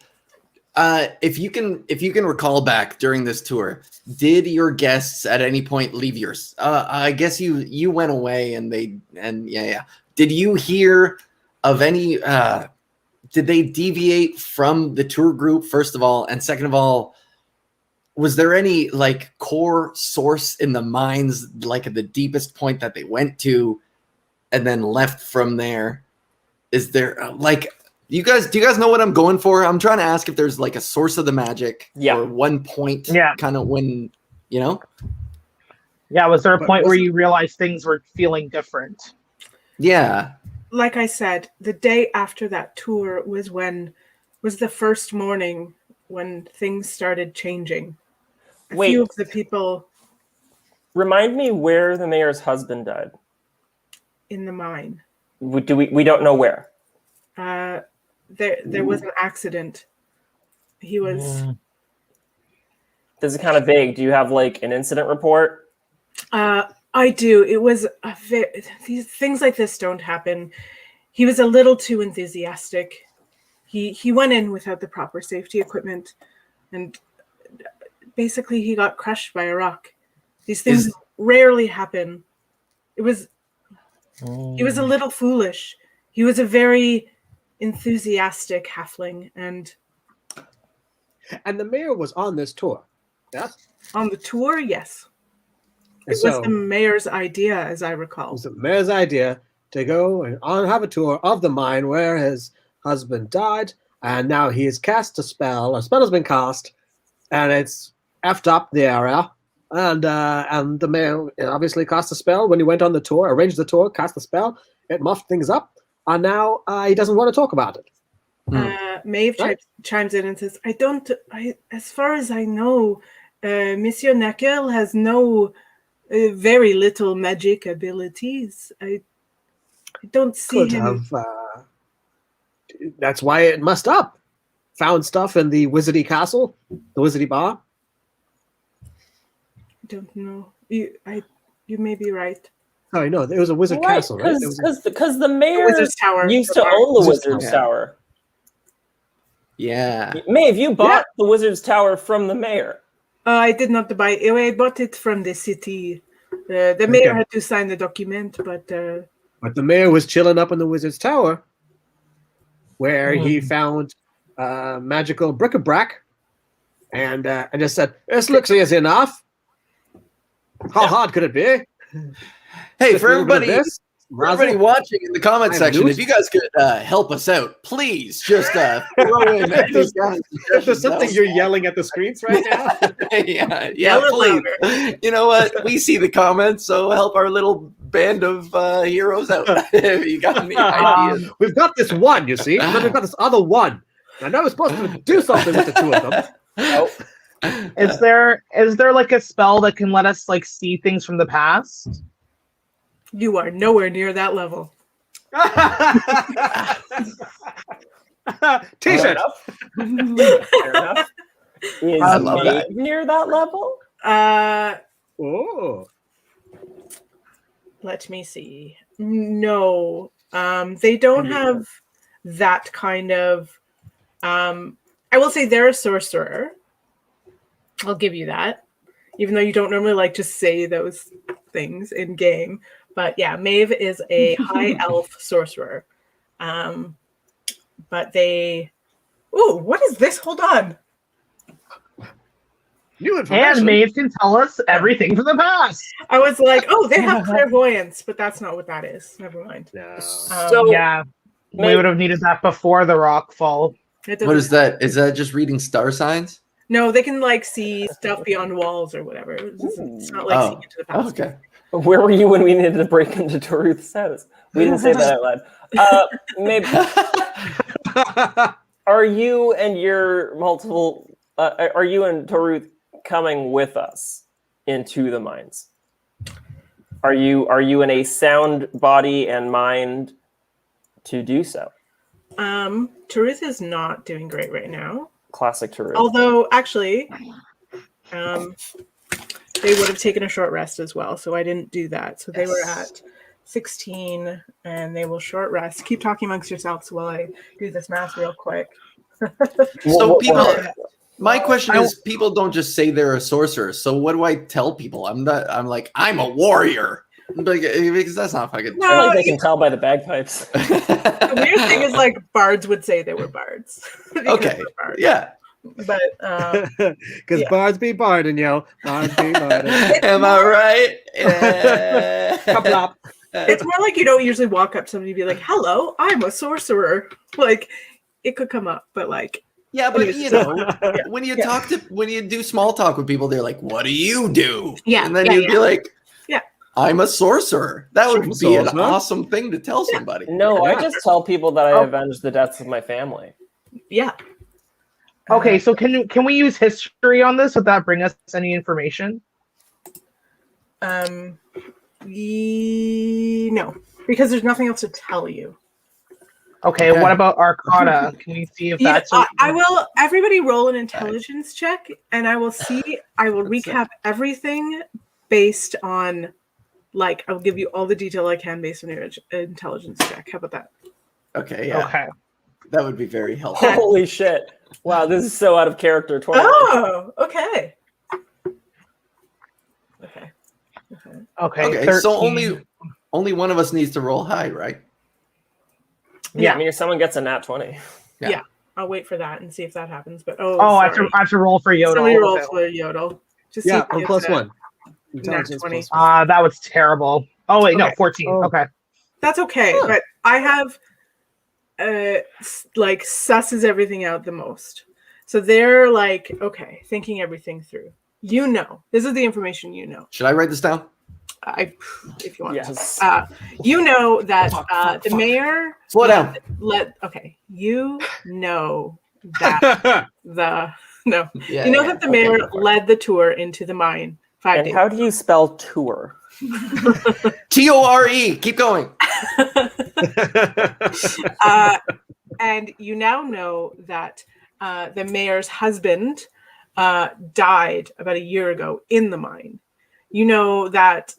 if you can recall back during this tour, did your guests at any point leave yours? I guess you went away and yeah. Did you hear of any? Did they deviate from the tour group, first of all, and second of all, was there any like core source in the mines, like at the deepest point that they went to, and then left from there? Is there like? Do you guys know what I'm going for? I'm trying to ask if there's like a source of the magic or one point kind of when, you know? Yeah, was there a point where you realized things were feeling different? Yeah. Like I said, the day after that tour was the first morning when things started changing. A few of the people Remind me where the mayor's husband died. in the mine. We don't know where. There was an accident. He was. This is kind of vague. Do you have like an incident report? I do. It was these things like this don't happen. He was a little too enthusiastic. He went in without the proper safety equipment, and basically he got crushed by a rock. These things rarely happen. He was a little foolish. He was a very enthusiastic halfling, and the mayor was on this tour. Yes. On the tour, yes. It was the mayor's idea, as I recall. It was the mayor's idea to go and have a tour of the mine where his husband died, and now he has cast a spell. A spell has been cast, and it's effed up the area. And the mayor obviously cast a spell when he went on the tour, arranged the tour, cast the spell. It muffed things up, and now he doesn't want to talk about it. Maeve chimes in and says, as far as I know, Monsieur Neckel has no very little magic abilities. I don't see him. That's why it messed up. Found stuff in the wizardy castle, the wizardy bar. I don't know. You may be right. Oh, no, it was a wizard castle, right? Because the mayor Wizard's Tower. used to own the Wizard's Tower. Yeah. Maeve, you bought the Wizard's Tower from the mayor. I did not buy it. I bought it from the city. The mayor had to sign the document, but the mayor was chilling up in the Wizard's Tower, where he found magical bric-a-brac, and just said, "This looks easy enough. How hard could it be?" Hey, for everybody watching in the comment section, if you guys could help us out, please just throw in. If there's something you're yelling at the screens right now, yeah, please. You know what? We see the comments, so help our little band of heroes out. If you got any ideas, we've got this one, you see, and then we've got this other one. I know we're supposed to do something with the two of them. Oh. Is there like a spell that can let us like see things from the past? You are nowhere near that level. T-shirt. Fair enough. Is I love that. near that level? Let me see. No, they don't have that kind of. I will say they're a sorcerer. I'll give you that, even though you don't normally like to say those things in game. But yeah, Maeve is a high elf sorcerer. But they. Ooh, what is this? Hold on. New information. And Maeve can tell us everything from the past. I was like, oh, they have clairvoyance, but that's not what that is. Never mind. No. Yeah, we would have needed that before the rock fall. What is that? Is that just reading star signs? No, they can like see stuff beyond walls or whatever. It's not like seeing into the past. Okay. Where were you when we needed to break into Taruth's house? We didn't say that out loud. Maybe. Are you and your multiple? Are you and Taruth coming with us into the mines? Are you in a sound body and mind to do so? Taruth is not doing great right now. Classic Taruth. Although, actually, they would have taken a short rest as well, so I didn't do that. So they were at 16, and they will short rest. Keep talking amongst yourselves while I do this math real quick. So people, my question is, people don't just say they're a sorcerer. So what do I tell people? I'm a warrior. Because that's not fucking. I feel like they can tell by the bagpipes. The weird thing is, like, bards would say they were bards. Okay. Bards. Yeah. But because bards be barding, yo. Bards be barding. Am I right? Yeah. It's more like you don't usually walk up to somebody and be like, "Hello, I'm a sorcerer." Like, it could come up, but like, yeah, but when you when you do small talk with people, they're like, "What do you do?" Yeah, and then you'd be like, "Yeah, I'm a sorcerer." That would be an awesome thing to tell somebody. No, I just tell people that I avenged the deaths of my family. Yeah. Okay, so can we use history on this? Would that bring us any information? No, because there's nothing else to tell you. Okay, what about Arcana? Can we see if that's... I will... Everybody roll an intelligence check, and I will see... I will recap everything based on... Like, I'll give you all the detail I can based on your intelligence check. How about that? Okay, yeah. Okay. That would be very helpful. Holy shit. Wow, this is so out of character. 20. Oh, okay. Okay, so only one of us needs to roll high, right? Yeah. I mean, if someone gets a nat 20. Yeah. I'll wait for that and see if that happens. But I have to roll for Yodel. Somebody roll for Yodel. Just yeah, I'm plus one. Nat 20. That was terrible. Oh wait, no, 14. Okay. That's okay, but I have like susses everything out the most. So they're like, okay, thinking everything through. You know, this is the information you know. Should I write this down? If you want. Yes. You know that the mayor. Slow down. You know that you know that the mayor led the tour into the mine 5 days. How do you spell tour? T-O-R-E. Keep going. And you now know that the mayor's husband died about a year ago in the mine. You know that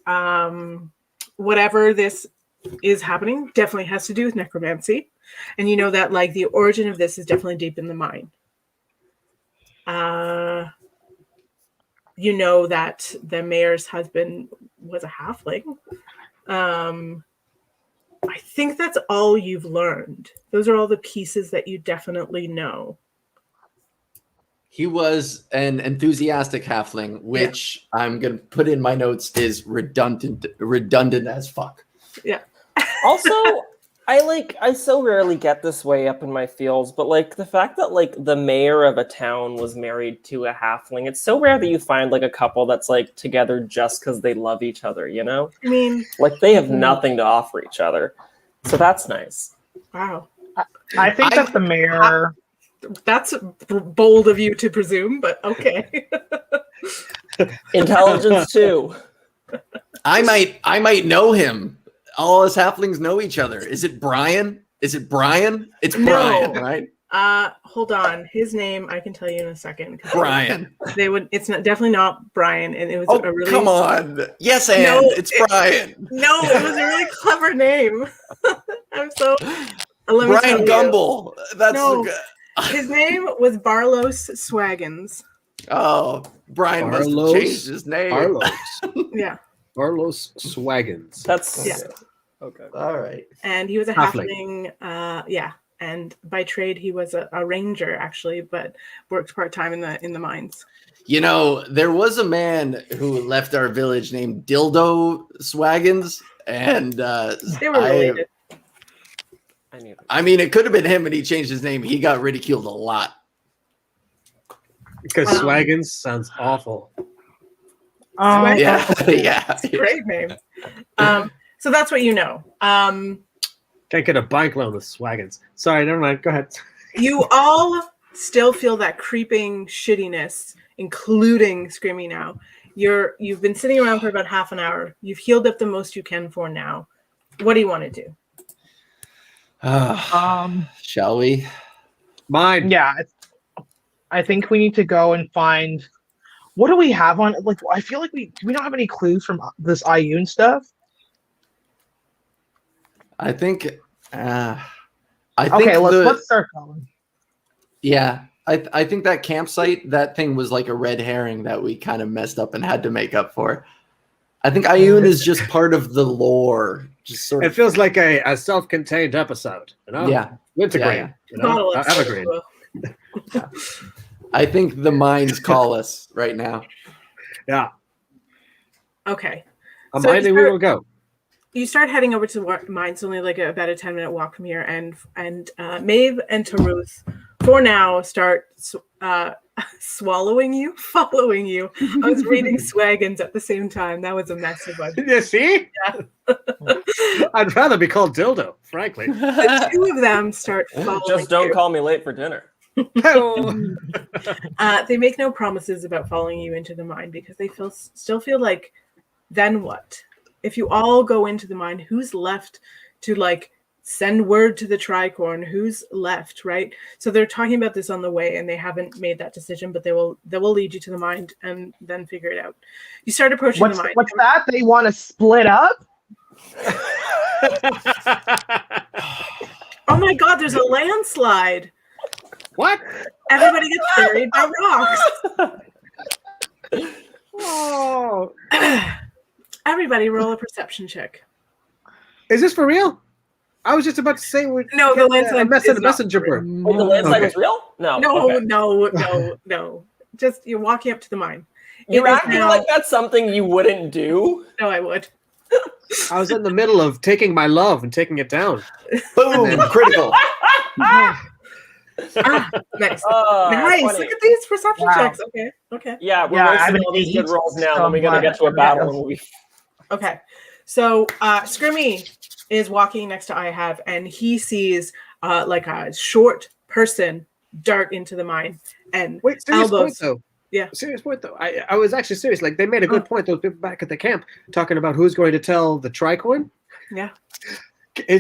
whatever this is happening definitely has to do with necromancy. And you know that like the origin of this is definitely deep in the mine. You know that the mayor's husband was a halfling. I think that's all you've learned. Those are all the pieces that you definitely know. He was an enthusiastic halfling, which I'm going to put in my notes is redundant as fuck. Yeah. Also, I so rarely get this way up in my fields, but like the fact that like the mayor of a town was married to a halfling, it's so rare that you find like a couple that's like together just because they love each other, you know? I mean, like they have nothing to offer each other. So that's nice. Wow. I think that the mayor... That's bold of you to presume, but okay. Intelligence too. I might know him. All us halflings know each other. Is it Brian? It's Brian, right? Hold on. His name I can tell you in a second. Brian. It's not definitely not Brian, and it was a really come on. Yes, it's Brian. No, it was a really clever name. I'm so Brian Gumble. That's his name was Barlos Swaggins. Oh, Brian must have changed his name. Barlos. Yeah. Barlos Swaggins. That's okay. All right. And he was a halfling. And by trade he was a ranger actually, but worked part-time in the mines. You know, there was a man who left our village named Dildo Swaggins, and they were related. I mean, it could have been him, and he changed his name. He got ridiculed a lot. Because Swaggins sounds awful. Yeah. It's a great name. So that's what you know. Can't get a bike loan with Swaggins. Sorry, never mind. Go ahead. You all still feel that creeping shittiness, including Screamy now. You've been sitting around for about half an hour. You've healed up the most you can for now. What do you want to do? Shall we? Mine. Yeah, I think we need to go and find. What do we have on? Like, I feel like we don't have any clues from this Ioun stuff. I think. I think Okay, let's start going. Yeah, I think that campsite, that thing was like a red herring that we kind of messed up and had to make up for. I think Ioun is just part of the lore. Just sort It of. feels like a self-contained episode. You know? Yeah. Wintergreen. Yeah. You know? Bottle of Evergreen. soda. I think the mines call us right now. Yeah. Okay. I'm So you minding we start- will go. You start heading over to the mine's only like about a 10-minute walk from here, and Maeve and Taruth, for now, start following you. I was reading Swaggins at the same time. That was a massive one. You see? Yeah. I'd rather be called Dildo, frankly. The two of them start following Just don't you. call me late for dinner. They make no promises about following you into the mine because they still feel like, then what? If you all go into the mine, who's left to like send word to the tricorn? Who's left, right? So they're talking about this on the way, and they haven't made that decision, but they will lead you to the mine and then figure it out. You start approaching the mine. What's that? They want to split up? Oh my God! There's a landslide. What? Everybody gets buried by rocks. Oh. Everybody roll a perception check. Is this for real? I was just about to say we No, the landslide is not messenger for real. bird. Wait, the landslide Okay. was real? No. No, okay. no. Just you're walking up to the mine. You're It is acting now- like that's something you wouldn't do. No, I would. I was in the middle of taking my love and taking it down. Boom! Critical. Nice. Nice. Funny. Look at these perception Wow. checks. Okay. Yeah, we're Yeah, I wasting have all these an good 8, rolls now. so Then we gotta I'm get to a glad- battle and we Okay. So Scrimmy is walking next to IHAV, and he sees like a short person dart into the mine and Wait, serious point elbows. though. Yeah. Serious point though. I was actually serious. Like they made a good point. Those people back at the camp talking about who's going to tell the tricorn. Yeah.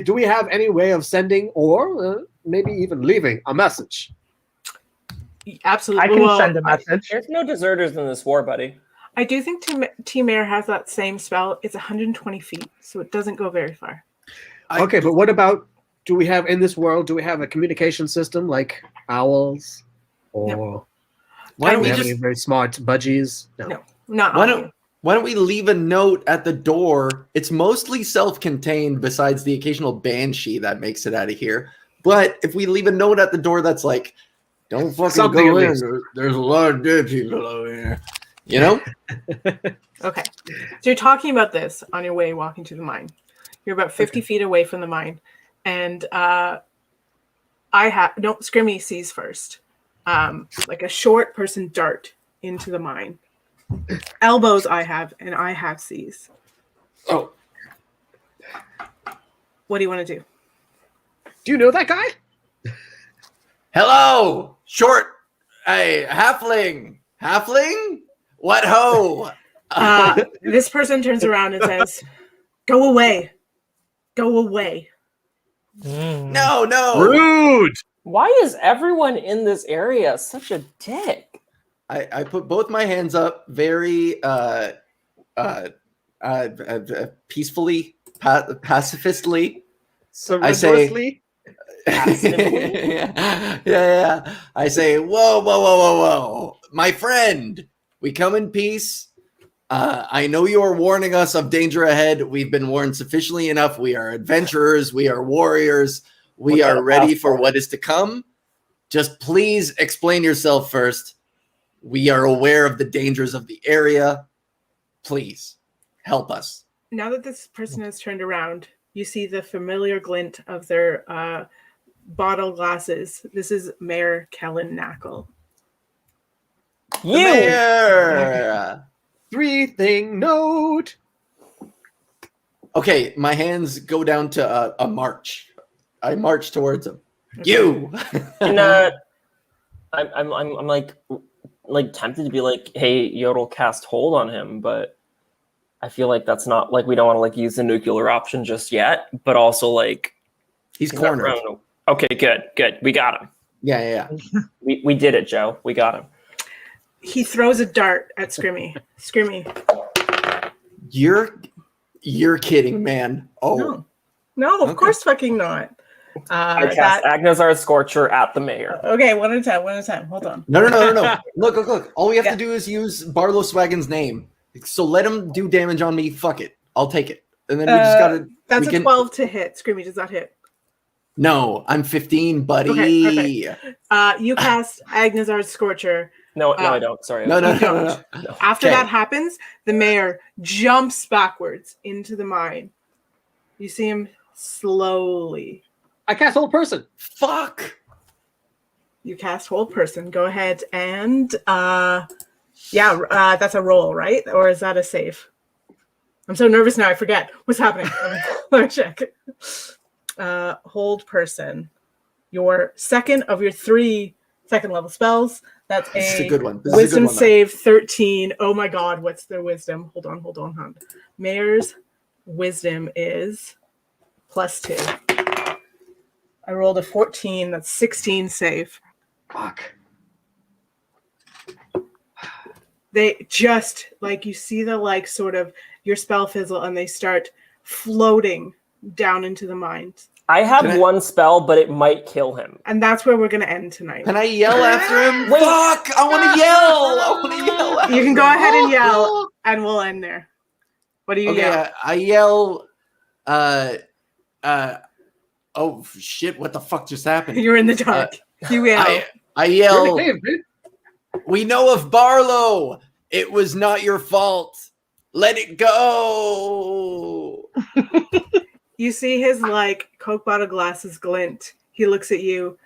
Do we have any way of sending or maybe even leaving a message? Absolutely. I can Well, send a message. There's no deserters in this war, buddy. I do think T-Mare has that same spell. It's 120 feet, so it doesn't go very far. Okay, but what about? Do we have in this world? Do we have a communication system like owls, or Why do don't we we have just? any very smart budgies? No. Not Why on don't you. Why don't we leave a note at the door? It's mostly self-contained, besides the occasional banshee that makes it out of here. But if we leave a note at the door that's like, "Don't fucking Something go at in. least. There's a lot of dead people over here." You know? Okay. So you're talking about this on your way walking to the mine. You're about 50 feet away from the mine. And Scrimmy sees first. Like a short person dart into the mine. Elbows and I have sees. Oh, What do you want to do? do you know that guy? Hello, short, hey, halfling. What ho? This person turns around and says, "Go away. Go away." No. Rude. Why is everyone in this area such a dick? I put both my hands up very peacefully, pacifistly. I say, Surreptitiously? yeah. I say, whoa, my friend. We come in peace. I know you are warning us of danger ahead. We've been warned sufficiently enough. We are adventurers. We are warriors. We are ready for what is to come. Just please explain yourself first. We are aware of the dangers of the area. Please help us. Now that this person has turned around, you see the familiar glint of their bottle glasses. This is Mayor Kellen Knackle. You! Mayor! 3-thing note. Okay, my hands go down to a march. I march towards him. You. And I'm like tempted to be like, hey, Yodel, cast hold on him, but I feel like that's not like we don't want to like use the nuclear option just yet, but also like He's cornered. Okay, good. We got him. Yeah. We did it, Joe. We got him. He throws a dart at Scrimmy. Scrimmy. You're kidding, man. Oh. No, of course fucking not. I cast Agnazar's Scorcher at the mayor. Okay, one at a time. Hold on. No. Look. All we have to do is use Barlow Swaggin's name. So let him do damage on me. Fuck it. I'll take it. And then we just gotta... That's a 12 to hit. Scrimmy, does that hit? No, I'm 15, buddy. Okay. You cast Agnazar's Scorcher. No, I don't. Sorry. No. After that happens, the mayor jumps backwards into the mine. You see him slowly. I cast Hold Person. Fuck. You cast Hold Person. Go ahead and that's a roll, right? Or is that a save? I'm so nervous now. I forget what's happening. Let me check. Hold Person. Your second of your 3 second level spells. That's This is a good one. Wisdom save 13. Oh my God, what's their wisdom? Hold on. Mayor's wisdom is +2. I rolled a 14. That's 16 save. Fuck. They just like you see the like sort of your spell fizzle and they start floating down into the mind. I have one spell, but it might kill him. And that's where we're going to end tonight. Can I yell after him? Wait. Fuck! I want to yell. You can go ahead and yell, and we'll end there. What do you yell? I yell. Oh shit! What the fuck just happened? You're in the dark. You yell. I yell. We know of Barlow. It was not your fault. Let it go. You see his like Coke bottle glasses glint. He looks at you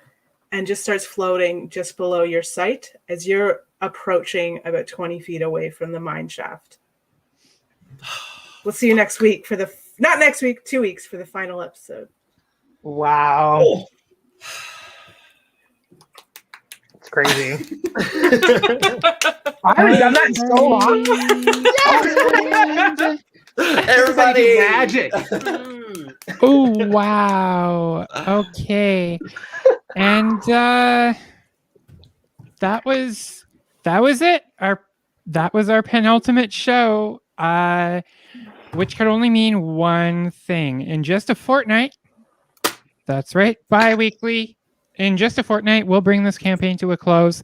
and just starts floating just below your sight as you're approaching about 20 feet away from the mine shaft. We'll see you next week for not next week, 2 weeks for the final episode. Wow. Oh. It's crazy. I haven't done that in so long. Everybody magic. Oh wow. Okay. And that was it. That was our penultimate show. Which could only mean one thing. In just a fortnight. That's right, bi-weekly. In just a fortnight, we'll bring this campaign to a close.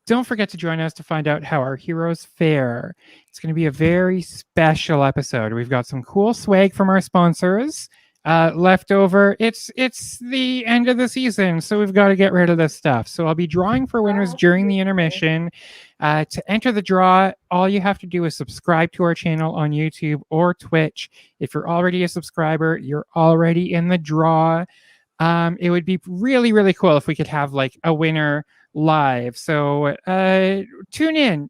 Don't forget to join us to find out how our heroes fare. It's going to be a very special episode. We've got some cool swag from our sponsors left over. It's the end of the season, so we've got to get rid of this stuff. So I'll be drawing for winners during the intermission. To enter the draw, all you have to do is subscribe to our channel on YouTube or Twitch. If you're already a subscriber, you're already in the draw. It would be really, really cool if we could have like a winner live. So tune in.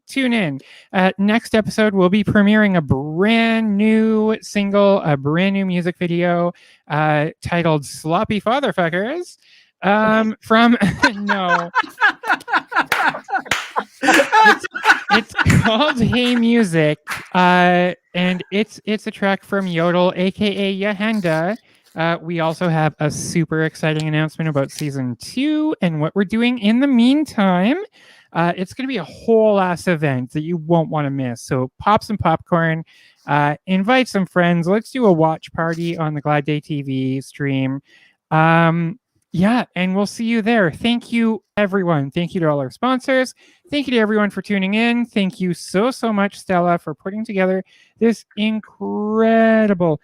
Next episode, we'll be premiering a brand new single, a brand new music video titled Sloppy Fatherfuckers. From no. It's called Hey Music. And it's a track from Yodel, aka Yahenda. We also have a super exciting announcement about season 2 and what we're doing in the meantime. It's going to be a whole ass event that you won't want to miss. So pop some popcorn, invite some friends. Let's do a watch party on the Glad Day TV stream. Yeah, and we'll see you there. Thank you, everyone. Thank you to all our sponsors. Thank you to everyone for tuning in. Thank you so much, Stella, for putting together this incredible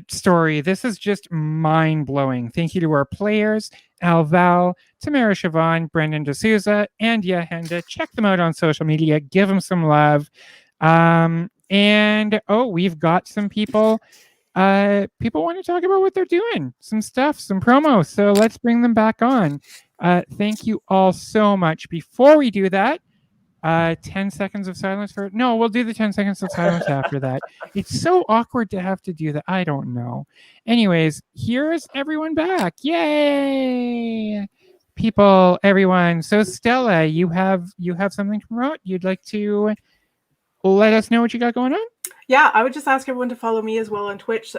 story. This is just mind-blowing. Thank you to our players, Al Val, Tamara Siobhan, Brendan D'Souza, and Yahenda. Check them out on social media. Give them some love. We've got some people want to talk about what they're doing, some stuff, some promos. So let's bring them back on. Thank you all so much. Before we do that, 10 seconds of silence for no, we'll do the 10 seconds of silence after that. It's so awkward to have to do that. I don't know. Anyways, here's everyone back. Yay! People, everyone. So Stella, you have something to promote? You'd like to let us know what you got going on? Yeah, I would just ask everyone to follow me as well on Twitch,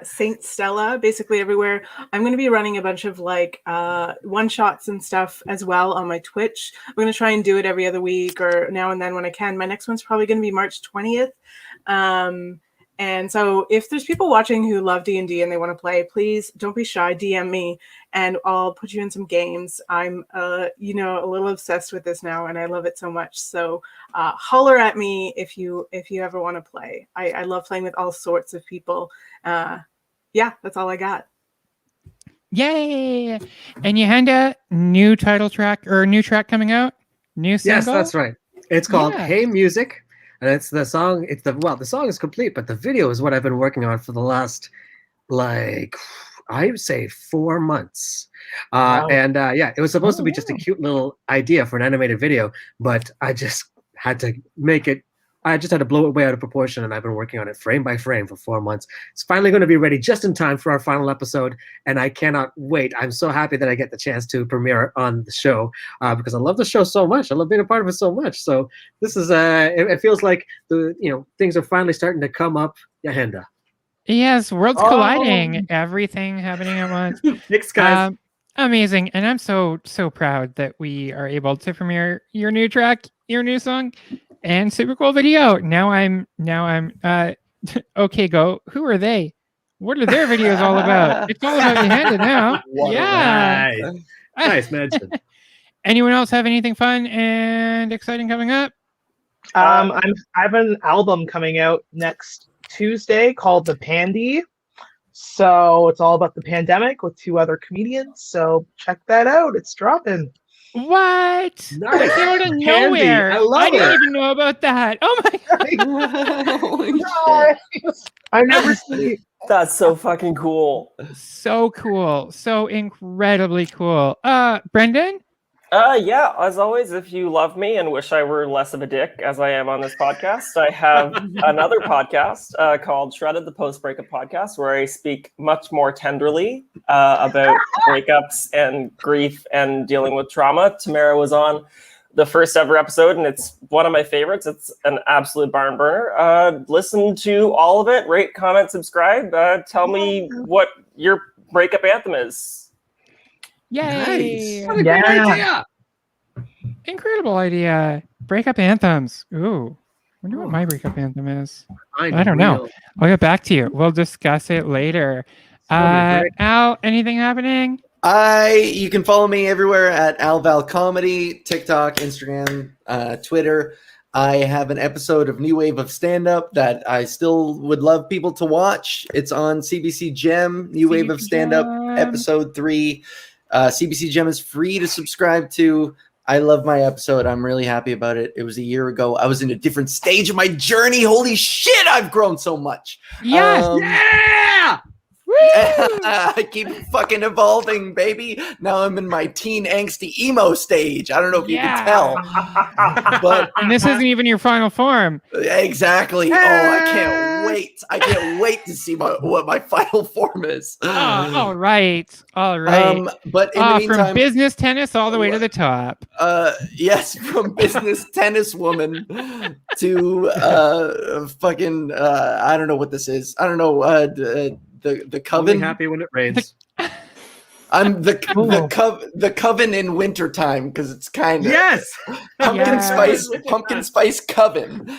Saint Stella, basically everywhere. I'm going to be running a bunch of like one-shots and stuff as well on my Twitch. I'm going to try and do it every other week or now and then when I can. My next one's probably going to be March 20th. And so if there's people watching who love D&D and they want to play, please don't be shy, DM me and I'll put you in some games. I'm, a little obsessed with this now and I love it so much. So holler at me if you ever want to play. I love playing with all sorts of people. Yeah, that's all I got. Yay! And Yahenda, new title track or new track coming out? New single? Yes, that's right. It's called Yeah. Hey Music. And it's the song. The song is complete, but the video is what I've been working on for the last, I would say 4 months. Wow. It was supposed to be just a cute little idea for an animated video, but I just had to make it. I just had to blow it way out of proportion, and I've been working on it frame by frame for 4 months. It's finally going to be ready just in time for our final episode, and I cannot wait. I'm so happy that I get the chance to premiere on the show because I love the show so much. I love being a part of it so much. So this is it feels like things are finally starting to come up. Yahenda. Yes, worlds colliding, everything happening at once. Thanks, guys. Amazing, and I'm so proud that we are able to premiere your new track, your new song, and super cool video. Now I'm okay. Go. Who are they? What are their videos all about? It's all about Yahenda now. Yeah, Nice mention. Anyone else have anything fun and exciting coming up? I have an album coming out next Tuesday called The Pandy. So it's all about the pandemic with 2 other comedians. So check that out. It's dropping. What? Nice. It came out of Candy. nowhere. I love didn't it. even know about that. Oh my god. I never seen. That's so fucking cool. So cool. So incredibly cool. Brendan? Yeah, as always, if you love me and wish I were less of a dick as I am on this podcast, I have another podcast called Shredded, the Post-Breakup Podcast, where I speak much more tenderly about breakups and grief and dealing with trauma. Tamara was on the first ever episode, and it's one of my favorites. It's an absolute barn burner. Listen to all of it, rate, comment, subscribe. Tell me what your breakup anthem is. Yay! Nice. What a great idea. Incredible idea. Breakup anthems. Ooh. Wonder what my breakup anthem is. I don't know. I'll get back to you. We'll discuss it later. Al, anything happening? You can follow me everywhere at AlVal Comedy, TikTok, Instagram, Twitter. I have an episode of New Wave of Stand-Up that I still would love people to watch. It's on CBC Gem, New Wave of Stand-Up, episode 3. CBC Gem is free to subscribe to. I love my episode. I'm really happy about it. It was a year ago. I was in a different stage of my journey. Holy shit, I've grown so much. Yes. Yeah. I keep fucking evolving, baby. Now I'm in my teen angsty emo stage. I don't know if you can tell. But and this isn't even your final form. Exactly. Oh, I can't wait. I can't wait to see what my final form is. All right. But in the meantime, from business tennis all the way to the top. Yes, from business tennis woman to fucking I don't know what this is. I don't know the coven. Only happy when it rains. I'm the coven in wintertime because it's kind of pumpkin spice coven.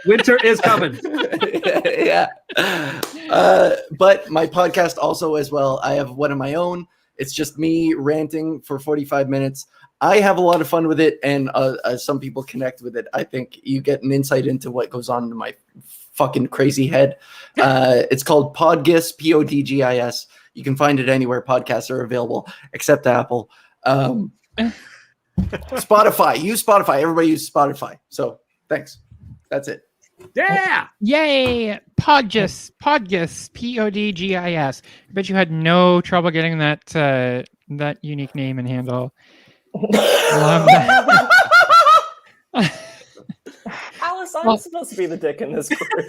Winter is coming. Yeah. But my podcast also as well. I have one of my own. It's just me ranting for 45 minutes. I have a lot of fun with it, and some people connect with it. I think you get an insight into what goes on in my fucking crazy head. It's called Podgis, Podgis. You can find it anywhere podcasts are available, except Apple. Spotify. Use Spotify. Everybody use Spotify. So thanks. That's it. Yeah. Yay. Podgis. Podgis. I bet you had no trouble getting that unique name and handle. Love that. Alice, I'm Well- supposed to be the dick in this group.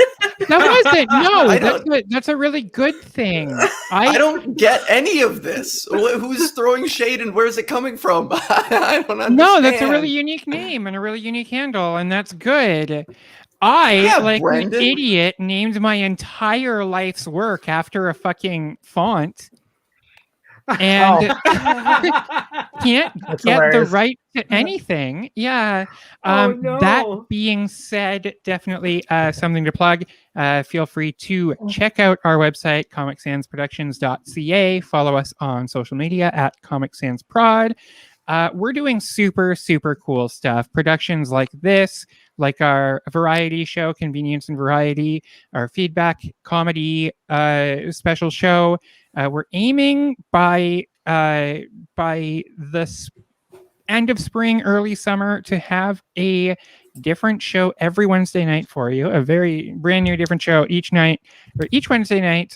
That wasn't. No, I that's a really good thing. I don't get any of this. Who's throwing shade and where's it coming from? I don't understand. No, that's a really unique name and a really unique handle, and that's good. I, Yeah, like Brendan. an idiot, named my entire life's work after a fucking font. And can't That's get the hilarious. right to anything. Yeah. Oh, no. That being said, definitely something to plug. Feel free to check out our website, comicsansproductions.ca. Follow us on social media at comicsansprod. We're doing super, super cool stuff. Productions like this, like our variety show, Convenience and Variety, our feedback comedy special show. We're aiming by the end of spring, early summer, to have a different show every Wednesday night for you. A very brand new different show each night, or each Wednesday night.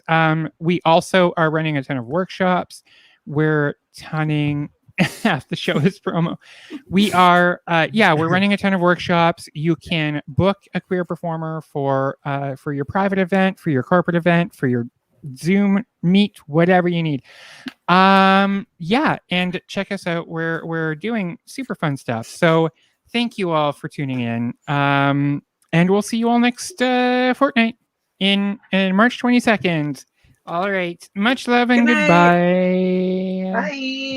We also are running a ton of workshops. We're tunning. Half the show is promo. We're running a ton of workshops. You can book a queer performer for your private event, for your corporate event, for your Zoom meet, whatever you need. And check us out. We're doing super fun stuff. So thank you all for tuning in. And we'll see you all next fortnight in March 22nd. All right. Much love and Good night. goodbye. Bye.